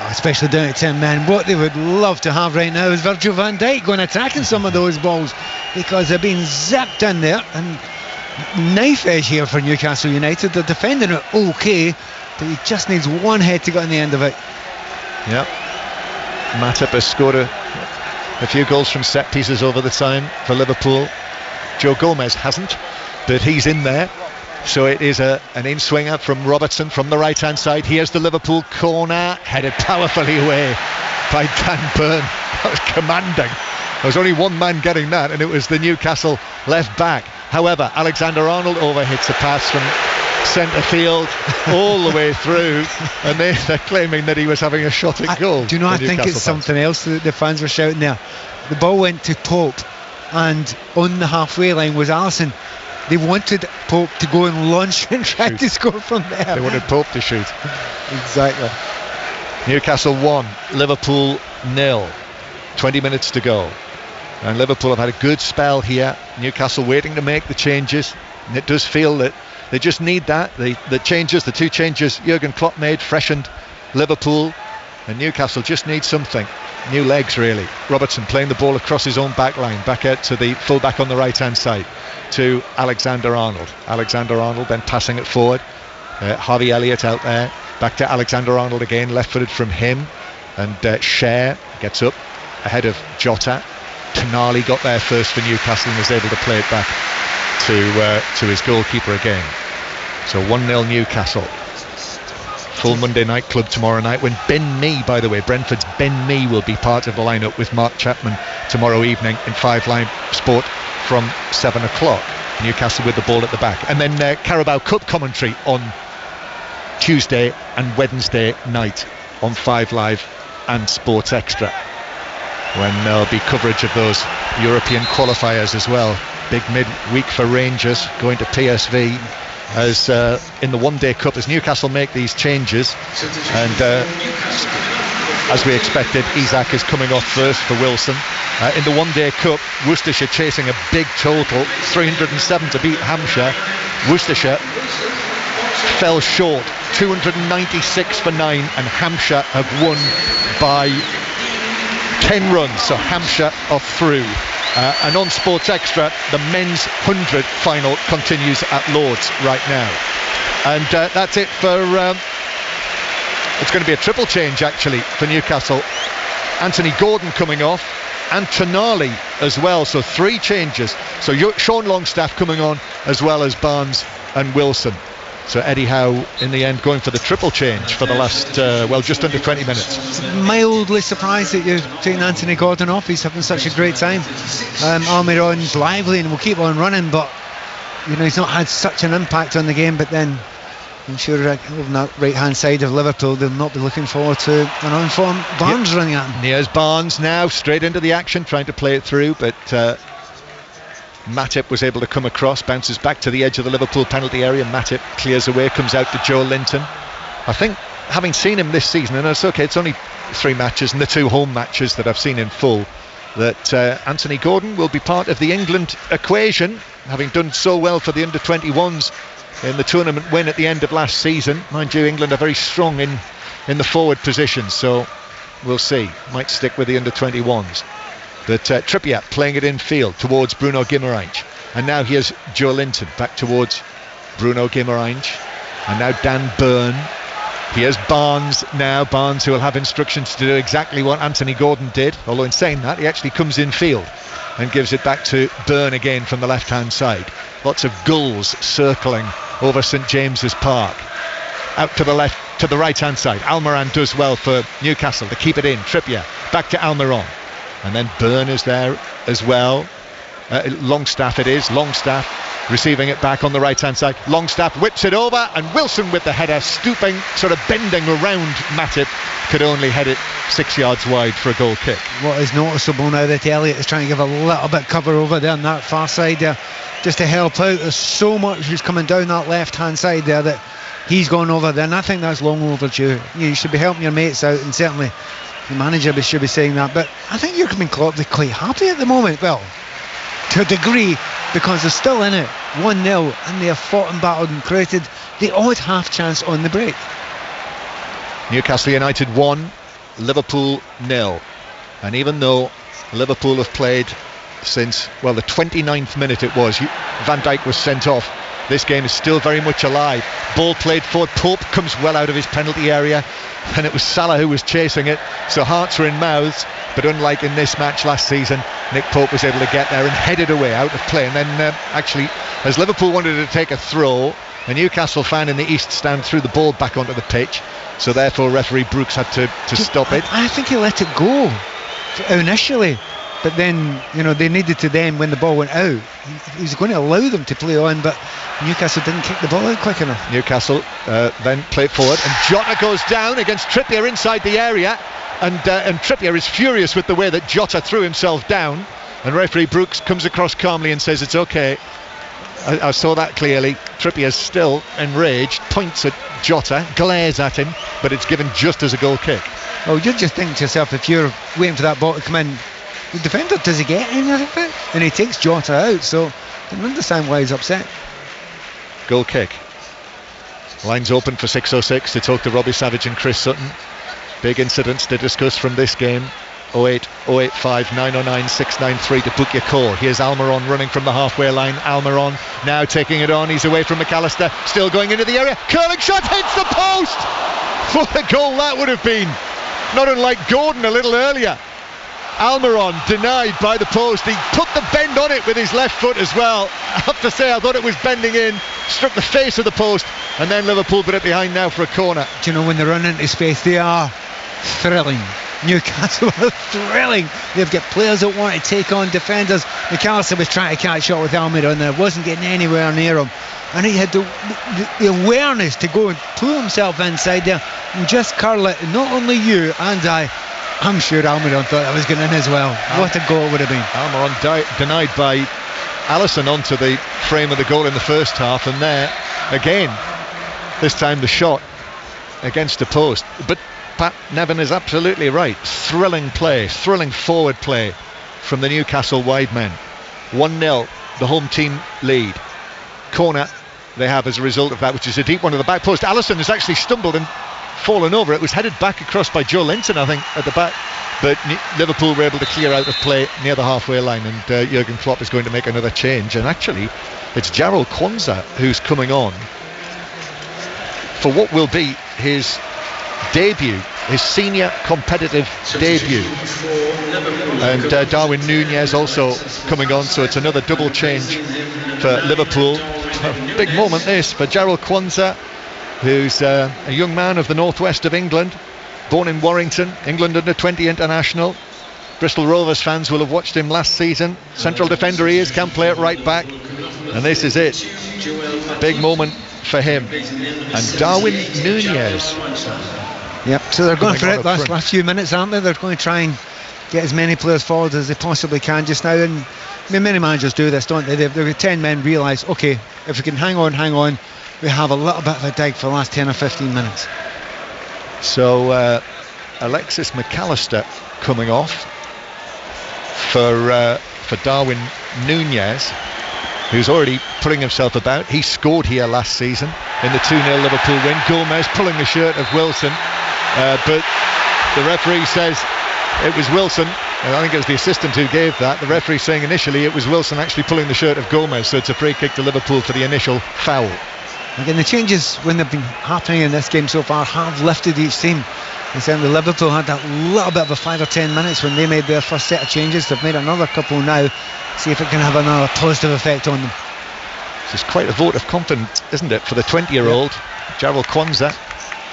especially down at 10 men. What they would love to have right now is Virgil van Dijk going attacking some of those balls, because they're being zapped in there. And knife edge here for Newcastle United. They're defending it okay, but he just needs one head to get on the end of it. Yep. Matip has scored a few goals from set pieces over the time for Liverpool. Joe Gomez hasn't, but he's in there. So it is an in-swinger from Robertson from the right-hand side. Here's the Liverpool corner, headed powerfully away by Dan Byrne. That was commanding. There was only one man getting that, and it was the Newcastle left back. However, Alexander-Arnold overhits a pass from centre field all the way through, and they're claiming that he was having a shot at goal. Do you know, I think it's something else that the fans were shouting there. The ball went to Pope, and on the halfway line was Alisson. They wanted Pope to go and launch and try to score from there. They wanted Pope to shoot. Exactly. Newcastle 1, Liverpool 0. 20 minutes to go. And Liverpool have had a good spell here. Newcastle waiting to make the changes. And it does feel that they just need that. The two changes Jurgen Klopp made freshened Liverpool. And Newcastle just need something. New legs, really. Robertson playing the ball across his own back line. Back out to the full-back on the right-hand side. To Alexander-Arnold. Alexander-Arnold then passing it forward. Harvey Elliott out there. Back to Alexander-Arnold again. Left-footed from him. And Cher gets up ahead of Jota. Tonali got there first for Newcastle and was able to play it back to his goalkeeper again. So 1-0 Newcastle. Full Monday Night Club tomorrow night, when Ben Mee, by the way, Brentford's Ben Mee will be part of the lineup with Mark Chapman tomorrow evening in 5 Live Sport from 7 o'clock. Newcastle with the ball at the back. And then Carabao Cup commentary on Tuesday and Wednesday night on 5 Live and Sports Extra, when there'll be coverage of those European qualifiers as well. Big mid-week for Rangers going to PSV as in the One Day Cup, as Newcastle make these changes. And as we expected, Isak is coming off first for Wilson. In the One Day Cup, Worcestershire chasing a big total, 307 to beat Hampshire. Worcestershire fell short, 296 for 9, and Hampshire have won by 10 runs, so Hampshire are through. And on Sports Extra, the men's 100 final continues at Lord's right now. And that's it for... it's going to be a triple change, actually, for Newcastle. Anthony Gordon coming off, and Tonali as well, so 3 changes. So Sean Longstaff coming on, as well as Barnes and Wilson. So Eddie Howe, in the end, going for the triple change for the last, just under 20 minutes. Mildly surprised that you're taking Anthony Gordon off. He's having such a great time. Almiron's lively and will keep on running, but he's not had such an impact on the game. But then I'm sure on that right-hand side of Liverpool, they'll not be looking forward to an unformed Barnes running at him. Here's Barnes now, straight into the action, trying to play it through, but Matip was able to come across, bounces back to the edge of the Liverpool penalty area. Matip clears away, comes out to Joe Linton. I think, having seen him this season, and it's okay, it's only 3 matches and the 2 home matches that I've seen in full, that Anthony Gordon will be part of the England equation, having done so well for the under-21s in the tournament win at the end of last season. Mind you, England are very strong in the forward position, so we'll see. Might stick with the under-21s. But Trippier playing it in field towards Bruno Guimaraes. And now here's Joe Linton back towards Bruno Guimaraes. And now Dan Byrne. Here's Barnes now. Barnes, who will have instructions to do exactly what Anthony Gordon did. Although in saying that, he actually comes in field and gives it back to Byrne again from the left-hand side. Lots of gulls circling over St James's Park. Out to the left, to the right-hand side. Almiron does well for Newcastle to keep it in. Trippier back to Almiron. And then Byrne is there as well. Longstaff it is. Longstaff receiving it back on the right hand side. Longstaff whips it over, and Wilson with the header, stooping, sort of bending around Matip, could only head it 6 yards wide for a goal kick. What is noticeable now that Elliott is trying to give a little bit cover over there on that far side there, just to help out. There's so much who's coming down that left hand side there that he's gone over there, and I think that's long overdue. You should be helping your mates out, and certainly the manager should be saying that. But I think Jurgen Klopp is quite happy at the moment. Well, to a degree, because they're still in it 1-0, and they have fought and battled and created the odd half chance on the break. Newcastle United 1, Liverpool 0. And even though Liverpool have played since, well, the 29th minute it was, Van Dijk was sent off, this game is still very much alive. Ball played forward, Pope comes well out of his penalty area, and it was Salah who was chasing it, so hearts are in mouths. But unlike in this match last season, Nick Pope was able to get there and head it away out of play. And then actually, as Liverpool wanted to take a throw, a Newcastle fan in the East stand threw the ball back onto the pitch, so therefore referee Brooks had to stop it. I think he let it go initially, but then, they needed to then, when the ball went out, he was going to allow them to play on, but Newcastle didn't kick the ball out quick enough. Newcastle then played forward, and Jota goes down against Trippier inside the area, and Trippier is furious with the way that Jota threw himself down, and referee Brooks comes across calmly and says it's okay. I saw that clearly. Trippier's still enraged, points at Jota, glares at him, but it's given just as a goal kick. Well, you'd just think to yourself, if you're waiting for that ball to come in, the defender, does he get any of it? And he takes Jota out, so I can understand why he's upset. Goal kick. Lines open for 6:06 to talk to Robbie Savage and Chris Sutton. Big incidents to discuss from this game. 08 085 909 693 to book your call. Here's Almiron running from the halfway line. Almiron now taking it on. He's away from McAllister, still going into the area. Curling shot hits the post. What a goal that would have been. Not unlike Gordon a little earlier. Almiron denied by the post. He put the bend on it with his left foot as well. I have to say, I thought it was bending in, struck the face of the post, and then Liverpool put it behind now for a corner. Do you know, when they run into space, they are thrilling. Newcastle are thrilling. They've got players that want to take on defenders. McAllister was trying to catch up with Almiron there, wasn't getting anywhere near him, and he had the awareness to go and pull himself inside there and just curl it. And not only you and I'm sure Almiron thought that was going in as well. What a goal it would have been. Almiron denied by Alisson onto the frame of the goal in the first half, and there again, this time the shot against the post. But Pat Nevin is absolutely right. Thrilling play, thrilling forward play from the Newcastle wide men. 1-0, the home team lead. Corner they have as a result of that, which is a deep one to the back post. Alisson has actually stumbled and fallen over. It was headed back across by Joe Linton, I think, at the back, but Liverpool were able to clear out of play near the halfway line, and Jurgen Klopp is going to make another change. And actually it's Jarrell Kwanzaa who's coming on for what will be his debut, his senior competitive debut, and Darwin Núñez also coming on, so it's another double change for Liverpool. A big moment this for Jarrell Kwanzaa, who's a young man of the northwest of England, born in Warrington, England under-20 international. Bristol Rovers fans will have watched him last season. Central defender he is, can play it right back, and this is it. Big moment for him. And Darwin Núñez. Yep, so they're going for it last few minutes, aren't they? They're going to try and get as many players forward as they possibly can just now. And many managers do this, don't they? They've got 10 men realise, okay, if we can hang on, we have a little bit of a dig for the last 10 or 15 minutes. So Alexis McAllister coming off for Darwin Núñez, who's already putting himself about. He scored here last season in the 2-0 Liverpool win. Gomez pulling the shirt of Wilson, but the referee says it was Wilson. I think it was the assistant who gave that. The referee saying initially it was Wilson actually pulling the shirt of Gomez, so it's a free kick to Liverpool for the initial foul. Again, the changes when they've been happening in this game so far have lifted each team. And certainly Liverpool had that little bit of a 5 or 10 minutes when they made their first set of changes. They've made another couple now. See if it can have another positive effect on them. This is quite a vote of confidence, isn't it, for the 20-year-old Jarrell Kwanzaa?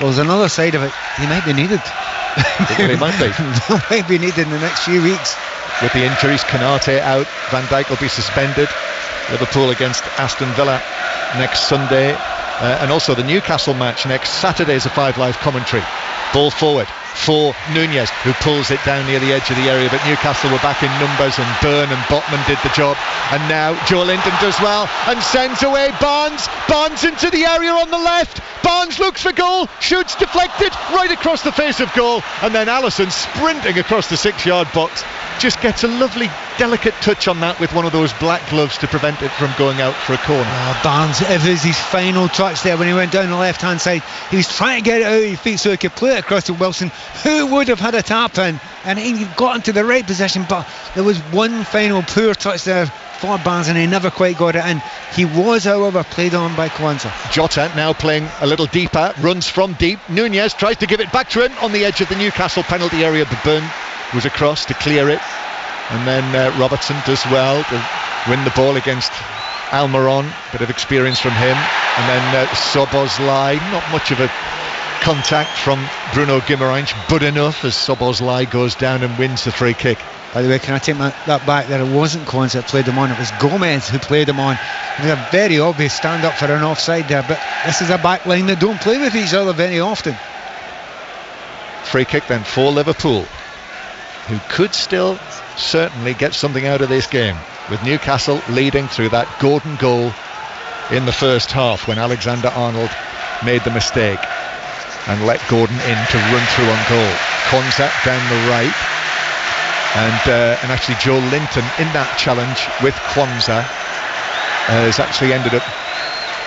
Well, there's another side of it. He might be needed. He might be. He might be needed in the next few weeks. With the injuries, Kanate out, Van Dijk will be suspended. Liverpool against Aston Villa next Sunday, and also the Newcastle match next Saturday is a Five Live commentary. Ball forward for Nunez, who pulls it down near the edge of the area, but Newcastle were back in numbers and Byrne and Botman did the job, and now Joe Linton does well and sends away Barnes into the area on the left. Barnes looks for goal, shoots deflected right across the face of goal, and then Alisson sprinting across the 6-yard box just gets a lovely delicate touch on that with one of those black gloves to prevent it from going out for a corner. Barnes, it was his final touch there when he went down the left hand side. He was trying to get it out of his feet so he could play it across to Wilson, who would have had a tap in, and he got into the right position, but there was one final poor touch there for Barnes and he never quite got it in. He was, however, played on by Kwanzaa. Jota now playing a little deeper, runs from deep. Nunez tries to give it back to him on the edge of the Newcastle penalty area, but Byrne was across to clear it, and then Robertson does well to win the ball against Almiron. Bit of experience from him, and then Szoboszlai, not much of a contact from Bruno Guimaraes, but enough as Szoboszlai goes down and wins the free kick. By the way, can I take that back there? It wasn't Kwanzaa that played him on, it was Gomez who played him on. It was a very obvious stand up for an offside there, but this is a back line that don't play with each other very often. Free kick then for Liverpool, who could still certainly get something out of this game, with Newcastle leading through that Gordon goal in the first half when Alexander-Arnold made the mistake and let Gordon in to run through on goal. Kwanzaa down the right, and actually Joe Linton in that challenge with Kwanzaa has actually ended up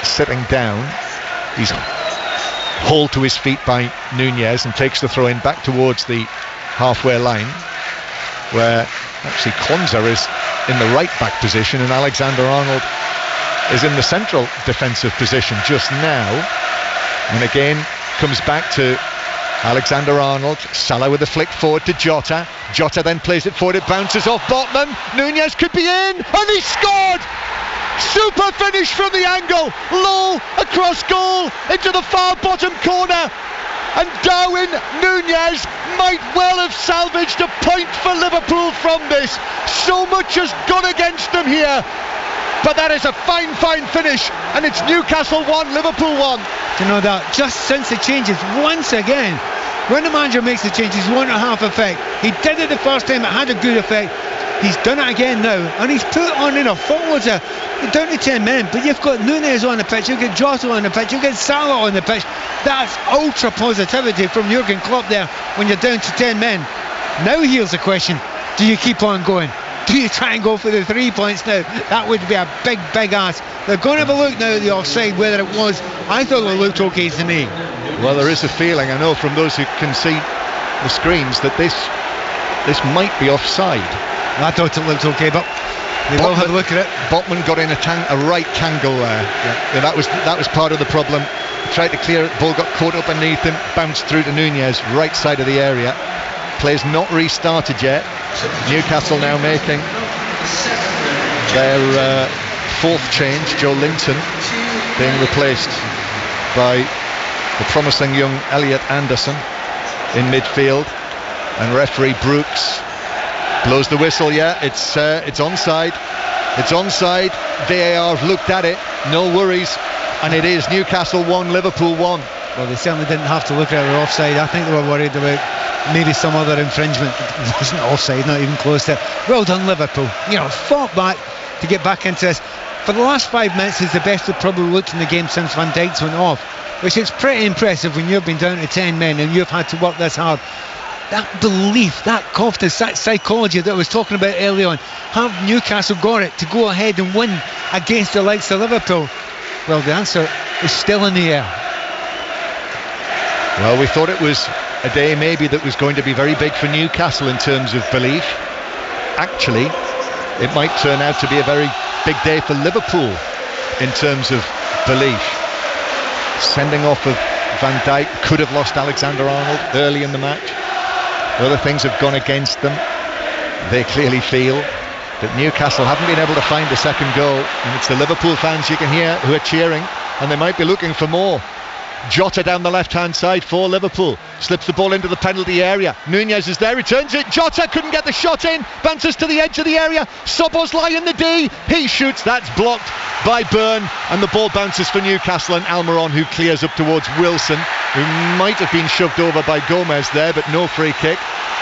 sitting down. He's hauled to his feet by Nunez and takes the throw in back towards the halfway line, where actually Kwanzaa is in the right back position and Alexander-Arnold is in the central defensive position just now. And again comes back to Alexander-Arnold. Salah with a flick forward to Jota. Jota then plays it forward, it bounces off Botman. Nunez could be in, and he scored! Super finish from the angle, low across goal into the far bottom corner, and Darwin Nunez might well have salvaged a point for Liverpool from this. So much has gone against them here, but that is a fine finish, and it's Newcastle 1, Liverpool 1. You know that just since the changes, once again, when the manager makes the changes, won't have effect. He did it the first time, it had a good effect. He's done it again now, and he's put on forwards down to 10 men, but you've got Nunez on the pitch, you've got Jota on the pitch, you've got Salah on the pitch. That's ultra positivity from Jurgen Klopp there when you're down to 10 men. Now here's the question, do you keep on going? Do you try and go for the 3 points now? That would be a big ask. They're going to have a look now at the offside, whether it was. I thought it looked okay to me. Well, there is a feeling, I know from those who can see the screens, that this might be offside. I thought it looked okay, but they will have a look at it. Botman got in a right tangle there. Yeah, that was part of the problem. He tried to clear it, the ball got caught up underneath him, bounced through to Nunez, right side of the area. Play's not restarted yet. Newcastle now making their fourth change. Joe Linton being replaced by the promising young Elliot Anderson in midfield, and referee Brooks blows the whistle. Yeah, it's onside. It's onside. VAR have looked at it, no worries, and it is Newcastle 1, Liverpool 1. Well, they certainly didn't have to look at it offside. I think they were worried about maybe some other infringement. It wasn't offside, not even close to it. Well done, Liverpool. Fought back to get back into this. For the last 5 minutes is the best they've probably looked in the game since Van Dijk's went off, which is pretty impressive when you've been down to 10 men and you've had to work this hard. That belief, that confidence, that psychology that I was talking about early on, have Newcastle got it to go ahead and win against the likes of Liverpool? Well, the answer is still in the air. Well, we thought it was a day maybe that was going to be very big for Newcastle in terms of belief. Actually, it might turn out to be a very big day for Liverpool in terms of belief. Sending off of Van Dijk, could have lost Alexander-Arnold early in the match. Other things have gone against them. They clearly feel that Newcastle haven't been able to find a second goal, and it's the Liverpool fans you can hear who are cheering, and they might be looking for more. Jota down the left-hand side for Liverpool. Slips the ball into the penalty area. Nunez is there, returns it. Jota couldn't get the shot in. Bounces to the edge of the area. Szoboszlai in the D. He shoots. That's blocked by Byrne. And the ball bounces for Newcastle, and Almiron, who clears up towards Wilson, who might have been shoved over by Gomez there, but no free kick.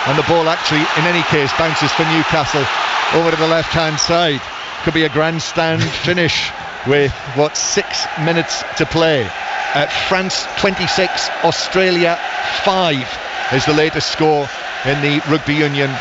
And the ball actually, in any case, bounces for Newcastle over to the left-hand side. Could be a grandstand finish with, 6 minutes to play. France 26, Australia 5 is the latest score in the Rugby Union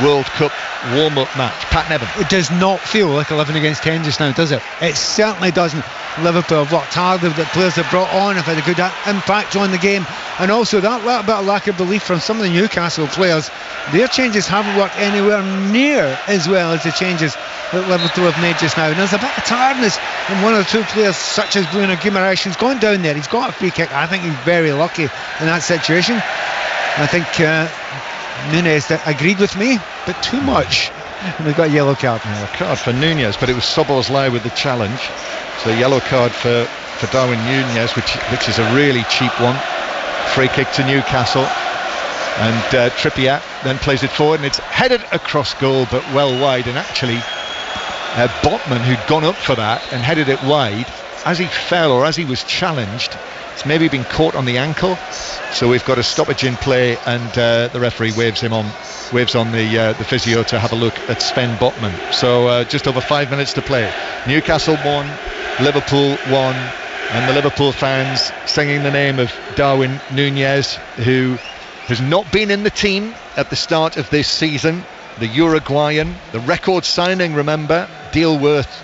World Cup warm-up match. Pat Nevin. It does not feel like 11 against 10 just now, does it? It certainly doesn't. Liverpool have worked hard. The players they've brought on have had a good impact on the game, and also that little bit of lack of belief from some of the Newcastle players. Their changes haven't worked anywhere near as well as the changes that Liverpool have made just now, and there's a bit of tiredness in one or two players such as Bruno Guimaraes, who's gone down there. He's got a free kick. I think he's very lucky in that situation. I think Nunez agreed with me, but too much, and we've got a yellow card. A card for Nunez, but it was Szoboszlai with the challenge, so a yellow card for Darwin Nunez, which is a really cheap one. Free kick to Newcastle, and Trippier then plays it forward, and it's headed across goal but well wide, and actually Botman, who'd gone up for that and headed it wide, as he fell or as he was challenged, it's maybe been caught on the ankle, so we've got a stoppage in play, and the referee waves on the physio to have a look at Sven Botman. So just over 5 minutes to play. Newcastle 1, Liverpool 1, and the Liverpool fans singing the name of Darwin Nunez, who has not been in the team at the start of this season. The Uruguayan, the record signing, remember, deal worth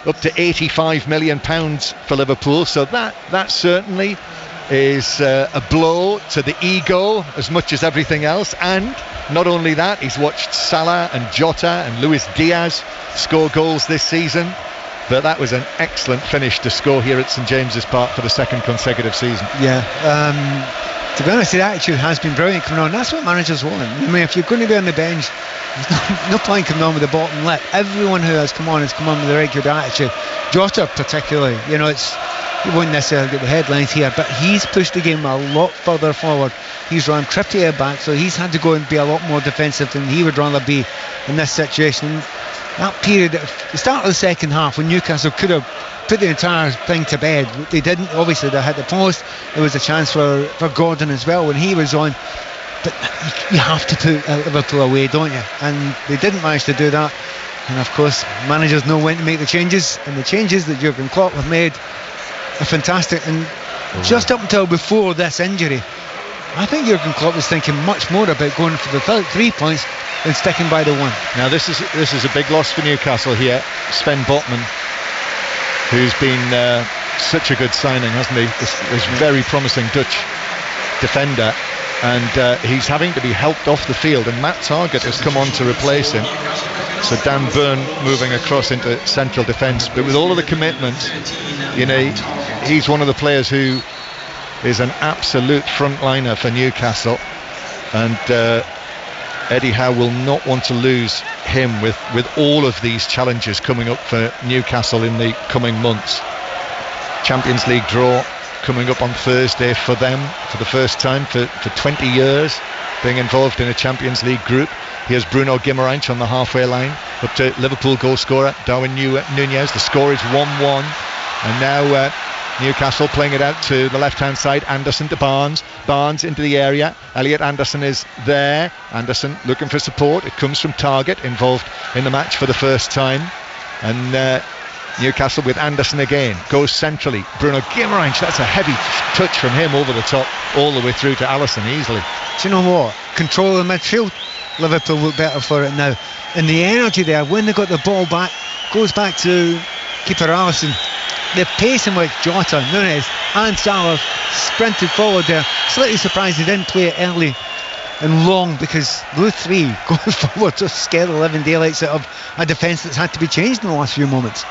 up to £85 million for Liverpool, so that certainly is a blow to the ego as much as everything else. And not only that, he's watched Salah and Jota and Luis Diaz score goals this season, but that was an excellent finish to score here at St James's Park for the second consecutive season. Yeah, to be honest, the attitude has been brilliant coming on. That's what managers want. I mean, if you're going to be on the bench, there's no point coming on with the bottom lip. Everyone who has come on with a very good attitude. Jota particularly, he won't necessarily get the headlines here, but he's pushed the game a lot further forward. He's run Trippier back, so he's had to go and be a lot more defensive than he would rather be in this situation. That period at the start of the second half, when Newcastle could have put the entire thing to bed, they didn't. Obviously they had the post. There was a chance for Gordon as well when he was on, but you have to put Liverpool away, don't you? And they didn't manage to do that. And of course managers know when to make the changes, and the changes that Jurgen Klopp have made are fantastic. And just up until before this injury, I think Jurgen Klopp was thinking much more about going for the 3 points than sticking by the one. Now this is a big loss for Newcastle here. Sven Botman, who's been such a good signing, hasn't he? This very promising Dutch defender, and he's having to be helped off the field, and Matt Targett has come on to replace him. So Dan Byrne moving across into central defence, but with all of the commitment, he's one of the players who is an absolute frontliner for Newcastle, and Eddie Howe will not want to lose him with all of these challenges coming up for Newcastle in the coming months. Champions League draw coming up on Thursday for them for the first time for 20 years being involved in a Champions League group. Here's Bruno Guimaraes on the halfway line up to Liverpool goal scorer Darwin Nunez. The score is 1-1, and now Newcastle playing it out to the left-hand side. Anderson to Barnes into the area. Elliot Anderson is there. Anderson looking for support. It comes from Targett, involved in the match for the first time, and Newcastle with Anderson again, goes centrally. Bruno Guimaraes, that's a heavy touch from him over the top, all the way through to Alisson easily. Do you know what? Control of the midfield, Liverpool look better for it now, and the energy there when they got the ball back goes back to keeper Alisson. The pace in which Jota, Nunez and Salah sprinted forward there, slightly surprised they didn't play it early and long, because those three going forward just scared the living daylights out of a defence that's had to be changed in the last few moments.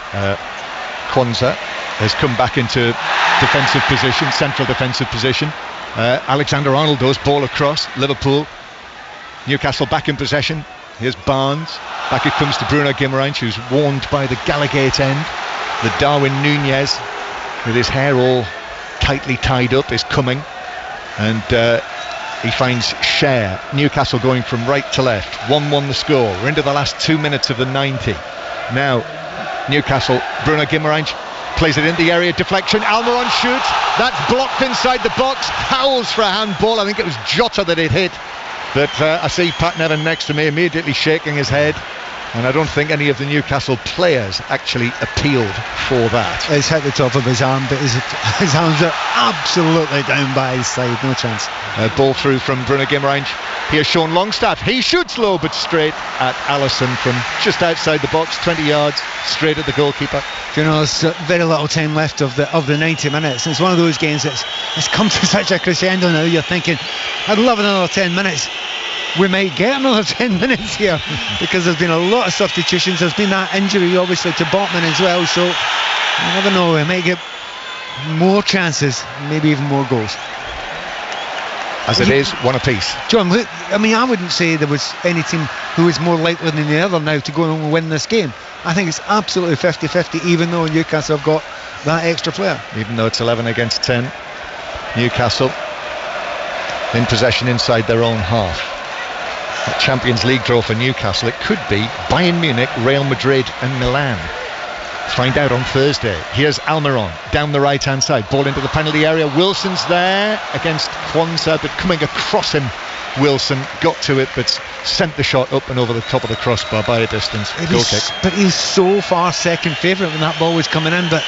Kwanzaa has come back into defensive position, central defensive position. Alexander-Arnold does, ball across. Liverpool, Newcastle back in possession. Here's Barnes, back it comes to Bruno Guimaraes, who's warned by the Gallagate end. The Darwin Nunez with his hair all tightly tied up, is coming, and he finds Cher. Newcastle going from right to left. 1-1 the score. We're into the last 2 minutes of the 90. Now Newcastle, Bruno Guimaraes plays it in the area, deflection, Almiron shoots, that's blocked inside the box, howls for a handball. I think it was Jota that it hit, but I see Pat Nevin next to me immediately shaking his head, and I don't think any of the Newcastle players actually appealed for that. It's hit the top of his arm, but his arms are absolutely down by his side, no chance. Ball through from Bruno Guimaraes. Here's Sean Longstaff. He shoots low but straight at Alisson from just outside the box, 20 yards, straight at the goalkeeper. You know, there's very little time left of the 90 minutes. It's one of those games that's it's come to such a crescendo now. You're thinking, I'd love another 10 minutes. We might get another 10 minutes here because there's been a lot of substitutions. There's been that injury obviously to Botman as well, so you never know, we might get more chances, maybe even more goals. As it is, one apiece. John, I mean, I wouldn't say there was any team who is more likely than the other now to go and win this game. I think it's absolutely 50-50, even though Newcastle have got that extra player. Even though it's 11 against 10, Newcastle in possession inside their own half. A Champions League draw for Newcastle. It could be Bayern Munich, Real Madrid and Milan. Find out on Thursday. Here's Almiron down the right hand side, ball into the penalty area. Wilson's there against Kwanzaa, but coming across him, Wilson got to it but sent the shot up and over the top of the crossbar by a distance. Goal kick. But he's so far second favourite when that ball was coming in, but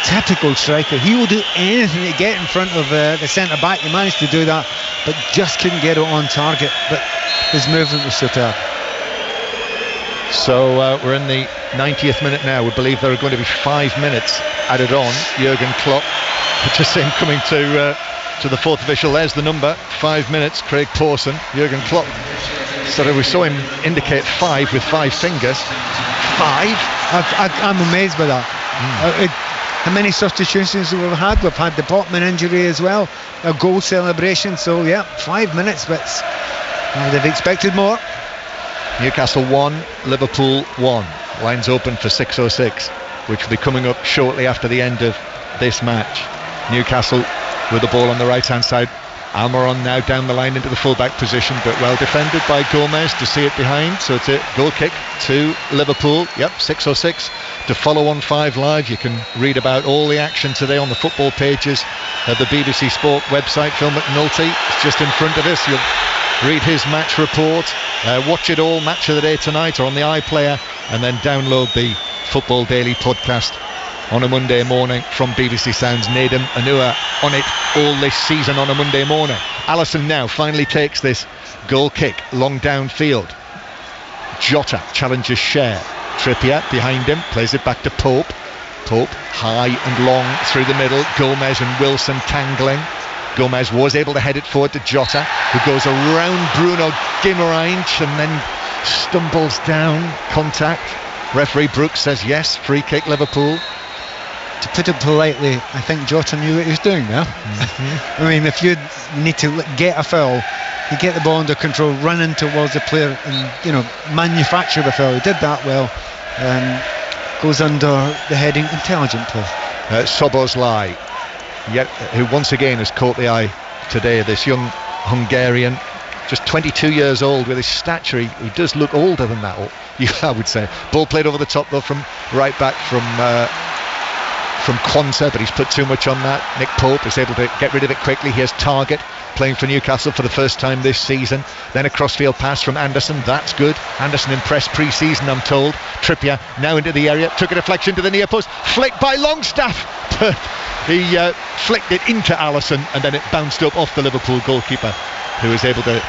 typical striker, he will do anything to get in front of the centre back. He managed to do that but just couldn't get it on target, but his movement was superb. So we're in the 90th minute now. We believe there are going to be 5 minutes added on. Jurgen Klopp, just saying, coming to the fourth official. There's the number, 5 minutes. Craig Pawson, Jurgen Klopp. So we saw him indicate 5 with 5 fingers. 5? I'm amazed by that. How many substitutions we've had? We've had the Botman injury as well, a goal celebration. So yeah, 5 minutes, but they've expected more. Newcastle 1, Liverpool 1. Lines open for 6:06, which will be coming up shortly after the end of this match. Newcastle with the ball on the right hand side. Almiron now down the line into the full-back position, but well defended by Gomez to see it behind. So it's a goal kick to Liverpool. Yep, 6:06 to follow on 5 Live. You can read about all the action today on the football pages of the BBC Sport website. Phil McNulty is just in front of us. You'll read his match report, watch it all, match of the day tonight, or on the iPlayer, and then download the Football Daily podcast on a Monday morning from BBC Sounds. Nedum Anua on it all this season on a Monday morning. Alisson now finally takes this goal kick long downfield. Jota challenges Cher. Trippier behind him, plays it back to Pope. Pope high and long through the middle. Gomez and Wilson tangling. Gomez was able to head it forward to Jota, who goes around Bruno Guimaraes and then stumbles down. Contact. Referee Brooks says yes, free kick Liverpool. To put it politely, I think Jota knew what he was doing there. I mean, if you need to get a foul, you get the ball under control, run in towards the player and, manufacture the foul. He did that well. Goes under the heading, intelligent play. Szoboszlai, who once again has caught the eye today, this young Hungarian, just 22 years old. With his stature, he does look older than that, I would say. Ball played over the top though from right back from Kwanzaa, but he's put too much on that. Nick Pope is able to get rid of it quickly. Here's Targett playing for Newcastle for the first time this season. Then a crossfield pass from Anderson, that's good. Anderson impressed pre-season, I'm told. Trippier now into the area, took a deflection to the near post, flicked by Longstaff, but he flicked it into Alisson and then it bounced up off the Liverpool goalkeeper, who was able to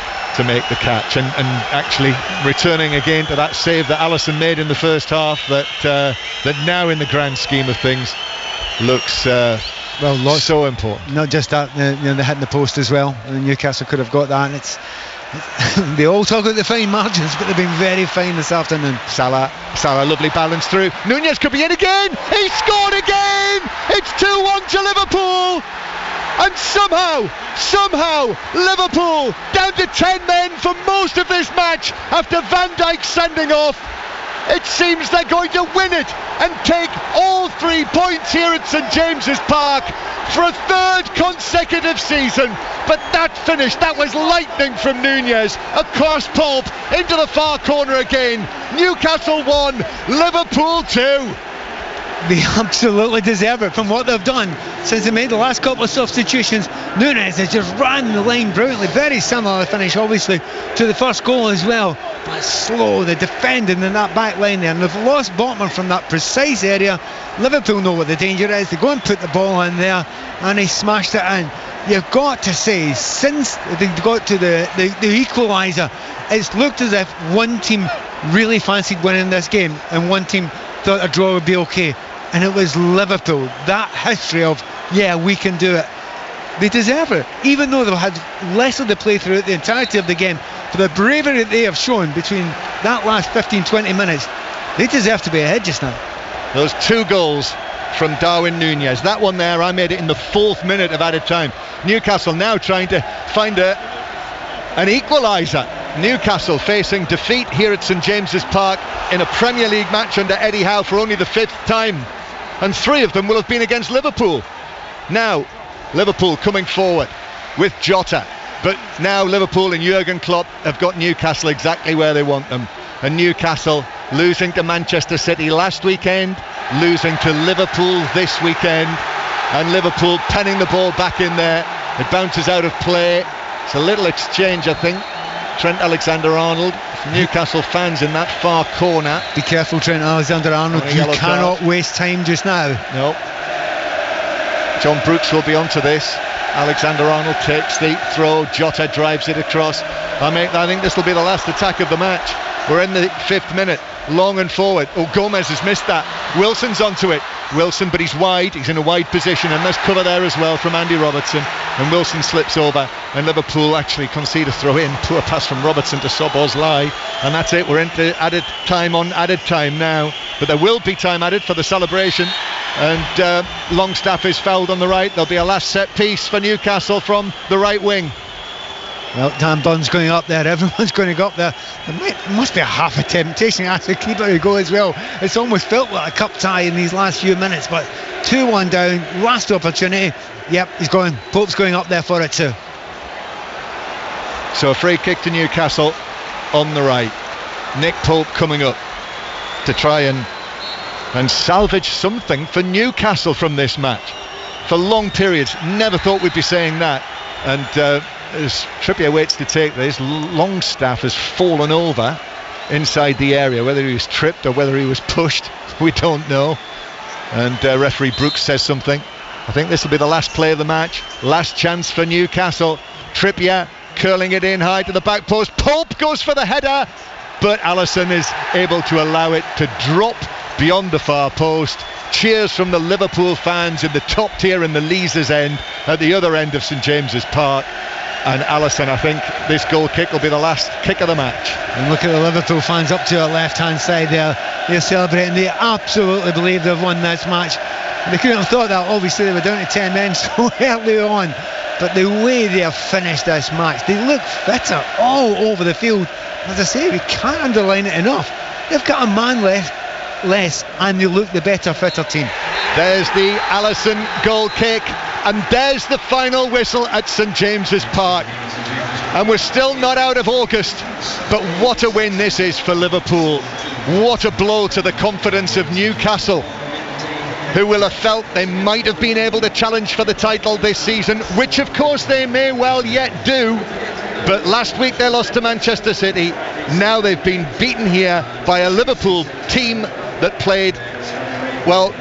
make the catch, and actually returning again to that save that Alisson made in the first half, that now in the grand scheme of things looks so important. Not just that, they're hitting the post as well. Newcastle could have got that, and they all talk about the fine margins, but they've been very fine this afternoon. Salah, lovely balance through. Nunez could be in again. He scored again. It's 2-1 to Liverpool. And somehow, Liverpool down to 10 men for most of this match after Van Dijk sending off. It seems they're going to win it and take all 3 points here at St James's Park for a third consecutive season. But that finish, that was lightning from Nunez, across Pope, into the far corner again. Newcastle 1, Liverpool 2. They absolutely deserve it from what they've done since they made the last couple of substitutions. Nunez has just ran the line brilliantly. Very similar finish, obviously, to the first goal as well. But slow, the defending in that back line there. And they've lost Botman from that precise area. Liverpool know what the danger is. They go and put the ball in there, and he smashed it in. You've got to say, since they got to the equaliser, it's looked as if one team really fancied winning this game and one team thought a draw would be okay, and it was Liverpool. That history of, yeah, we can do it. They deserve it, even though they've had less of the play throughout the entirety of the game. For the bravery that they have shown between that last 15-20 minutes, they deserve to be ahead just now. Those 2 goals from Darwin Nunez. That one there, I made it in the 4th minute of added time. Newcastle now trying to find an equaliser. Newcastle facing defeat here at St James's Park in a Premier League match under Eddie Howe for only the 5th time, and 3 of them will have been against Liverpool. Now Liverpool coming forward with Jota, but now Liverpool and Jurgen Klopp have got Newcastle exactly where they want them. And Newcastle losing to Manchester City last weekend, losing to Liverpool this weekend, and Liverpool penning the ball back in there. It bounces out of play. It's a little exchange, I think. Trent Alexander-Arnold, Newcastle fans in that far corner. Be careful, Trent Alexander-Arnold. You cannot waste time just now. No. John Brooks will be onto this. Alexander-Arnold takes the throw. Jota drives it across. I think this will be the last attack of the match. We're in the 5th minute. Long and forward. Oh, Gomez has missed that. Wilson's onto it. Wilson, but he's wide. He's in a wide position, and there's cover there as well from Andy Robertson. And Wilson slips over, and Liverpool actually concede a throw in. Poor pass from Robertson to Szoboszlai, and that's it. We're into added time now. But there will be time added for the celebration. And Longstaff is fouled on the right. There'll be a last set piece for Newcastle from the right wing. Well, Dan Bunn's going up there. Everyone's going to go up there. There must be a half a temptation to ask the keeper to go as well. It's almost felt like a cup tie in these last few minutes. But 2-1 down, last opportunity. Yep, he's going. Pope's going up there for it too. So a free kick to Newcastle on the right. Nick Pope coming up to try and salvage something for Newcastle from this match. For long periods, never thought we'd be saying that. And as Trippier waits to take this, Longstaff has fallen over inside the area. Whether he was tripped or whether he was pushed, we don't know. And referee Brooks says something. I think this will be the last play of the match. Last chance for Newcastle. Trippier curling it in high to the back post. Pope goes for the header, but Alisson is able to allow it to drop beyond the far post. Cheers from the Liverpool fans in the top tier in the Leazes end at the other end of St James's Park. And Alisson, I think this goal kick will be the last kick of the match. And look at the Liverpool fans up to our left-hand side there. They're celebrating. They absolutely believe they've won this match. They couldn't have thought that. Obviously, they were down to 10 men so early on. But the way they have finished this match, they look fitter all over the field. As I say, we can't underline it enough. They've got a man less, and they look the better, fitter team. There's the Alisson goal kick, and there's the final whistle at St James's Park. And we're still not out of August, but what a win this is for Liverpool. What a blow to the confidence of Newcastle, who will have felt they might have been able to challenge for the title this season, which of course they may well yet do. But last week they lost to Manchester City. Now they've been beaten here by a Liverpool team that played, well,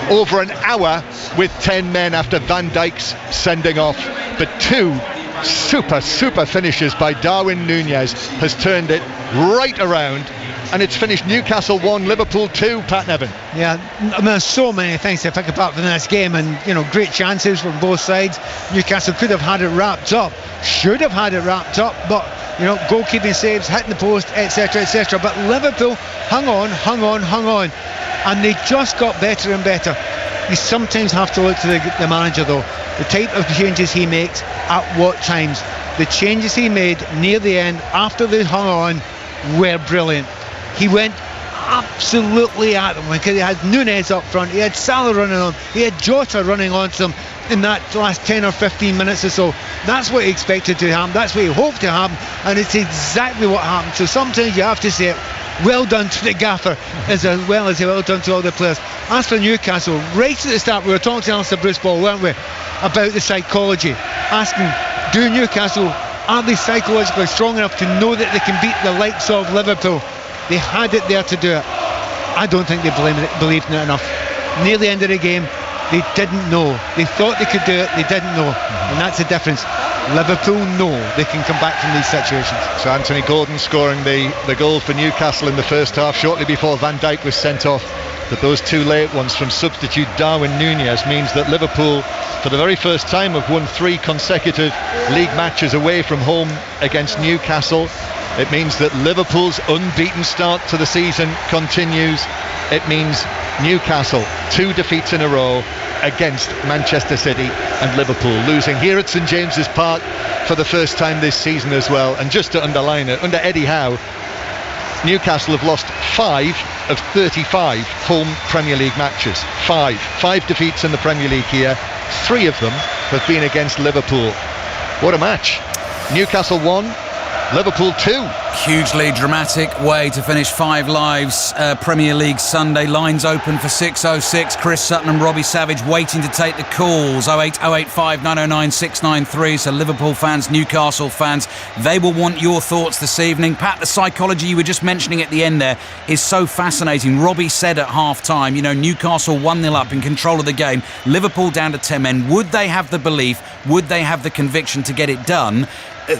over an hour with 10 men after Van Dijk's sending off. But 2 super finishes by Darwin Nunez has turned it right around, and it's finished Newcastle 1, Liverpool 2, Pat Nevin. Yeah, I mean, there's so many things to pick apart from this game, and great chances from both sides. Newcastle could have had it wrapped up, should have had it wrapped up, but goalkeeping saves, hitting the post, etc. But Liverpool hung on, and they just got better and better. You sometimes have to look to the manager though. The type of changes he makes at what times. The changes he made near the end after they hung on were brilliant. He went absolutely at them, because he had Núñez up front, he had Salah running on, he had Jota running onto them in that last 10 or 15 minutes or so. That's what he expected to happen, that's what he hoped to happen, and it's exactly what happened. So sometimes you have to say it, well done to the gaffer as well as well done to all the players. As for Newcastle, right at the start we were talking to Alistair Bruce Ball, weren't we, about the psychology, asking, do Newcastle, are they psychologically strong enough to know that they can beat the likes of Liverpool? They had it there to do it. I don't think they believed in it enough. Near the end of the game, they didn't know. They thought they could do it, they didn't know. And that's the difference. Liverpool know they can come back from these situations. So Anthony Gordon scoring the goal for Newcastle in the first half, shortly before Van Dijk was sent off. But those two late ones from substitute Darwin Núñez means that Liverpool, for the very first time, have won 3 consecutive league matches away from home against Newcastle. It means that Liverpool's unbeaten start to the season continues. It means Newcastle 2 defeats in a row against Manchester City and Liverpool, losing here at St James's Park for the first time this season as well. And just to underline it, under Eddie Howe, Newcastle have lost 5 of 35 home Premier League matches. 5 defeats in the Premier League here. 3 of them have been against Liverpool. What a match. Newcastle 1, Liverpool 2. Hugely dramatic way to finish Five Lives Premier League Sunday. Lines open for 606. Chris Sutton and Robbie Savage waiting to take the calls. 08085 909 693. So Liverpool fans, Newcastle fans, they will want your thoughts this evening. Pat, the psychology you were just mentioning at the end there is so fascinating. Robbie said at half-time, Newcastle 1-0 up in control of the game. Liverpool down to 10 men. Would they have the belief? Would they have the conviction to get it done?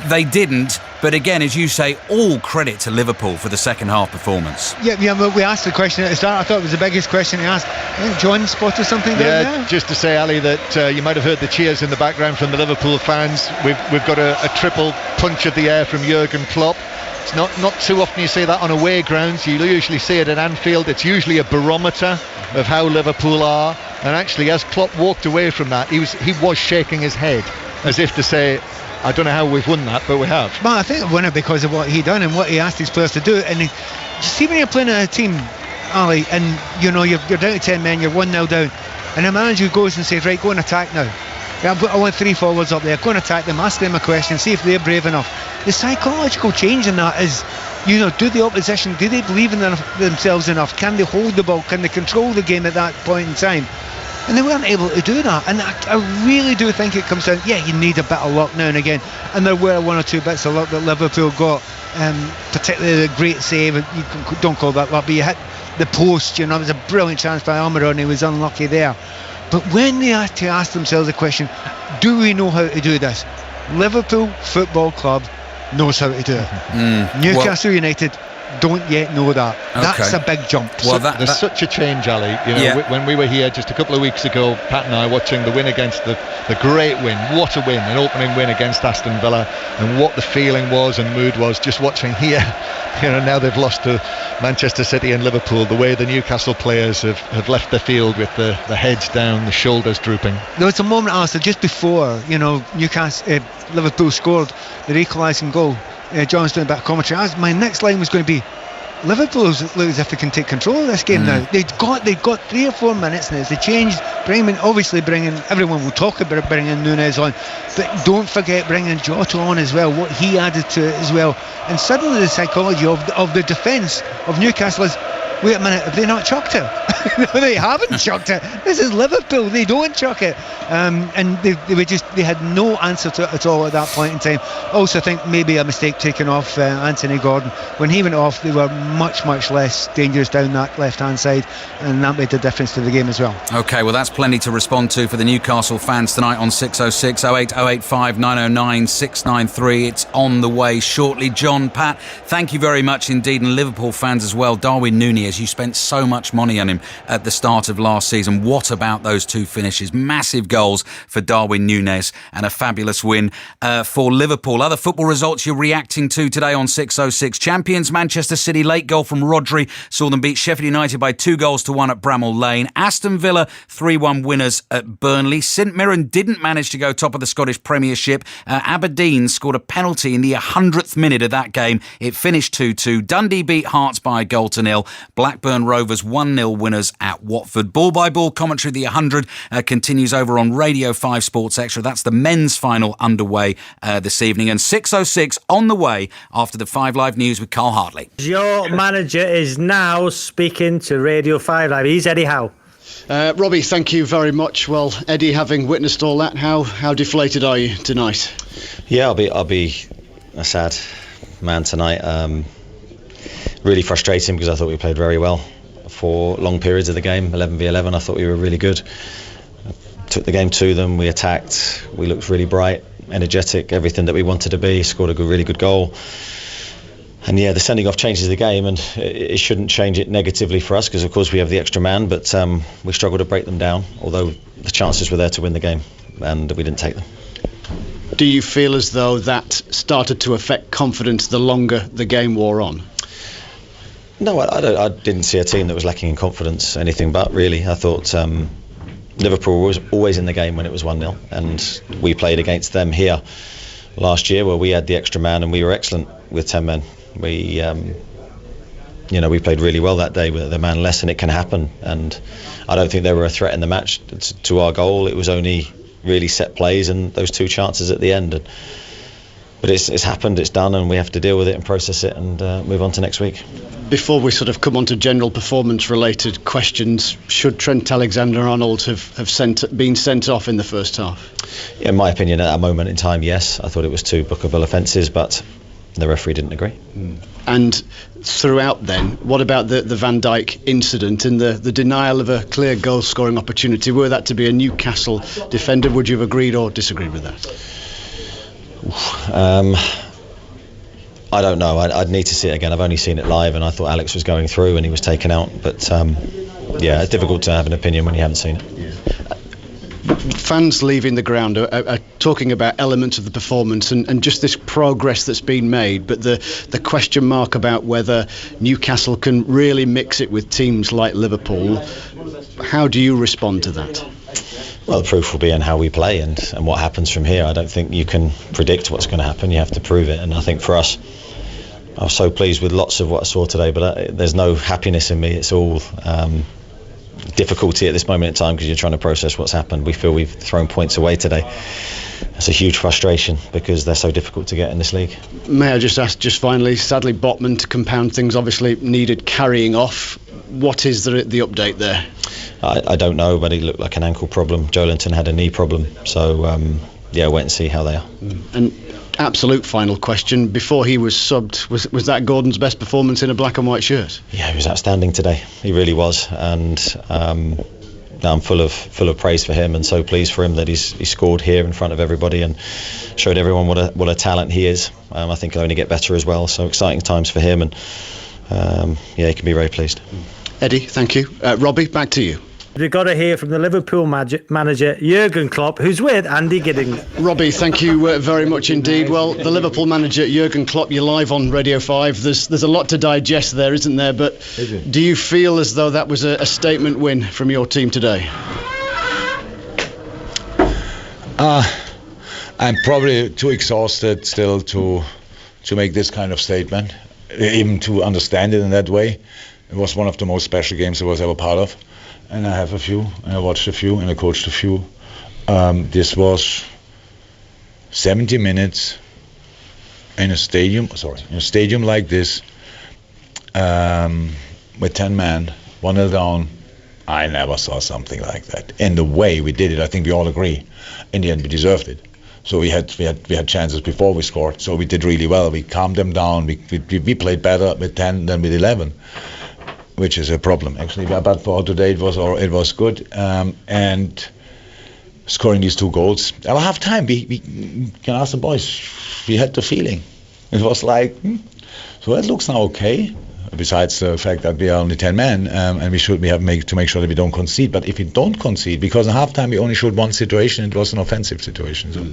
They didn't, but again, as you say, all credit to Liverpool for the second half performance. Yeah, we asked the question at the start. I thought it was the biggest question he asked. I think John spotted something down there. Just to say, Ali, that you might have heard the cheers in the background from the Liverpool fans. We've got a triple punch of the air from Jurgen Klopp. It's not too often you see that on away grounds. You usually see it at Anfield. It's usually a barometer of how Liverpool are. And actually, as Klopp walked away from that, he was shaking his head as if to say, I don't know how we've won that, but we have. But I think we won it because of what he done and what he asked his players to do. And you see, when you're playing in a team, Ali, and you're down to 10 men, you're 1-0 down, and the manager goes and says, right, go and attack now. I want 3 forwards up there, go and attack them, ask them a question, see if they're brave enough. The psychological change in that is, do the opposition, do they believe in themselves enough? Can they hold the ball? Can they control the game at that point in time? And they weren't able to do that. And I really do think it comes down, you need a bit of luck now and again. And there were 1 or 2 bits of luck that Liverpool got, particularly the great save. You don't call that luck, but you hit the post. It was a brilliant chance by Almiron, and he was unlucky there. But when they had to ask themselves the question, do we know how to do this? Liverpool Football Club knows how to do it. Newcastle United don't yet know that. Okay. That's a big jump. Well, there's such a change, Ali. When we were here just a couple of weeks ago, Pat and I watching the win against the great win. What a win, an opening win against Aston Villa, and what the feeling was and mood was just watching here. Now they've lost to Manchester City and Liverpool. The way the Newcastle players have left the field with the heads down, the shoulders drooping. There was a moment, Alistair, just before Liverpool scored their equalising goal. John's doing a bit of commentary. My next line was going to be, Liverpool look as if they can take control of this game now. They've got 3 or 4 minutes now. They changed, bringing everyone will talk about bringing Núñez on, but don't forget bringing Jota on as well, what he added to it as well. And suddenly the psychology of the defence of Newcastle is, wait a minute, have they not chucked it? No, they haven't chucked it. This is Liverpool, they don't chuck it. And they had no answer to it at all at that point in time. Also, I think maybe a mistake taken off Anthony Gordon. When he went off, they were much less dangerous down that left hand side, and that made the difference to the game as well. OK, well, that's plenty to respond to for the Newcastle fans tonight on 606 08085 909 693. It's on the way shortly. John, Pat, thank you very much indeed, and Liverpool fans as well. Darwin Núñez, you spent so much money on him at the start of last season. What about those 2 finishes? Massive goals for Darwin Núñez and a fabulous win for Liverpool. Other football results you're reacting to today on 606. Champions Manchester City, late goal from Rodri saw them beat Sheffield United by 2-1 at Bramall Lane. Aston Villa 3-1 winners at Burnley. St Mirren didn't manage to go top of the Scottish Premiership. Aberdeen scored a penalty in the 100th minute of that game. It finished 2-2. Dundee beat Hearts by 1-0. Blackburn Rovers 1-0 winners at Watford. Ball-by-ball commentary, the 100, continues over on Radio 5 Sports Extra. That's the men's final underway this evening. And 6:06 on the way after the 5 Live News with Carl Hartley. Your manager is now speaking to Radio 5 Live. He's Eddie Howe. Robbie, thank you very much. Well, Eddie, having witnessed all that, how deflated are you tonight? Yeah, I'll be a sad man tonight. Really frustrating because I thought we played very well for long periods of the game. 11v11, I thought we were really good. Took the game to them, we attacked, we looked really bright, energetic, everything that we wanted to be, scored a really good goal. And yeah, the sending off changes the game, and it shouldn't change it negatively for us because of course we have the extra man, but we struggled to break them down, although the chances were there to win the game and we didn't take them. Do you feel as though that started to affect confidence the longer the game wore on? No, I didn't see a team that was lacking in confidence, anything but really. I thought Liverpool was always in the game when it was 1-0, and we played against them here last year where we had the extra man and we were excellent with 10 men. We played really well that day with the man less, and it can happen, and I don't think they were a threat in the match to our goal. It was only really set plays and those 2 chances at the end, but it's happened, it's done, and we have to deal with it and process it and move on to next week. Before we sort of come on to general performance related questions, should Trent Alexander-Arnold have been sent off in the first half? In my opinion, at that moment in time, yes. I thought it was 2 bookable offences, but the referee didn't agree. And throughout then, what about the Van Dijk incident and the denial of a clear goal scoring opportunity? Were that to be a Newcastle defender, would you have agreed or disagreed with that? I don't know. I'd need to see it again. I've only seen it live, and I thought Alex was going through and he was taken out, but yeah, it's difficult to have an opinion when you haven't seen it. Fans leaving the ground are talking about elements of the performance and just this progress that's been made, but the question mark about whether Newcastle can really mix it with teams like Liverpool. How do you respond to that? Well, the proof will be in how we play and what happens from here. I don't think you can predict what's going to happen. You have to prove it, and I think for us, I was so pleased with lots of what I saw today, but there's no happiness in me. It's all difficulty at this moment in time because you're trying to process what's happened. We feel we've thrown points away today. It's a huge frustration because they're so difficult to get in this league. May I just ask, just finally, sadly Botman, to compound things, obviously needed carrying off. What is the update there? I don't know, but he looked like an ankle problem. Joelinton had a knee problem, so yeah, wait and see how they are. And absolute final question, before he was subbed, was that Gordon's best performance in a black and white shirt? Yeah, he was outstanding today. He really was, and I'm full of praise for him and so pleased for him that he scored here in front of everybody and showed everyone what a talent he is. I think he'll only get better as well, so exciting times for him, and yeah, he can be very pleased. Eddie, thank you. Robbie, back to you. We've got to hear from the Liverpool manager Jurgen Klopp, who's with Andy Gidding. Robbie, thank you very much indeed. Well, the Liverpool manager Jurgen Klopp, you're live on Radio 5. There's a lot to digest there, isn't there? But do you feel as though that was a statement win from your team today? I'm probably too exhausted still to make this kind of statement, even to understand it in that way. It was one of the most special games I was ever part of. And I have a few, and I watched a few, and I coached a few. This was 70 minutes in a stadium like this, with 10 men, 1-0 down. I never saw something like that. And the way we did it, I think we all agree. In the end, we deserved it. So we had chances before we scored. So we did really well. We calmed them down. We played better with 10 than with 11. Which is a problem actually, but for today it was good, and scoring these 2 goals. At half time we can ask the boys, we had the feeling it was like so that looks now okay, besides the fact that we are only 10 men, and we have to make sure that we don't concede. But if we don't concede, because at half time we only showed one situation, it was an offensive situation, so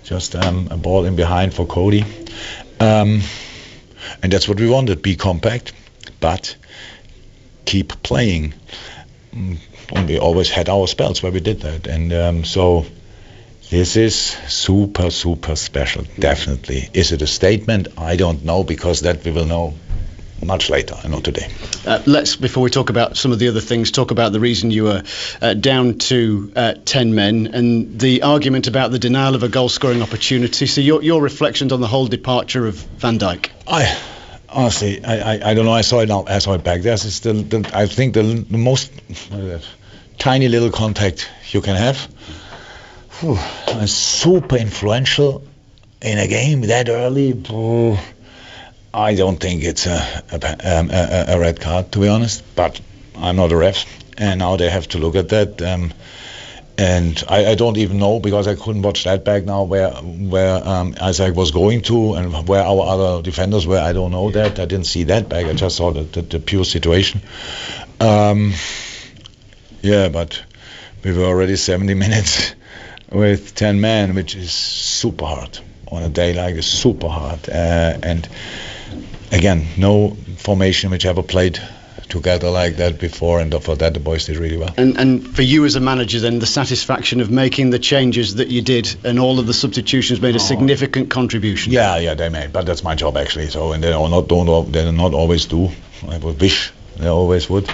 just a ball in behind for Cody, and that's what we wanted, be compact but keep playing. And we always had our spells where we did that, and so this is super special, definitely. Is it a statement? I don't know, because that we will know much later and not today. Let's, before we talk about some of the other things, talk about the reason you were down to 10 men and the argument about the denial of a goal-scoring opportunity. So your reflections on the whole departure of Van Dijk? Honestly, I don't know. I saw it back there. It's I think the most tiny little contact you can have. And super influential in a game that early. I don't think it's a red card, to be honest. But I'm not a ref, and now they have to look at that. And I don't even know, because I couldn't watch that back now where Isaac was going to and where our other defenders were. I don't know that. I didn't see that back. I just saw the pure situation. But we were already 70 minutes with 10 men, which is super hard. On a day like this, super hard. And again, no formation which ever played together like that before, and for that the boys did really well. And for you as a manager then, the satisfaction of making the changes that you did and all of the substitutions made a significant contribution? Yeah, they made, but that's my job actually. So, and they not always do. I would wish they always would.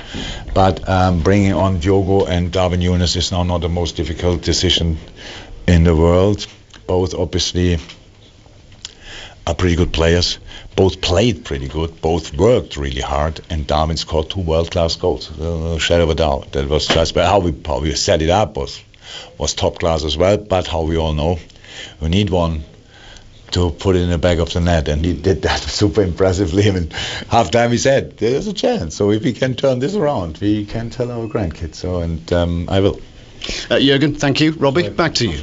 But bringing on Diogo and Darwin Núñez is now not the most difficult decision in the world. Both obviously are pretty good players. Both played pretty good. Both worked really hard. And Darwin scored 2 world-class goals. No shadow of a doubt. That was just how we set it up was top class as well. But how we all know, we need one to put it in the back of the net, and he did that super impressively. I mean, half time he said, "There's a chance. So if we can turn this around, we can tell our grandkids." So, and I will. Jürgen, thank you. Robbie, back to you.